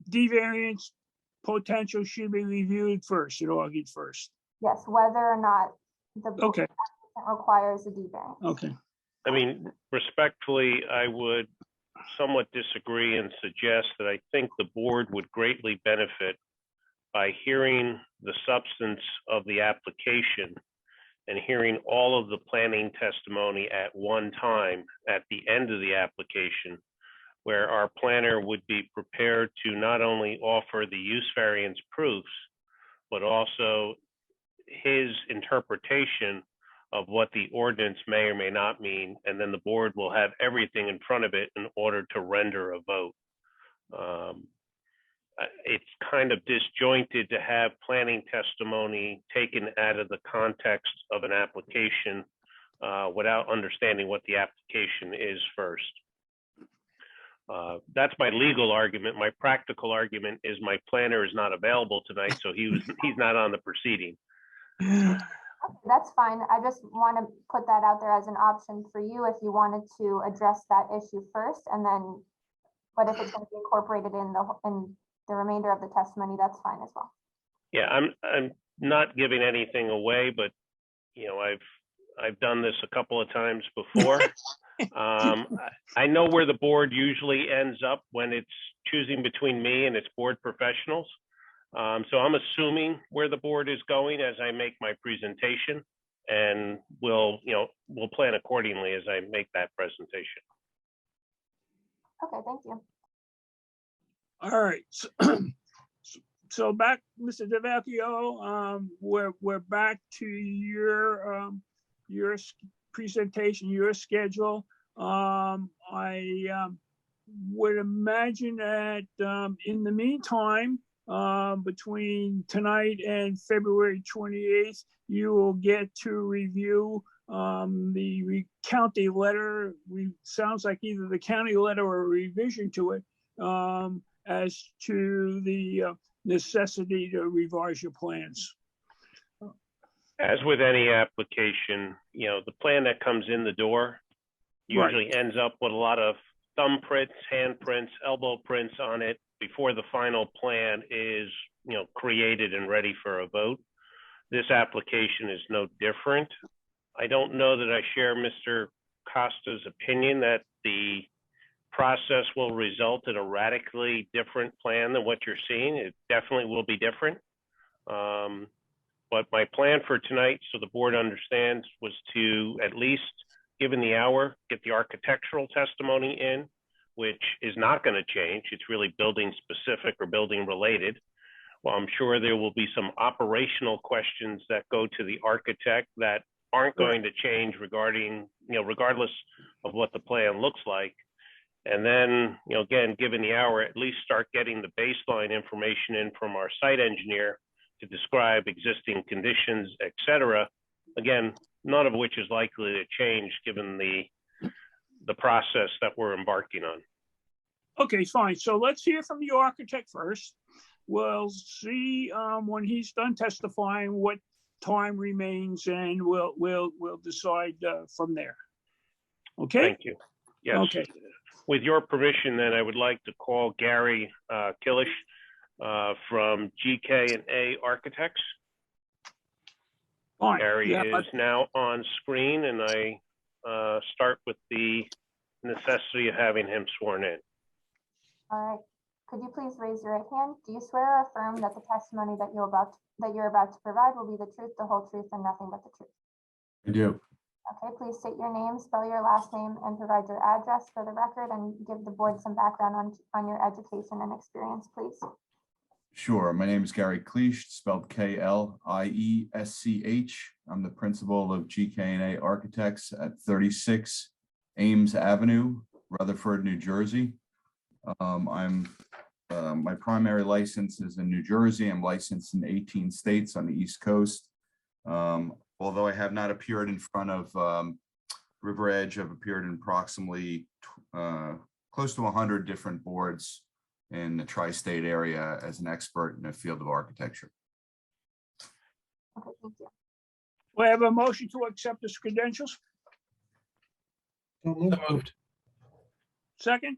D variance potential should be reviewed first, and argued first? Yes, whether or not the Okay. applicant requires a D variance. Okay. I mean, respectfully, I would somewhat disagree and suggest that I think the board would greatly benefit by hearing the substance of the application and hearing all of the planning testimony at one time at the end of the application, where our planner would be prepared to not only offer the use variance proofs, but also his interpretation of what the ordinance may or may not mean, and then the board will have everything in front of it in order to render a vote. It's kind of disjointed to have planning testimony taken out of the context of an application without understanding what the application is first. That's my legal argument. My practical argument is my planner is not available tonight, so he's not on the proceeding. Okay, that's fine. I just want to put that out there as an option for you if you wanted to address that issue first, and then, but if it's going to be incorporated in the remainder of the testimony, that's fine as well. Yeah, I'm not giving anything away, but you know, I've done this a couple of times before. I know where the board usually ends up when it's choosing between me and its board professionals. So I'm assuming where the board is going as I make my presentation, and we'll plan accordingly as I make that presentation. Okay, thank you. All right. So back, Mr. DeVecchio, we're back to your presentation, your schedule. I would imagine that in the meantime, between tonight and February 28th, you will get to review the county letter. Sounds like either the county letter or a revision to it as to the necessity to revise your plans. As with any application, you know, the plan that comes in the door usually ends up with a lot of thumbprints, handprints, elbow prints on it before the final plan is, you know, created and ready for a vote. This application is no different. I don't know that I share Mr. Costa's opinion that the process will result in a radically different plan than what you're seeing. It definitely will be different. But my plan for tonight, so the board understands, was to at least, given the hour, get the architectural testimony in, which is not going to change. It's really building specific or building related. Well, I'm sure there will be some operational questions that go to the architect that aren't going to change regarding, you know, regardless of what the plan looks like. And then, you know, again, given the hour, at least start getting the baseline information in from our site engineer to describe existing conditions, et cetera. Again, none of which is likely to change given the process that we're embarking on. Okay, fine. So let's hear from the architect first. We'll see when he's done testifying what time remains, and we'll decide from there. Okay. Thank you. Yes. Okay. With your permission, then I would like to call Gary Killish from GK&A Architects. Fine. Gary Yeah, is now on screen, and I start with the necessity of having him sworn in. All right. Could you please raise your right hand? Do you swear or affirm that the testimony that you're about to provide will be the truth, the whole truth, and nothing but the truth? I do. Okay, please state your name, spell your last name, and provide your address for the record, and give the board some background on your education and experience, please. Sure. My name is Gary Cleash, spelled K-L-I-E-S-C-H. I'm the principal of GK&A Architects at 36 Ames Avenue, Rutherford, New Jersey. My primary license is in New Jersey. I'm licensed in 18 states on the East Coast. Although I have not appeared in front of River Edge, I've appeared in approximately close to 100 different boards in the tri-state area as an expert in the field of architecture. Okay, thank you. Do I have a motion to accept his credentials? So moved. Moved. Second?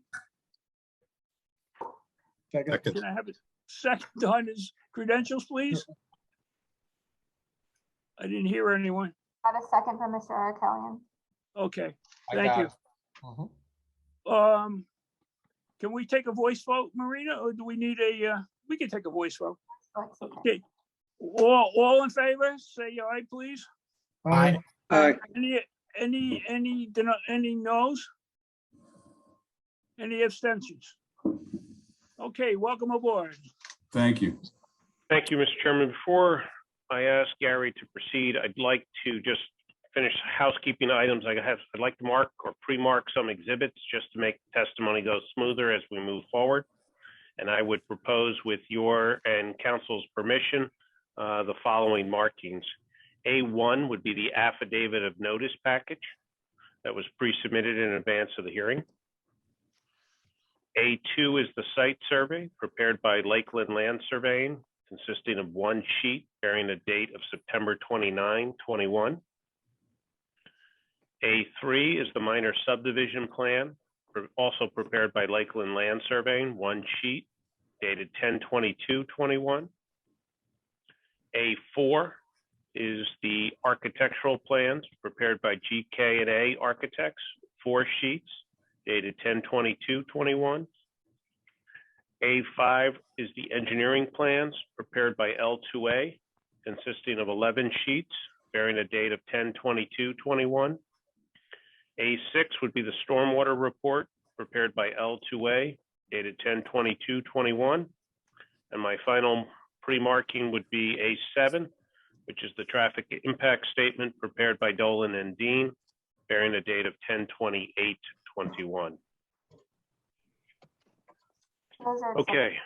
Second. Can I have a second on his credentials, please? I didn't hear anyone. Got a second from Mr. Arkelian. Okay, I thank got you. it. Mhm. Can we take a voice vote, Marina, or do we need we can take a voice vote. Okay. All in favor, say aye, please. Aye. Aye. Any noes? Any abstentions? Okay, welcome aboard. Thank you. Thank you, Mr. Chairman. Before I ask Gary to proceed, I'd like to just finish housekeeping items. I'd like to mark or pre-mark some exhibits just to make the testimony go smoother as we move forward. And I would propose, with your and council's permission, the following markings. A1 would be the affidavit of notice package that was pre-submitted in advance of the hearing. A2 is the site survey prepared by Lakeland Land Surveying, consisting of one sheet bearing a date of September 29, 21. A3 is the minor subdivision plan, also prepared by Lakeland Land Surveying, one sheet dated 10/22/21. A4 is the architectural plans prepared by GK&A Architects, 4 sheets dated 10/22/21. A5 is the engineering plans prepared by L2A, consisting of 11 sheets bearing a date of 10/22/21. A6 would be the stormwater report prepared by L2A, dated 10/22/21. And my final pre-marking would be A7, which is the traffic impact statement prepared by Dolan and Dean, bearing a date of 10/28/21. Okay.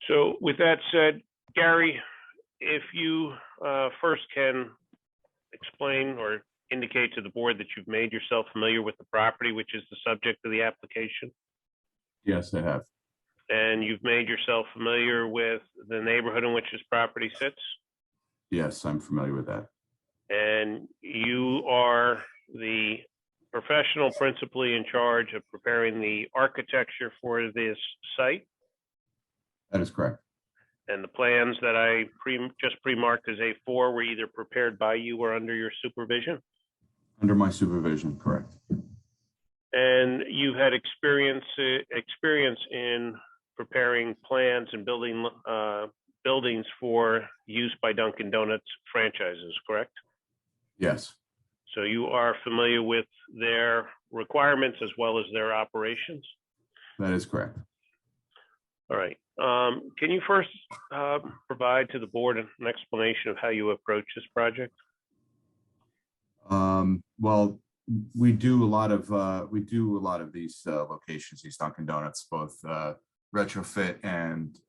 So with that said, Gary, if you first can explain or indicate to the board that you've made yourself familiar with the property, which is the subject of the application, Yes, I have. and you've made yourself familiar with the neighborhood in which this property sits, Yes, I'm familiar with that. and you are the professional principally in charge of preparing the architecture for this site, That is correct. and the plans that I just pre-marked as A4 were either prepared by you or under your supervision. Under my supervision, correct. And you've had experience in preparing plans and building buildings for use by Dunkin' Donuts franchises, correct? Yes, So you are familiar with their requirements as well as their operations? that is correct. All right. Can you first provide to the board an explanation of how you approach this project? Well, we do a lot of these locations, these Dunkin' Donuts, both retrofit and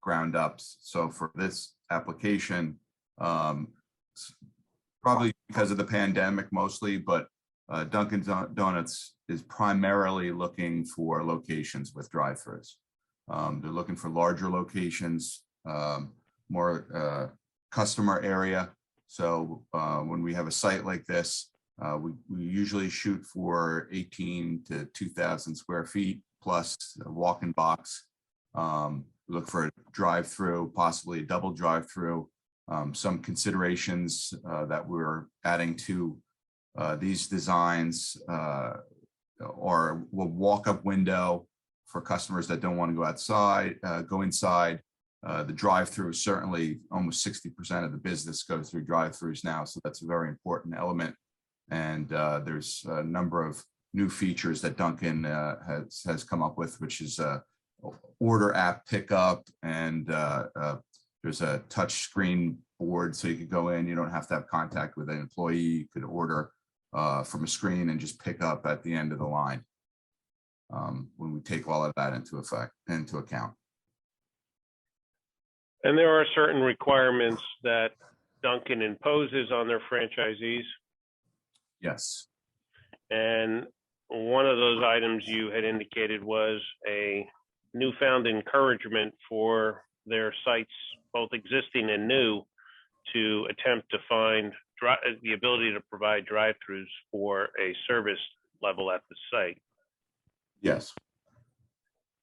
ground ups. So for this application, probably because of the pandemic mostly, but Dunkin' Donuts is primarily looking for locations with drive-throughs. They're looking for larger locations, more customer area. So when we have a site like this, we usually shoot for 18 to 2,000 square feet plus a walk-in box. Look for a drive-through, possibly a double drive-through. Some considerations that we're adding to these designs are a walk-up window for customers that don't want to go outside, go inside. The drive-through, certainly almost 60% of the business goes through drive-throughs now, so that's a very important element. And there's a number of new features that Dunkin' has come up with, which is order app pickup, and there's a touch screen board, so you could go in, you don't have to have contact with an employee. You could order from a screen and just pick up at the end of the line. When we take all of that into account. And there are certain requirements that Dunkin' imposes on their franchisees. Yes. And one of those items you had indicated was a newfound encouragement for their sites, both existing and new, to attempt to find the ability to provide drive-throughs for a service level at the site. Yes.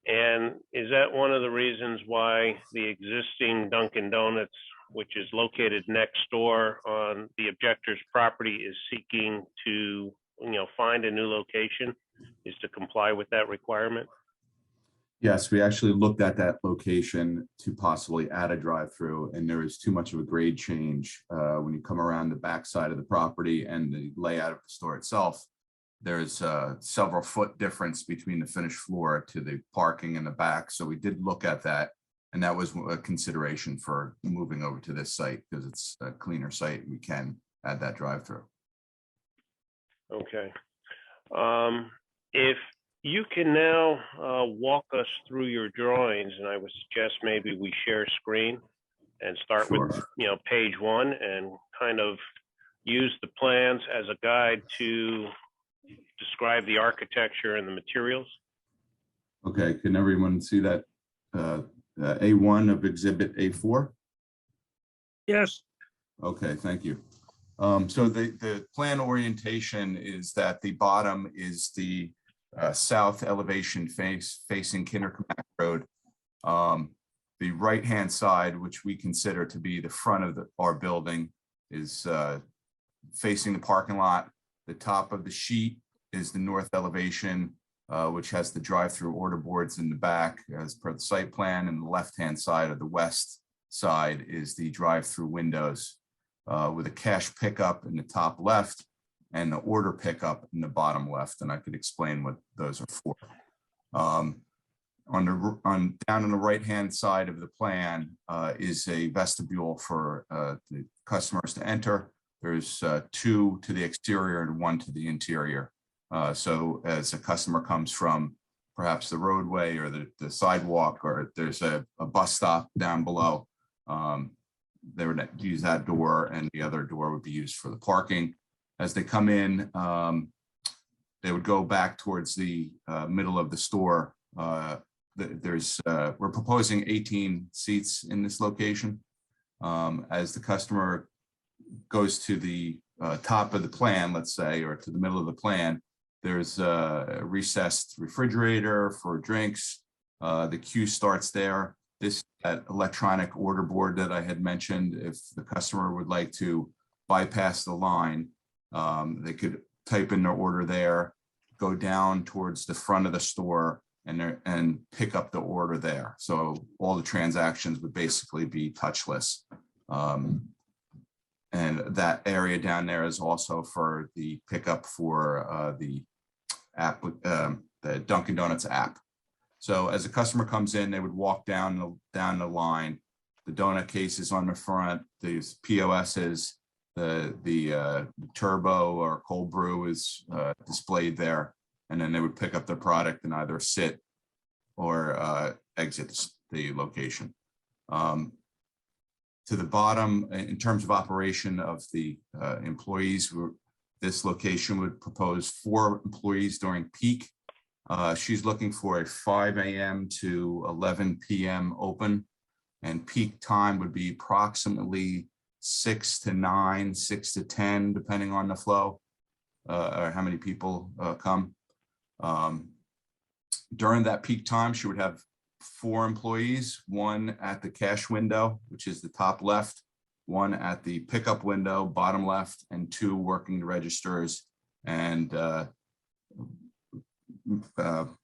And is that one of the reasons why the existing Dunkin' Donuts, which is located next door on the objector's property, is seeking to, find a new location, is to comply with that requirement? Yes, we actually looked at that location to possibly add a drive-through, and there is too much of a grade change when you come around the back side of the property and the layout of the store itself. There's several foot difference between the finished floor to the parking in the back. So we did look at that, and that was a consideration for moving over to this site because it's a cleaner site. We can add that drive-through. Okay. If you can now walk us through your drawings, and I would suggest maybe we share screen and start with, page 1 and kind of use the plans as a guide to describe the architecture and the materials. Okay, can everyone see that A1 of exhibit A4? Yes. Okay, thank you. So the plan orientation is that the bottom is the south elevation facing Kindercomack Road. The right-hand side, which we consider to be the front of our building, is facing the parking lot. The top of the sheet is the north elevation, which has the drive-through order boards in the back as per the site plan, and the left-hand side of the west side is the drive-through windows with a cash pickup in the top left and the order pickup in the bottom left, and I could explain what those are for. Down on the right-hand side of the plan is a vestibule for the customers to enter. There's 2 to the exterior and 1 to the interior. So as a customer comes from perhaps the roadway or the sidewalk, or there's a bus stop down below, they would use that door, and the other door would be used for the parking. As they come in, they would go back towards the middle of the store. We're proposing 18 seats in this location. As the customer goes to the top of the plan, let's say, or to the middle of the plan, there's a recessed refrigerator for drinks. The queue starts there. This electronic order board that I had mentioned, if the customer would like to bypass the line, they could type in their order there, go down towards the front of the store, and pick up the order there. So all the transactions would basically be touchless. And that area down there is also for the pickup for the app, the Dunkin' Donuts app. So as a customer comes in, they would walk down the line. The donut cases on the front, these POSs, the turbo or cold brew is displayed there, and then they would pick up their product and either sit or exit the location. To the bottom, in terms of operation of the employees, this location would propose 4 employees during peak. She's looking for a 5 a.m. to 11 p.m. open, and peak time would be approximately 6 to 9, 6 to 10, depending on the flow or how many people come. During that peak time, she would have 4 employees, 1 at the cash window, which is the top left, one at the pickup window, bottom left, and 2 working the registers and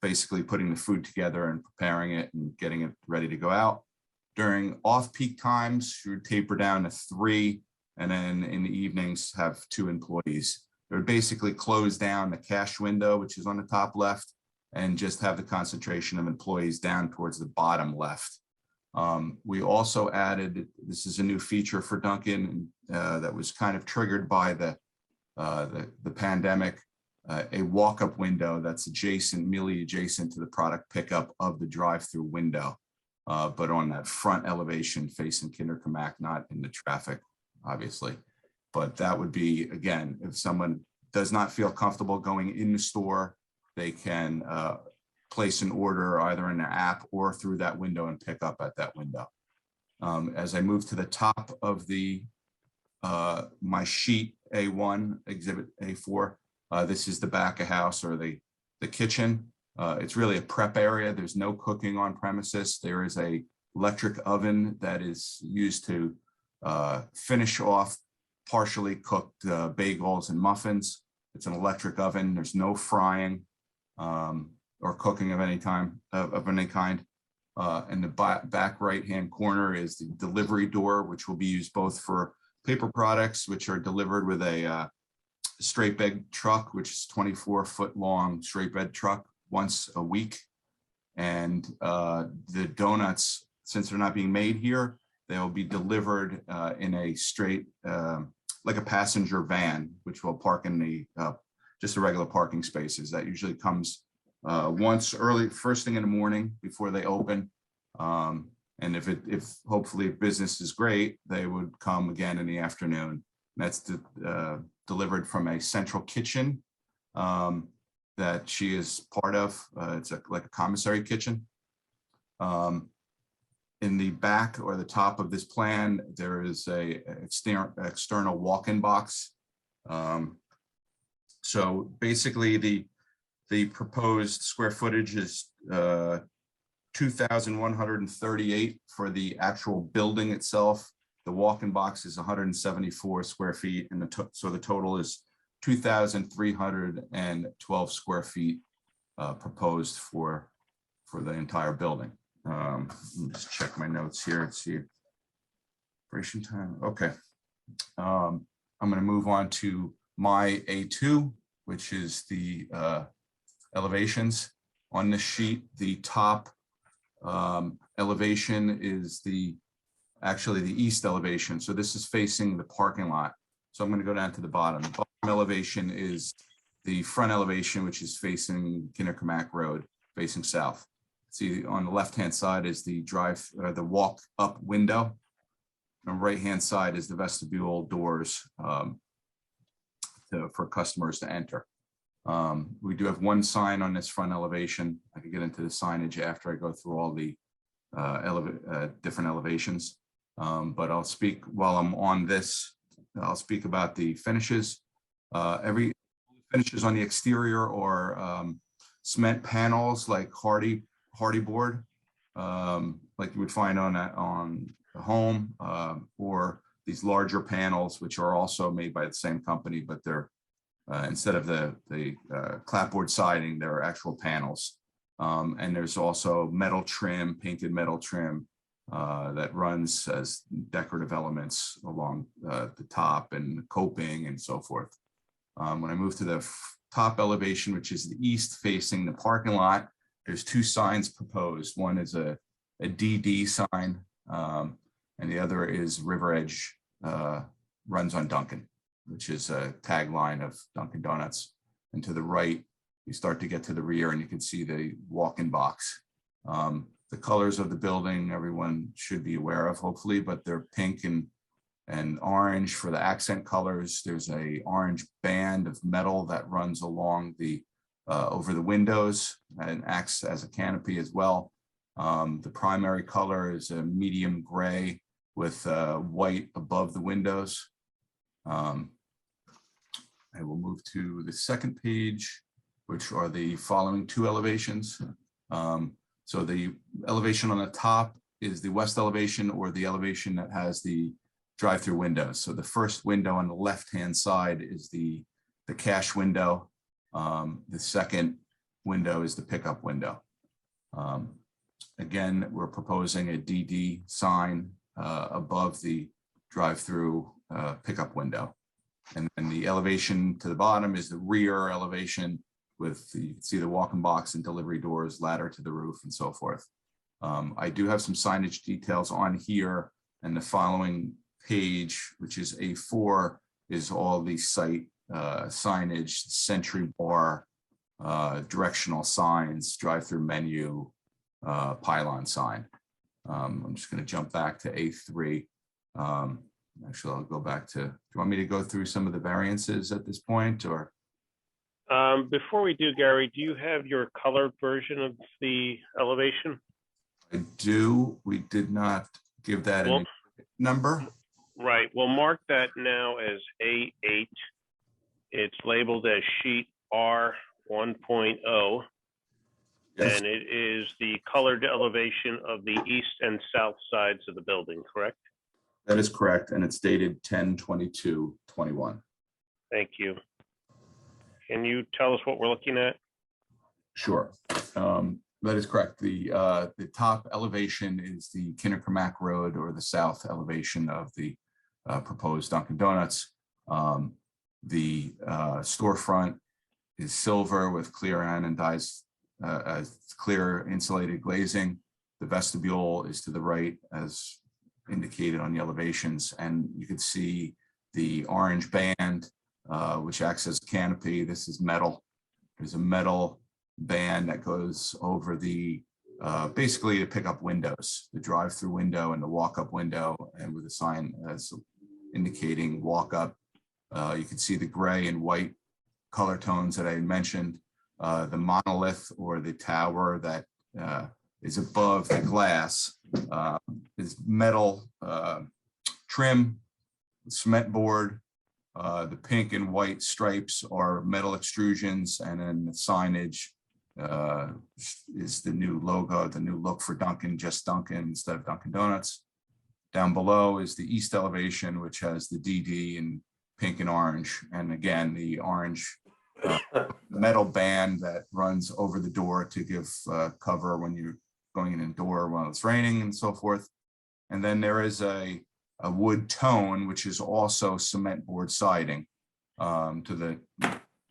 basically putting the food together and preparing it and getting it ready to go out. During off-peak times, you would taper down to 3, and then in the evenings have 2 employees. They would basically close down the cash window, which is on the top left, and just have the concentration of employees down towards the bottom left. We also added, this is a new feature for Dunkin' that was kind of triggered by the pandemic, a walk-up window that's merely adjacent to the product pickup of the drive-through window, but on that front elevation facing Kinderkamak, not in the traffic, obviously. But that would be, again, if someone does not feel comfortable going in the store, they can place an order either in their app or through that window and pick up at that window. As I move to the top of the my sheet A1, exhibit A4, this is the back of house or the kitchen. It's really a prep area. There's no cooking on premises. There is a electric oven that is used to finish off partially cooked bagels and muffins. It's an electric oven. There's no frying or cooking of any kind. In the back right-hand corner is the delivery door, which will be used both for paper products, which are delivered with a straight bed truck, which is 24-foot long straight bed truck once a week. And the donuts, since they're not being made here, they'll be delivered in a straight, like a passenger van, which will park in the just the regular parking spaces. That usually comes once early, first thing in the morning before they open. And if hopefully business is great, they would come again in the afternoon. And that's delivered from a central kitchen that she is part of. It's like a commissary kitchen. In the back or the top of this plan, there is a external walk-in box. So basically the proposed square footage is 2,138 for the actual building itself. The walk-in box is 174 square feet, and so the total is 2,312 square feet proposed for the entire building. Let me just check my notes here and see operation time. Okay. I'm going to move on to my A2, which is the elevations. On this sheet, the top elevation is actually the east elevation. So this is facing the parking lot. So I'm going to go down to the bottom. The bottom elevation is the front elevation, which is facing Kinderkamak Road, facing south. See, on the left-hand side is the walk-up window. On the right-hand side is the vestibule doors for customers to enter. We do have one sign on this front elevation. I can get into the signage after I go through all the different elevations. But I'll speak while I'm on this. I'll speak about the finishes. Every finishes on the exterior or cement panels like hardy board, like you would find on a home, or these larger panels, which are also made by the same company, but they're instead of the clapboard siding, they're actual panels. And there's also metal trim, painted metal trim that runs as decorative elements along the top and coping and so forth. When I move to the top elevation, which is the east facing the parking lot, there's 2 signs proposed. One is a DD sign, and the other is River Edge runs on Dunkin', which is a tagline of Dunkin' Donuts. And to the right, you start to get to the rear and you can see the walk-in box. The colors of the building, everyone should be aware of, hopefully, but they're pink and orange for the accent colors. There's a orange band of metal that runs along the over the windows and acts as a canopy as well. The primary color is a medium gray with white above the windows. I will move to the second page, which are the following 2 elevations. So the elevation on the top is the west elevation, or the elevation that has the drive-through windows. So the first window on the left-hand side is the cash window. The second window is the pickup window. Again, we're proposing a DD sign above the drive-through pickup window. And then the elevation to the bottom is the rear elevation with the, you can see the walk-in box and delivery doors, ladder to the roof and so forth. I do have some signage details on here, and the following page, which is A4, is all the site signage, Century Bar, directional signs, drive-through menu, pylon sign. I'm just going to jump back to A3. Actually, I'll go back to, do you want me to go through some of the variances at this point, or? Before we do, Gary, do you have your colored version of the elevation? I do. We did not give that a number. Right. We'll mark that now as A8. It's labeled as sheet R 1.0. Yes. And it is the colored elevation of the east and south sides of the building, correct? That is correct, and it's dated 10/22/21. Thank you. Can you tell us what we're looking at? Sure. That is correct. The top elevation is the Kinnickermack Road, or the south elevation of the proposed Dunkin' Donuts. The storefront is silver with clear anodized, clear insulated glazing. The vestibule is to the right, as indicated on the elevations, and you can see the orange band, which acts as a canopy. This is metal. There's a metal band that goes over the basically to pick up windows, the drive-through window and the walk-up window, and with a sign as indicating walk-up. You can see the gray and white color tones that I mentioned. The monolith, or the tower that is above the glass, is metal trim, cement board. The pink and white stripes are metal extrusions, and then the signage is the new logo, the new look for Dunkin', just Dunkin' instead of Dunkin' Donuts. Down below is the east elevation, which has the DD in pink and orange, and again the orange metal band that runs over the door to give cover when you're going in and door while it's raining and so forth. And then there is a wood tone, which is also cement board siding to the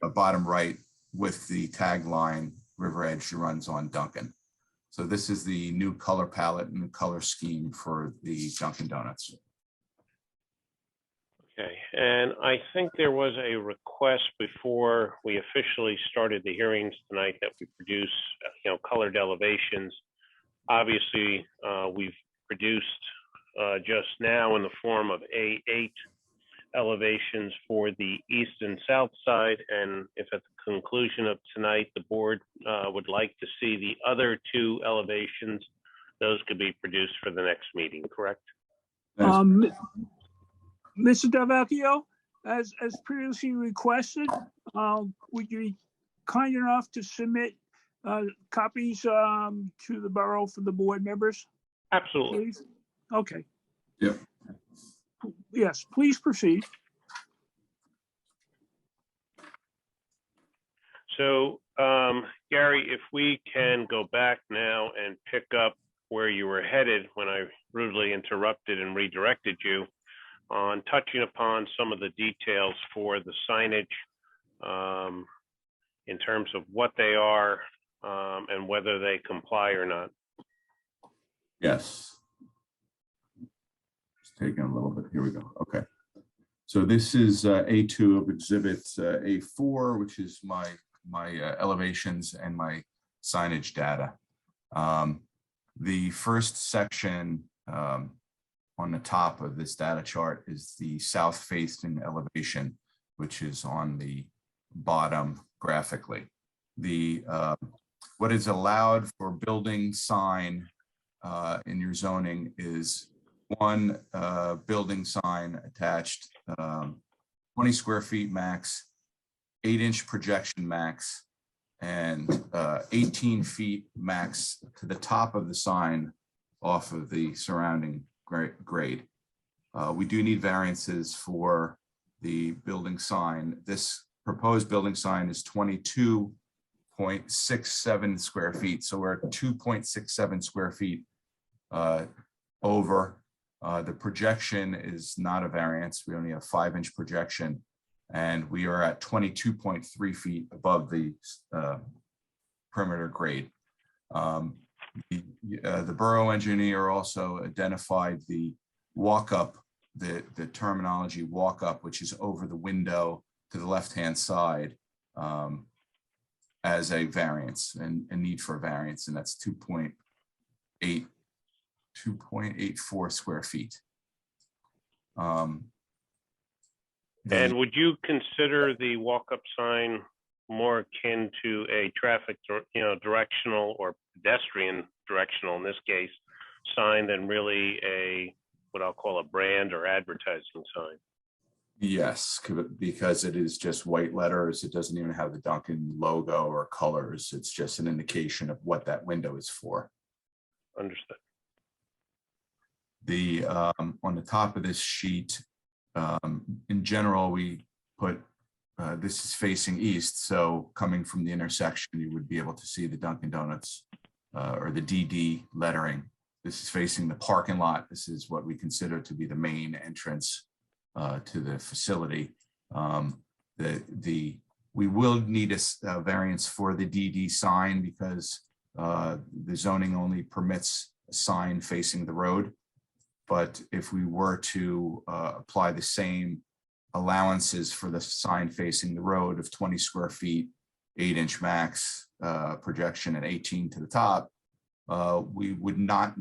bottom right, with the tagline River Edge runs on Dunkin'. So this is the new color palette and the color scheme for the Dunkin' Donuts. Okay, and I think there was a request before we officially started the hearings tonight that we produce, colored elevations. Obviously, we've produced just now in the form of A8 elevations for the east and south side, and if at the conclusion of tonight the board would like to see the other two elevations, those could be produced for the next meeting, correct? Mr. Delvecchio, as previously requested, would you be kind enough to submit copies to the borough for the board members? Absolutely. Please? Okay. Yeah. Yes, please proceed. So, Gary, if we can go back now and pick up where you were headed when I rudely interrupted and redirected you on touching upon some of the details for the signage in terms of what they are and whether they comply or not. Yes. Just taking a little bit. Here we go. Okay. So this is A2 of exhibit A4, which is my elevations and my signage data. The first section on the top of this data chart is the south facing elevation, which is on the bottom graphically. The what is allowed for building sign in your zoning is one building sign attached, 20 square feet max, 8-inch projection max, and 18 feet max to the top of the sign off of the surrounding grade. We do need variances for the building sign. This proposed building sign is 22.67 square feet. So we're at 2.67 square feet over. The projection is not a variance. We only have 5-inch projection, and we are at 22.3 feet above the perimeter grade. The borough engineer also identified the walk-up, the terminology walk-up, which is over the window to the left-hand side, as a variance and a need for a variance, and that's 2.84 square feet. And would you consider the walk-up sign more akin to a traffic, directional or pedestrian directional, in this case, sign than really what I'll call a brand or advertising sign? Yes, because it is just white letters. It doesn't even have the Dunkin' logo or colors. It's just an indication of what that window is for. Understood. The on the top of this sheet, in general, we put this is facing east, so coming from the intersection, you would be able to see the Dunkin' Donuts or the DD lettering. This is facing the parking lot. This is what we consider to be the main entrance to the facility. We will need a variance for the DD sign because the zoning only permits a sign facing the road. But if we were to apply the same allowances for the sign facing the road of 20 square feet, 8-inch max projection and 18 to the top, we would not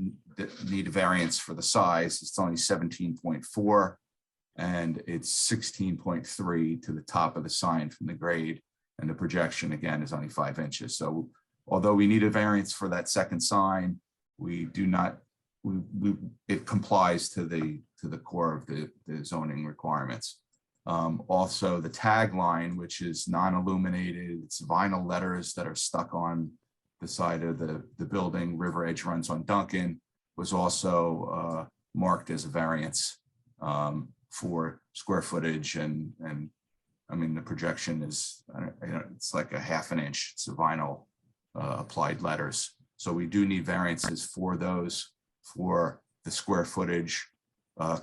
need a variance for the size. It's only 17.4 and it's 16.3 to the top of the sign from the grade. And the projection again is only 5 inches. So although we need a variance for that second sign, we do not, it complies to the core of the zoning requirements. Also the tagline, which is non-illuminated, it's vinyl letters that are stuck on the side of the building, River Edge runs on Dunkin', was also marked as a variance for square footage. And I mean, the projection is, it's like a ½ inch. It's a vinyl applied letters. So we do need variances for those. For the square footage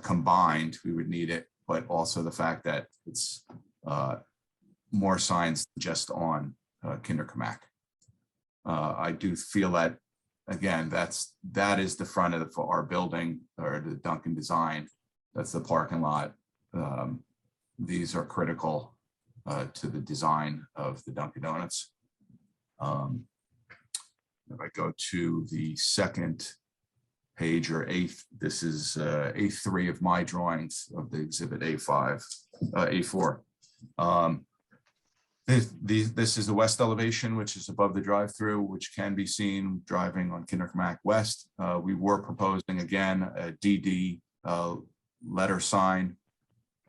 combined, we would need it, but also the fact that it's more signs just on Kinderkamak. I do feel that, again, that is the front of our building or the Dunkin' design. That's the parking lot. These are critical to the design of the Dunkin' Donuts. If I go to the second page or this is A3 of my drawings of the exhibit A4. This is the west elevation, which is above the drive-through, which can be seen driving on Kinderkamak West. We were proposing again a DD letter sign.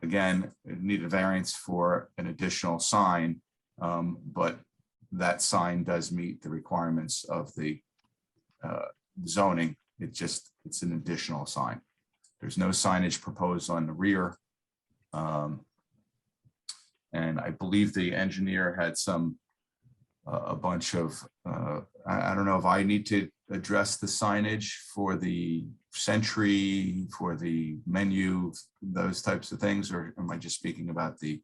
Again, it needed a variance for an additional sign, but that sign does meet the requirements of the zoning. It's an additional sign. There's no signage proposed on the rear. And I believe the engineer had a bunch of, I don't know if I need to address the signage for the Century, for the menu, those types of things, or am I just speaking about the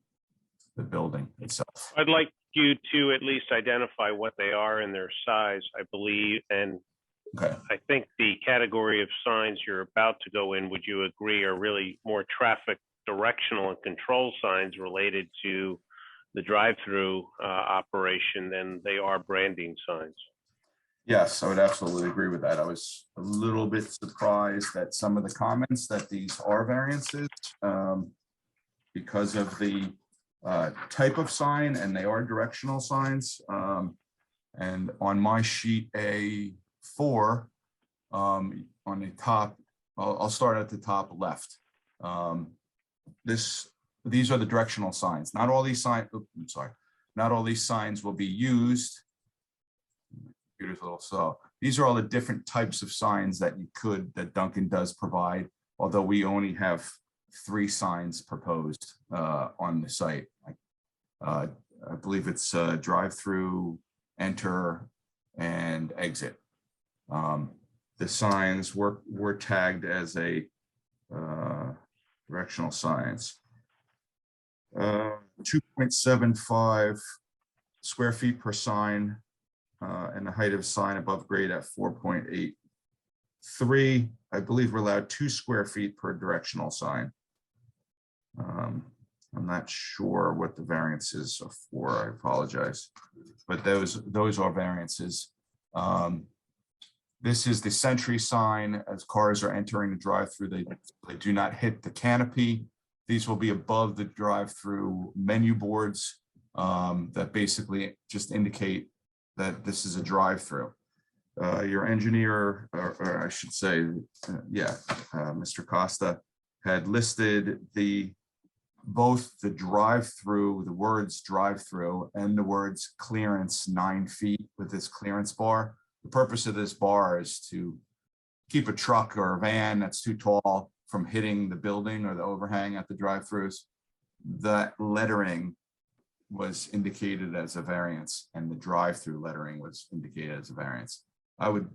building itself? I'd like you to at least identify what they are and their size, I believe. And okay. I think the category of signs you're about to go in, would you agree, are really more traffic directional and control signs related to the drive-through operation than they are branding signs? Yes, I would absolutely agree with that. I was a little bit surprised at some of the comments that these are variances because of the type of sign, and they are directional signs. And on my sheet A4, on the top, I'll start at the top left. These are the directional signs. Not all these signs, not all these signs will be used. Computer's a little slow. These are all the different types of signs that that Dunkin' does provide, although we only have 3 signs proposed on the site. I believe it's drive-through, enter, and exit. The signs were tagged as a directional signs. 2.75 square feet per sign, and the height of sign above grade at 4.83. I believe we're allowed 2 square feet per directional sign. I'm not sure what the variances are for. I apologize, but those are variances. This is the Century sign. As cars are entering the drive-through, they do not hit the canopy. These will be above the drive-through menu boards that basically just indicate that this is a drive-through. Your engineer, or I should say, Mr. Costa, had listed both the drive-through, the words drive-through, and the words clearance 9 feet with this clearance bar. The purpose of this bar is to keep a truck or a van that's too tall from hitting the building or the overhang at the drive-throughs. That lettering was indicated as a variance, and the drive-through lettering was indicated as a variance. I would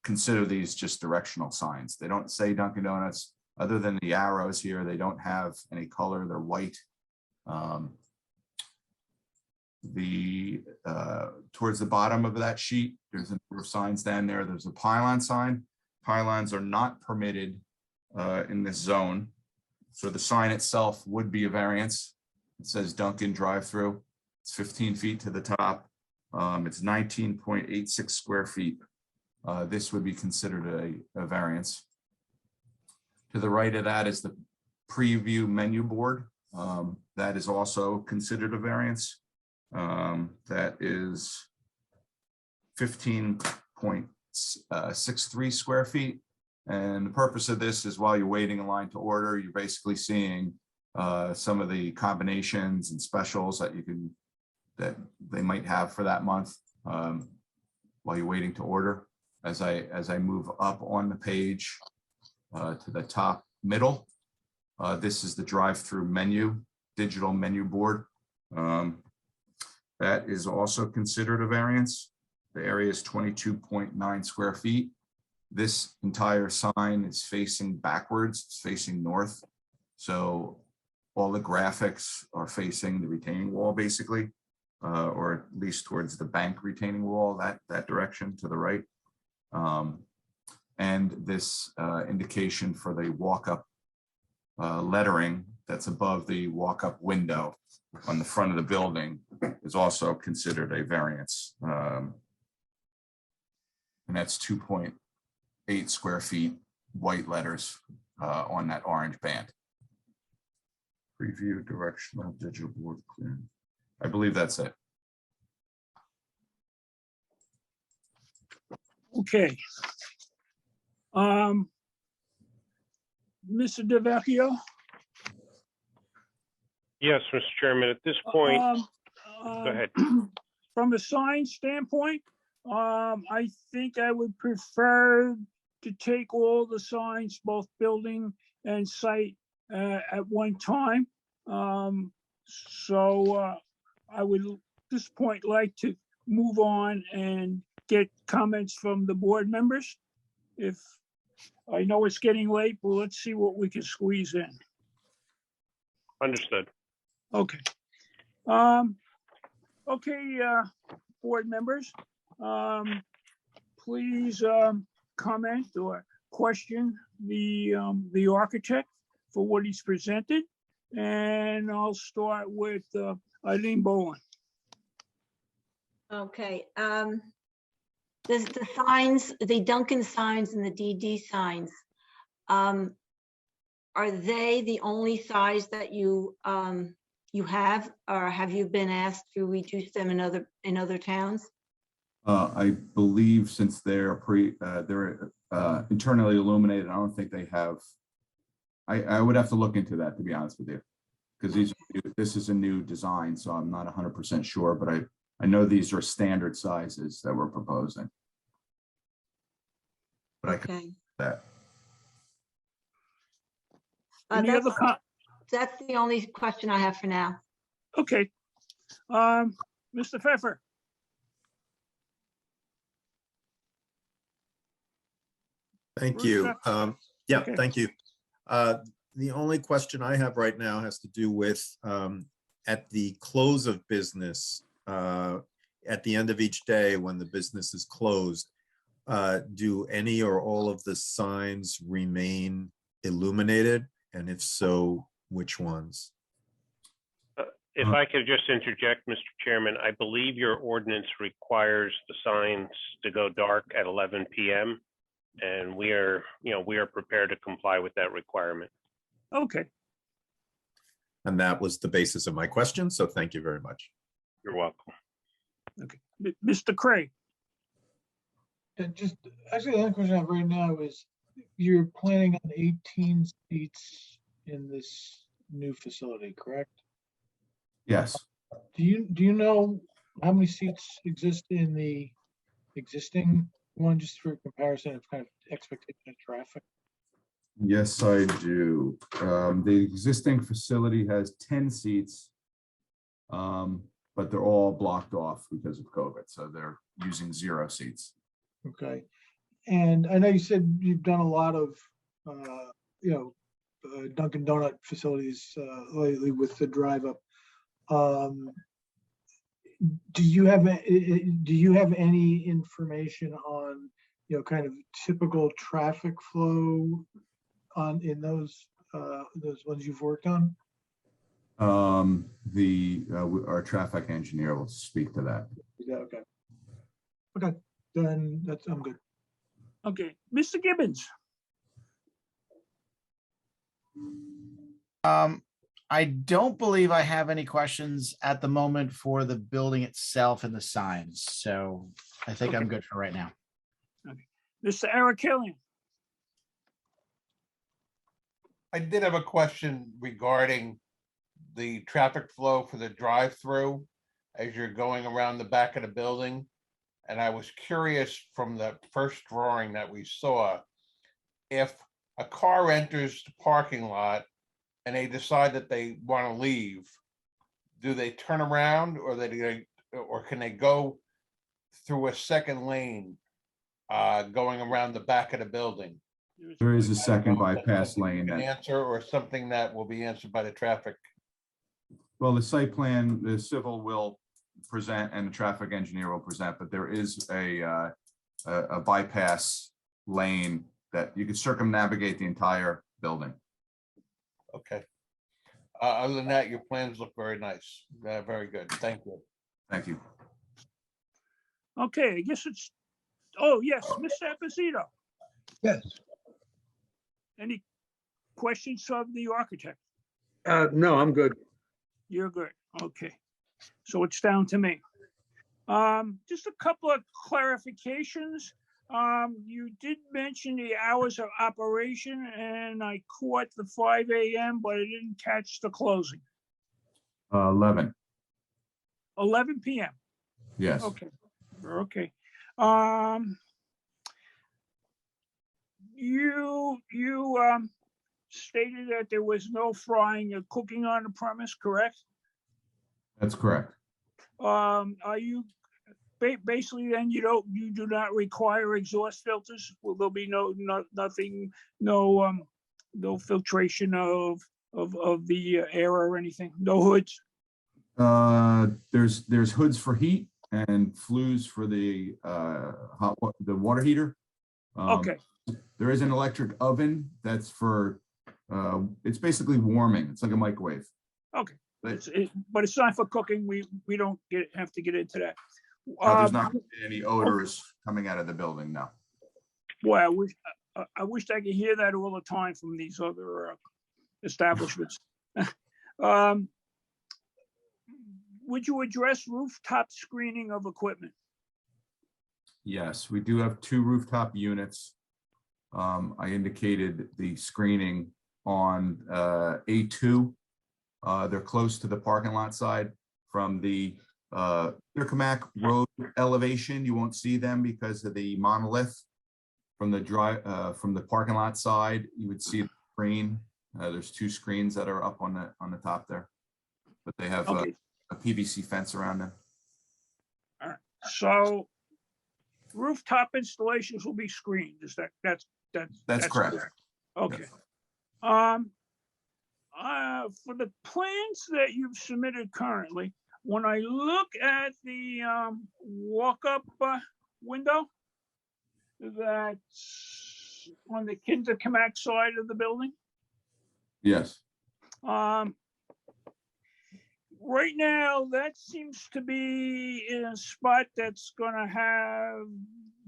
consider these just directional signs. They don't say Dunkin' Donuts. Other than the arrows here, they don't have any color. They're white. Towards the bottom of that sheet, there's a number of signs down there. There's a pylon sign. Pylons are not permitted in this zone. So the sign itself would be a variance. It says Dunkin' drive-through. It's 15 feet to the top. It's 19.86 square feet. This would be considered a variance. To the right of that is the preview menu board. That is also considered a variance. That is 15.63 square feet. And the purpose of this is while you're waiting in line to order, you're basically seeing some of the combinations and specials that they might have for that month while you're waiting to order. As I move up on the page to the top middle, this is the drive-through menu, digital menu board. That is also considered a variance. The area is 22.9 square feet. This entire sign is facing backwards, it's facing north. So all the graphics are facing the retaining wall basically, or at least towards the bank retaining wall, that direction to the right. And this indication for the walk-up lettering that's above the walk-up window on the front of the building is also considered a variance. And that's 2.8 square feet, white letters on that orange band. Preview directional digital board clear. I believe that's it. Okay. Mr. DeVecchio? Yes, Mr. Chairman, at this point, go ahead. From a sign standpoint, I think I would prefer to take all the signs, both building and site, at one time. So I would at this point like to move on and get comments from the board members. If I know it's getting late, but let's see what we can squeeze in. Understood. Okay. Okay, board members, please comment or question the architect for what he's presented. And I'll start with Eileen Bowen. Okay. The signs, the Dunkin' signs and the DD signs, are they the only size that you have, or have you been asked to reduce them in other towns? I believe since they're internally illuminated, I don't think they have. I would have to look into that, to be honest with you, because this is a new design, so I'm not 100% sure, but I know these are standard sizes that we're proposing. But I can that. Any other That's the only question I have for now. Okay. Mr. Pfeffer. Thank Bruce you. Pfeffer. Yeah, Okay. thank you. The only question I have right now has to do with at the close of business, at the end of each day when the business is closed, do any or all of the signs remain illuminated? And if so, which ones? If I could just interject, Mr. Chairman, I believe your ordinance requires the signs to go dark at 11 p.m. And we are prepared to comply with that requirement. Okay. And that was the basis of my question. So thank you very much. You're welcome. Okay. Mr. Craig. And just, actually, the only question I have right now is, you're planning on 18 seats in this new facility, correct? Yes. Do you know how many seats exist in the existing one, just for comparison of kind of expectation of traffic? Yes, I do. The existing facility has 10 seats, but they're all blocked off because of COVID. So they're using 0 seats. Okay. And I know you said you've done a lot of, Dunkin' Donut facilities lately with the drive up. Do you have any information on, kind of typical traffic flow in those ones you've worked on? Our traffic engineer will speak to that. Yeah, okay. Okay, then I'm good. Okay, Mr. Gibbons. I don't believe I have any questions at the moment for the building itself and the signs. So I think I'm good for right now. Okay. Mr. Eric Killian. I did have a question regarding the traffic flow for the drive-through as you're going around the back of the building. And I was curious from the first drawing that we saw, if a car enters the parking lot and they decide that they want to leave, do they turn around or can they go through a second lane going around the back of the building? There is a second bypass lane. An answer or something that will be answered by the traffic. Well, the site plan, the civil will present and the traffic engineer will present, but there is a bypass lane that you can circumnavigate the entire building. Okay. Other than that, your plans look very nice. Very good. Thank you. Thank you. Okay, I guess it's, oh, yes, Mr. Esposito. Yes. Any questions of the architect? No, I'm good. You're good. Okay. So it's down to me. Just a couple of clarifications. You did mention the hours of operation and I caught the 5 a.m., but I didn't catch the closing. 11. 11 p.m. Yes. Okay. Okay. You stated that there was no frying or cooking on the premise, correct? That's correct. Are you basically then you do not require exhaust filters? Will there be nothing, no filtration of the air or anything? No hoods? There's hoods for heat and flues for the the water heater. Okay. There is an electric oven that's for it's basically warming. It's like a microwave. Okay. But it's not for cooking. We don't have to get into that. No, there's not any odors coming out of the building. No. Boy, I wish I could hear that all the time from these other establishments. Would you address rooftop screening of equipment? Yes, we do have 2 rooftop units. I indicated the screening on A2. They're close to the parking lot side. From the Uckermack Road elevation, you won't see them because of the monolith. From the parking lot side, you would see the screen There's 2 screens that are up on the top there, but they have Okay. a PVC fence around them. All right. So rooftop installations will be screened. Is that's correct. Okay. For the plans that you've submitted currently, when I look at the walk-up window that's on the Kinderkamak side of the building, Yes. right now, that seems to be in a spot that's gonna have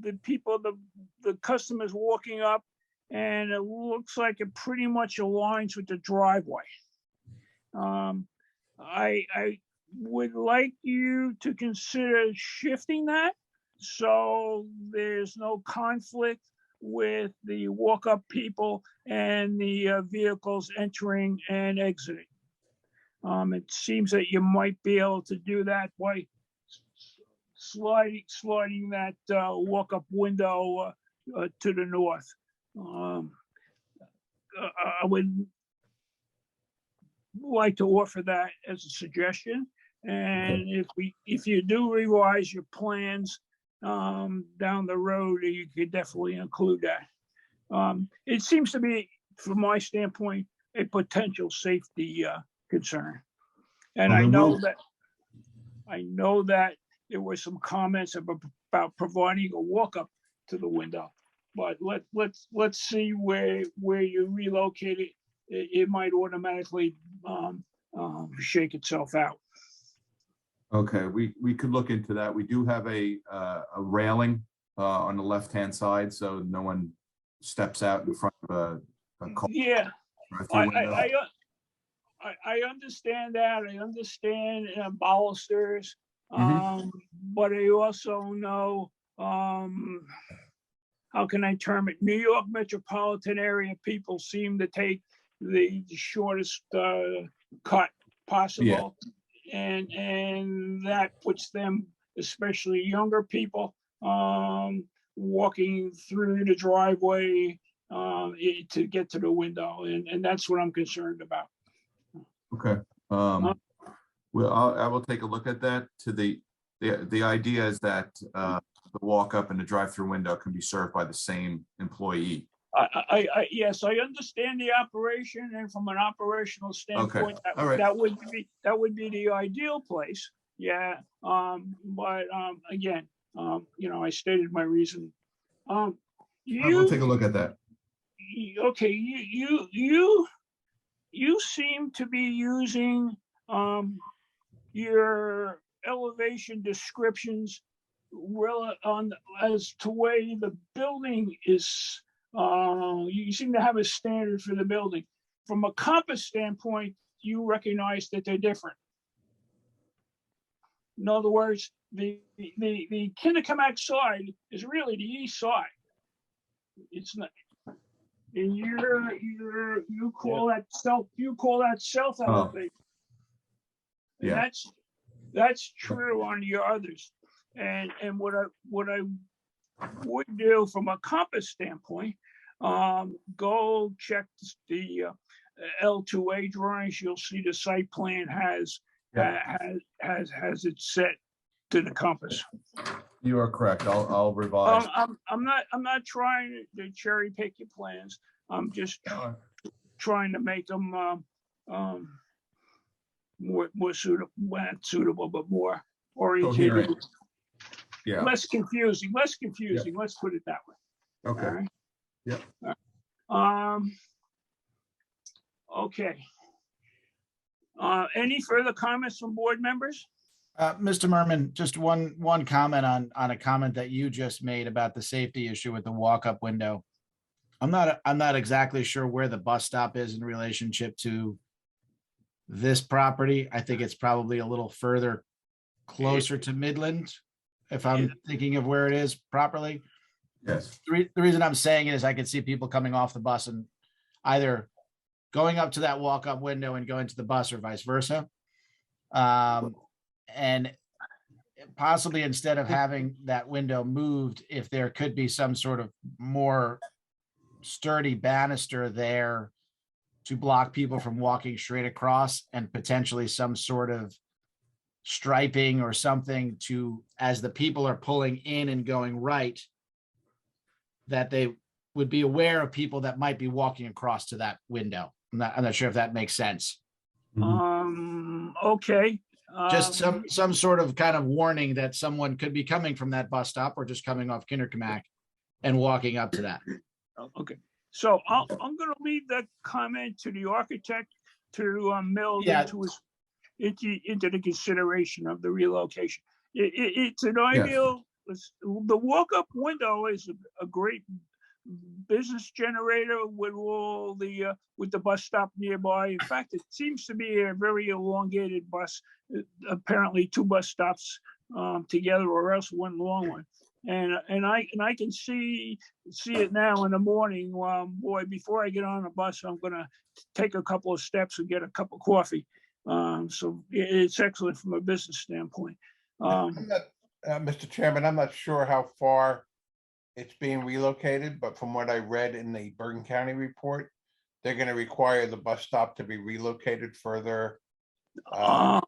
the people, the customers walking up, and it looks like it pretty much aligns with the driveway. I would like you to consider shifting that so there's no conflict with the walk-up people and the vehicles entering and exiting. It seems that you might be able to do that by sliding that walk-up window to the north. I would like to offer that as a suggestion. And if you do revise your plans down the road, you could definitely include that. It seems to be, from my standpoint, a potential safety concern. And I know that there were some comments about providing a walk-up to the window, but let's see where you relocate it. It might automatically shake itself out. Okay, we could look into that. We do have a railing on the left-hand side, so no one steps out in front of a car. Yeah, drive-through window. I understand that. I understand balusters, but I also know, how can I term it? New York metropolitan area people seem to take the shortest cut possible. And that puts them, especially younger people, walking through the driveway to get to the window. And that's what I'm concerned about. Okay. Well, I will take a look at that. The idea is that the walk-up and the drive-through window can be served by the same employee. Yes, I understand the operation, and from an operational standpoint, All right. that would be the ideal place. Yeah. But again, I stated my reason. We'll take a look at that. Okay, you seem to be using your elevation descriptions as to way the building is. You seem to have a standard for the building. From a compass standpoint, you recognize that they're different. In other words, the Kinderkamak side is really the east side. It's not. And you call that self elevation. Yeah. That's true on the others. And what I would do from a compass standpoint, go check the L2A drawings. You'll see the site plan has it set to the compass. You are correct. I'll revise. I'm not trying to cherry pick your plans. I'm just trying to make them more suitable, not suitable, but more oriented. Coherent. Yeah. Less confusing. Let's put it that way. Okay. All right. Yep. Okay. Any further comments from board members? Mr. Merman, just one comment on a comment that you just made about the safety issue with the walk-up window. I'm not exactly sure where the bus stop is in relationship to this property. I think it's probably a little further closer to Midland, if I'm thinking of where it is properly. Yes. The reason I'm saying it is I can see people coming off the bus and either going up to that walk-up window and going to the bus or vice versa. And possibly instead of having that window moved, if there could be some sort of more sturdy banister there to block people from walking straight across, and potentially some sort of striping or something to, as the people are pulling in and going right, that they would be aware of people that might be walking across to that window. I'm not sure if that makes sense. Okay. Just some sort of kind of warning that someone could be coming from that bus stop or just coming off Kinderkamak and walking up to that. Okay, so I'm gonna leave that comment to the architect to meld Yeah. into the consideration of the relocation. It's an ideal, the walk-up window is a great business generator with all the with the bus stop nearby. In fact, it seems to be a very elongated bus, apparently 2 bus stops together, or else one long one. And I can see it now in the morning. Boy, before I get on the bus, I'm gonna take a couple of steps and get a cup of coffee. So it's excellent from a business standpoint. Mr. Chairman, I'm not sure how far it's being relocated, but from what I read in the Bergen County report, they're going to require the bus stop to be relocated further To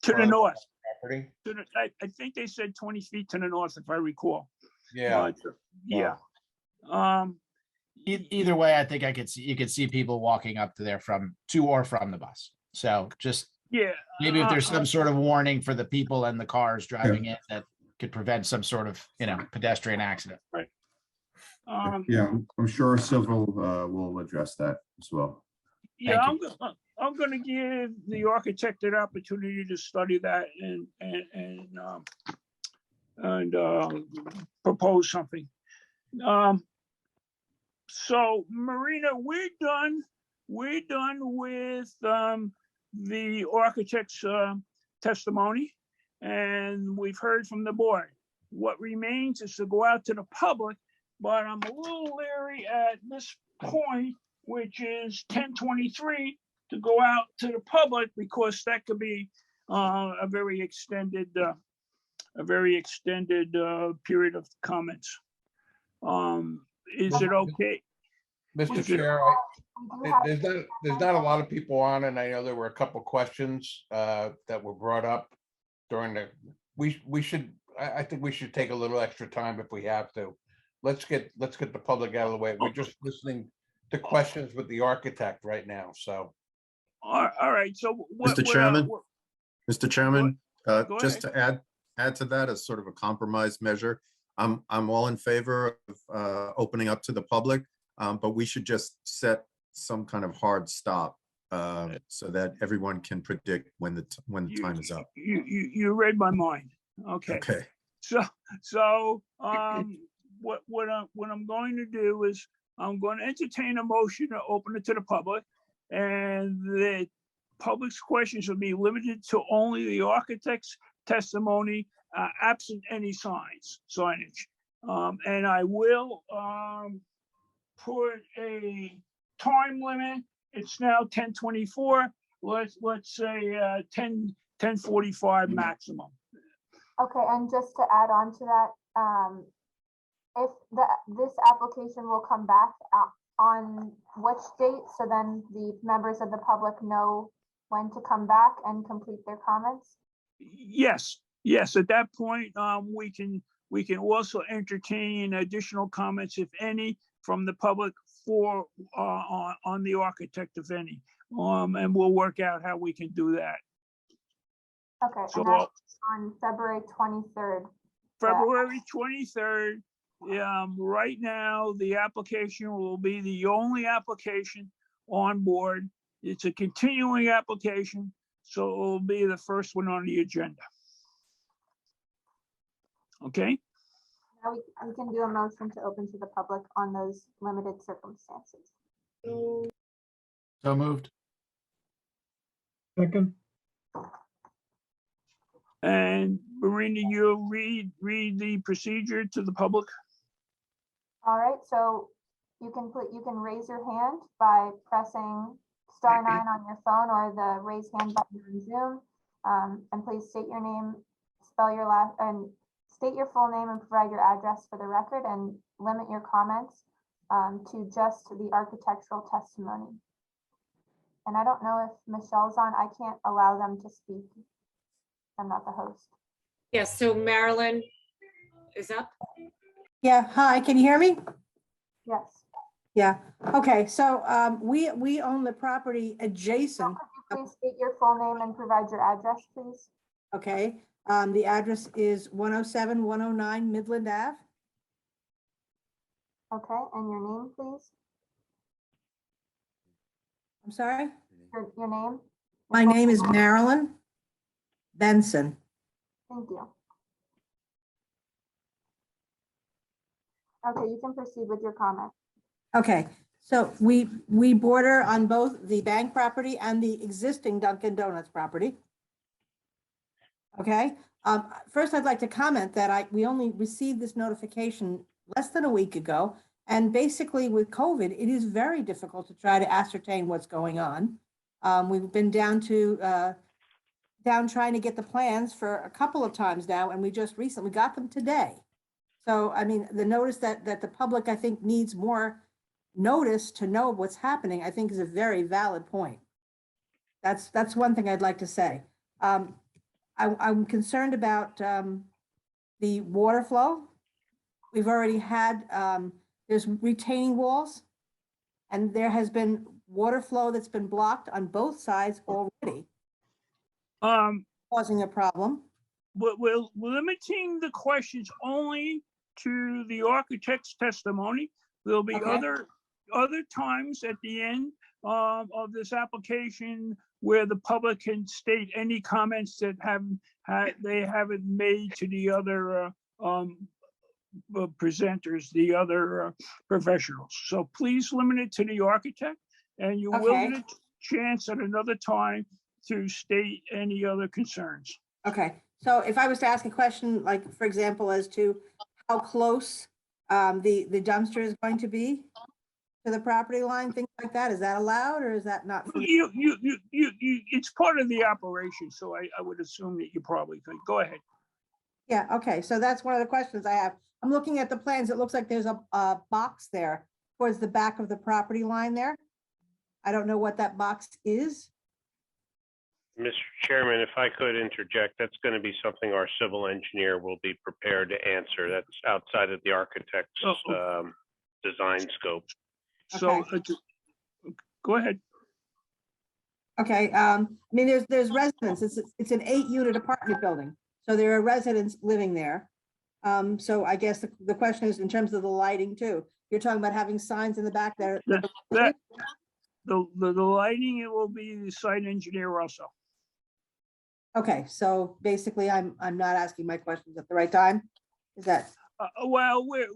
the further north. property. I think they said 20 feet to the north, if I recall. Yeah. Yeah. Either way, I think you could see people walking up to there to or from the bus. So just Yeah. maybe if there's some sort of warning for the people and the cars driving in that could prevent some sort of, pedestrian accident. Right. Yeah, I'm sure Civil will address that as well. Yeah, I'm going to give the architect an opportunity to study that and propose something. So Marina, we're done with the architect's testimony, and we've heard from the board. What remains is to go out to the public, but I'm a little leery at this point, which is 10:23, to go out to the public, because that could be a very extended period of comments. Is it okay? Mr. Chair, there's not a lot of people on, and I know there were a couple questions that were brought up during the, I think we should take a little extra time if we have to. Let's get the public out of the way. We're just listening to questions with the architect right now, so. All right, so Mr. Chairman, Go just to add to that as sort of a compromise measure, I'm all in favor of opening up to the public, but we should just set some kind of hard stop so that everyone can predict when the time is up. You read my mind. Okay. So what I'm going to do is I'm going to entertain a motion to open it to the public, and the public's questions will be limited to only the architect's testimony, absent any signage. And I will put a time limit. It's now 10:24. Let's say 10:45 maximum. Okay, and just to add on to that, if this application will come back on which date, so then the members of the public know when to come back and complete their comments? Yes. At that point, we can also entertain additional comments, if any, from the public on the architect, if any, and we'll work out how we can do that. Okay, So and that's on February 23rd. February 23rd. Right now, the application will be the only application on board. It's a continuing application, so it will be the first one on the agenda. Okay? Now we can do a motion to open to the public on those limited circumstances. So moved. Second. And Marina, you'll read the procedure to the public. All right, so you can raise your hand by pressing *9 on your phone or the raise hand button on Zoom. And please state your name, spell your last, and state your full name and provide your address for the record, and limit your comments to just the architectural testimony. And I don't know if Michelle's on. I can't allow them to speak. I'm not the host. Yes, so Marilyn is up. Yeah, hi, can you hear me? Yes. Yeah, okay, so we own the property adjacent, Could you please state your full name and provide your address, please? okay? The address is 107, 109 Midland Ave. Okay, and your name, please? I'm sorry? Your name? My name is Marilyn Benson. Thank you. Okay, you can proceed with your comment. Okay, so we border on both the bank property and the existing Dunkin' Donuts property. Okay, first I'd like to comment that we only received this notification less than a week ago. And basically with COVID, it is very difficult to try to ascertain what's going on. We've been down trying to get the plans for a couple of times now, and we just recently got them today. So, I mean, the notice that the public, I think, needs more notice to know what's happening, I think is a very valid point. That's one thing I'd like to say. I'm concerned about the water flow. We've already had, there's retaining walls, and there has been water flow that's been blocked on both sides already, causing a problem. We're limiting the questions only to the architect's testimony. There'll be Okay. other times at the end of this application where the public can state any comments that they haven't made to the other presenters, the other professionals. So please limit it to the architect, and you will Okay. get a chance at another time to state any other concerns. Okay, so if I was to ask a question, like, for example, as to how close the dumpster is going to be to the property line, things like that, is that allowed or is that not? It's part of the operation, so I would assume that you probably could. Go ahead. Yeah, okay, so that's one of the questions I have. I'm looking at the plans. It looks like there's a box there towards the back of the property line there. I don't know what that box is. Mr. Chairman, if I could interject, that's going to be something our civil engineer will be prepared to answer. That's outside of the architect's design scope. So go ahead. Okay, I mean, there's residents. It's an 8-unit apartment building. So there are residents living there. So I guess the question is in terms of the lighting too. You're talking about having signs in the back there. The lighting, it will be the site engineer also. Okay, so basically I'm not asking my questions at the right time. Is that? Well, we're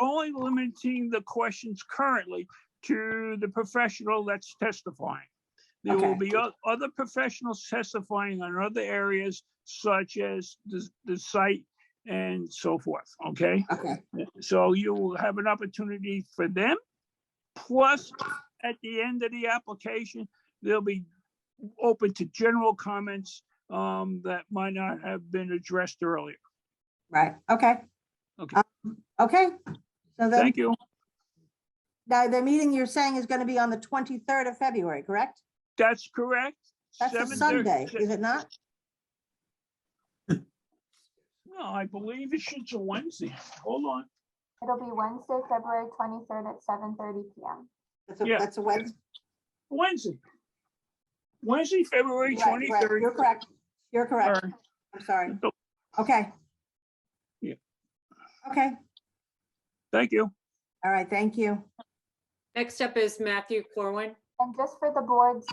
only limiting the questions currently to the professional that's testifying. There will be other professionals testifying on other areas such as the site and so forth, okay? Okay. So you will have an opportunity for them. Plus, at the end of the application, they'll be open to general comments that might not have been addressed earlier. Right, okay. Okay. Okay. So then, Thank you. now the meeting you're saying is going to be on the 23rd of February, correct? That's correct. That's a Sunday, is it not? No, I believe it's a Wednesday. Hold on. It'll be Wednesday, February 23rd at 7:30 p.m. That's a Wednesday. Wednesday, February Right, 23rd. You're correct. You're correct. Right. I'm sorry. Okay. Yeah. Okay. Thank you. All right, thank you. Next up is Matthew Corwin. And just for the board's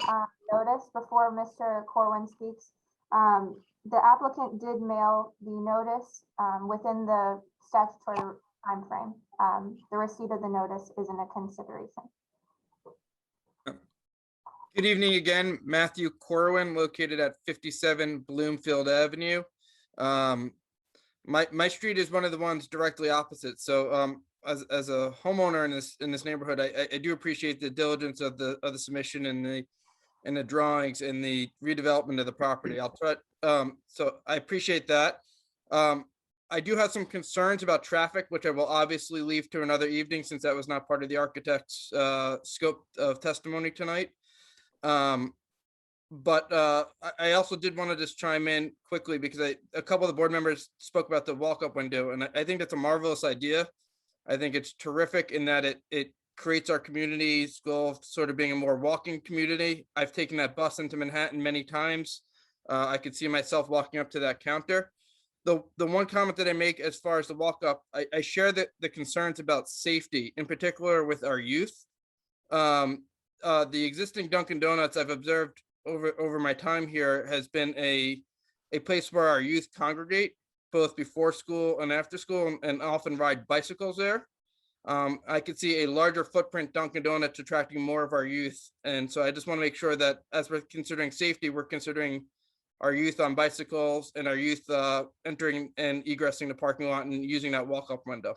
notice, before Mr. Corwin speaks, the applicant did mail the notice within the statutory timeframe. The receipt of the notice isn't a consideration. Good evening again, Matthew Corwin, located at 57 Bloomfield Avenue. My street is one of the ones directly opposite. So as a homeowner in this neighborhood, I do appreciate the diligence of the submission and the drawings and the redevelopment of the property. I'll try. So I appreciate that. I do have some concerns about traffic, which I will obviously leave to another evening since that was not part of the architect's scope of testimony tonight. But I also did want to just chime in quickly because a couple of the board members spoke about the walk-up window, and I think that's a marvelous idea. I think it's terrific in that it creates our community's goal of sort of being a more walking community. I've taken that bus into Manhattan many times. I could see myself walking up to that counter. The one comment that I make as far as the walk-up, I share the concerns about safety, in particular with our youth. The existing Dunkin' Donuts I've observed over my time here has been a place where our youth congregate, both before school and after school, and often ride bicycles there. I could see a larger footprint Dunkin' Donuts attracting more of our youth. And so I just want to make sure that as we're considering safety, we're considering our youth on bicycles and our youth entering and egressing the parking lot and using that walk-up window.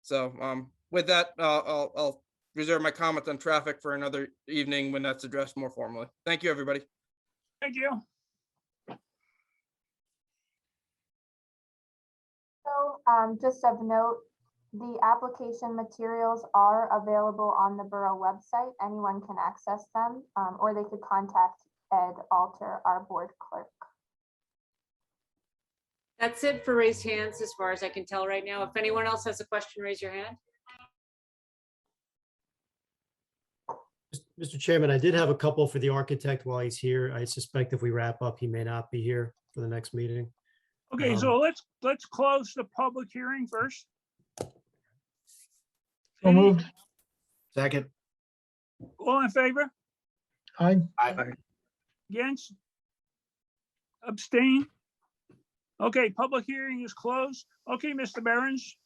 So with that, I'll reserve my comments on traffic for another evening when that's addressed more formally. Thank you, everybody. Thank you. So just of note, the application materials are available on the borough website. Anyone can access them, or they could contact Ed Alter, our board clerk. That's it for raised hands as far as I can tell right now. If anyone else has a question, raise your hand. Mr. Chairman, I did have a couple for the architect while he's here. I suspect if we wrap up, he may not be here for the next meeting. Okay, so let's close the public hearing first. So moved. Second. All in favor? Aye. Against? Abstain? Okay, public hearing is closed. Okay, Mr. Behrens,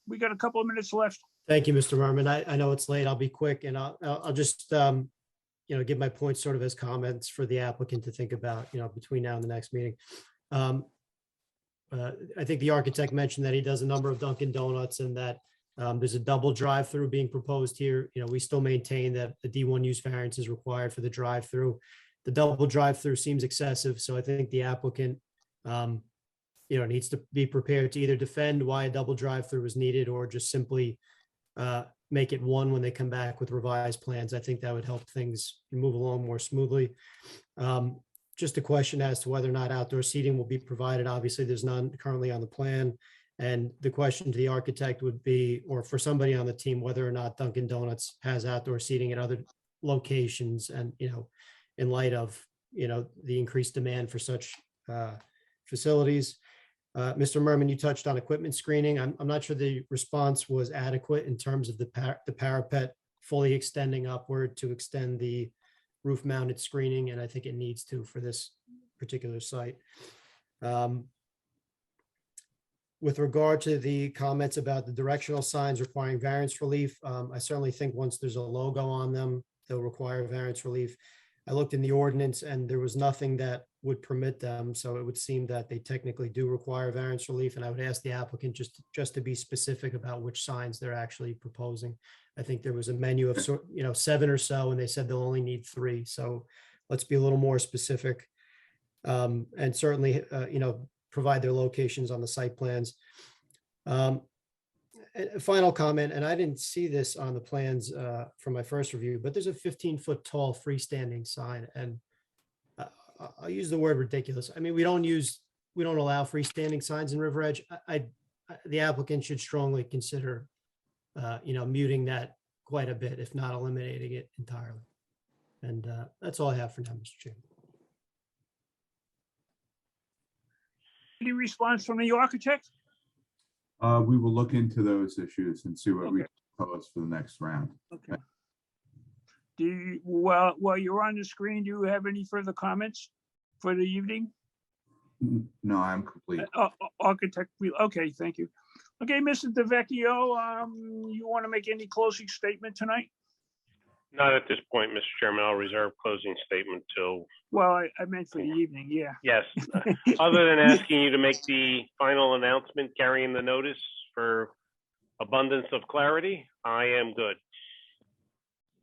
we got a couple of minutes left. Thank you, Mr. Merman. I know it's late. I'll be quick, and I'll just give my points sort of as comments for the applicant to think about, between now and the next meeting. I think the architect mentioned that he does a number of Dunkin' Donuts and that there's a double drive-through being proposed here. We still maintain that the D1 use variance is required for the drive-through. The double drive-through seems excessive, so I think the applicant needs to be prepared to either defend why a double drive-through is needed or just simply make it one when they come back with revised plans. I think that would help things move along more smoothly. Just a question as to whether or not outdoor seating will be provided. Obviously, there's none currently on the plan. And the question to the architect would be, or for somebody on the team, whether or not Dunkin' Donuts has outdoor seating at other locations and, in light of, the increased demand for such facilities. Mr. Merman, you touched on equipment screening. I'm not sure the response was adequate in terms of the parapet fully extending upward to extend the roof mounted screening, and I think it needs to for this particular site. With regard to the comments about the directional signs requiring variance relief, I certainly think once there's a logo on them, they'll require variance relief. I looked in the ordinance and there was nothing that would permit them. So it would seem that they technically do require variance relief. And I would ask the applicant just to be specific about which signs they're actually proposing. I think there was a menu of 7 or so, and they said they'll only need 3. So let's be a little more specific. And certainly, provide their locations on the site plans. A final comment, and I didn't see this on the plans from my first review, but there's a 15-foot tall freestanding sign, and I'll use the word ridiculous. I mean, we don't allow freestanding signs in River Edge. The applicant should strongly consider, muting that quite a bit, if not eliminating it entirely. And that's all I have for now, Mr. Chairman. Any response from the architect? We will look into those issues and see what we propose for the next round. Okay. While you're on the screen, do you have any further comments for the evening? No, I'm complete. Architect, okay, thank you. Okay, Mr. DeVecchio, you want to make any closing statement tonight? Not at this point, Mr. Chairman. I'll reserve closing statement till. Well, I meant for the evening, yeah. Yes. Other than asking you to make the final announcement carrying the notice for abundance of clarity, I am good.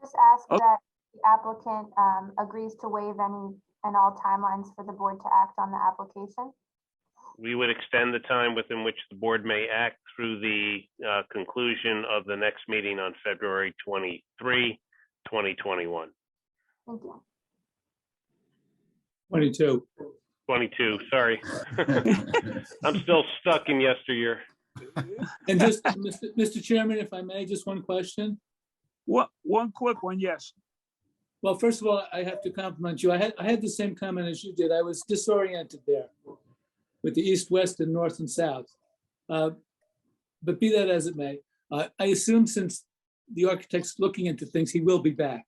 Just ask that the applicant agrees to waive any and all timelines for the board to act on the application. we would extend the time within which the board may act through the conclusion of the next meeting on February 23, 2021. Thank you. 22. 22, sorry. I'm still stuck in yesteryear. And just, Mr. Chairman, if I may, just one question. One quick one, yes. Well, first of all, I have to compliment you. I had the same comment as you did. I was disoriented there with the east, west, and north and south. But be that as it may, I assume since the architect's looking into things, he will be back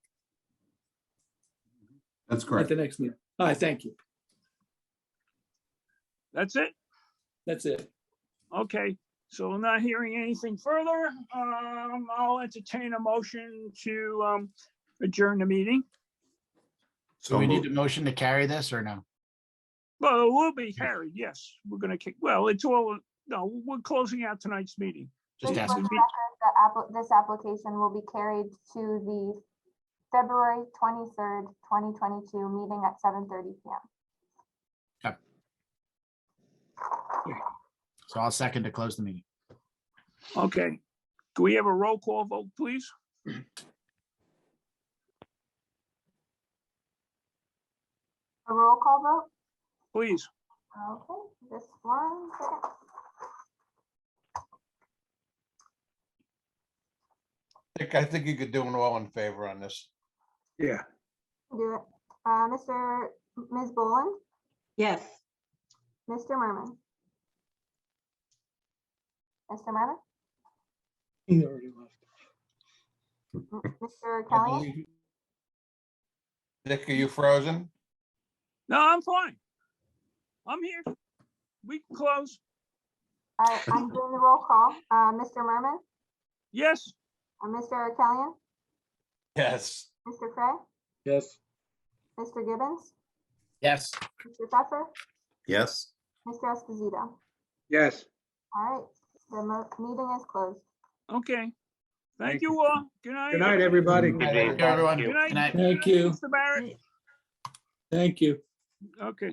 That's at correct. the next meeting. All right, thank you. That's it? That's it. Okay, so not hearing anything further, I'll entertain a motion to adjourn the meeting. So we need a motion to carry this or no? Well, it will be carried, yes. We're gonna kick, well, it's all, no, we're closing out tonight's meeting. Just Just for asking. the record, this application will be carried to the February 23rd, 2022 meeting at 7:30 p.m. So I'll second to close the meeting. Okay, can we have a roll call vote, please? A roll call vote? Please. Okay, just one second. I think you could do an all in favor on this. Yeah. Do it. Ms. Boland, Yes. Mr. Merman. Mr. Merman, He already left. Mr. I Kelly, believe- Dick, are you frozen? No, I'm fine. I'm here. We can close. I'm doing the roll call. Mr. Merman, Yes, Mr. Kelly, Yes. Mr. Cray, Yes. Mr. Gibbons, Yes. Mr. Pfeffer, Yes. Mr. Esposito. Yes. All right, the meeting is closed. okay. Thank you all. Good night. Good night, everybody. Good evening. Everyone. Thank you. Good night. Good night. Thank you. Mr. Barrett. Thank you. Okay.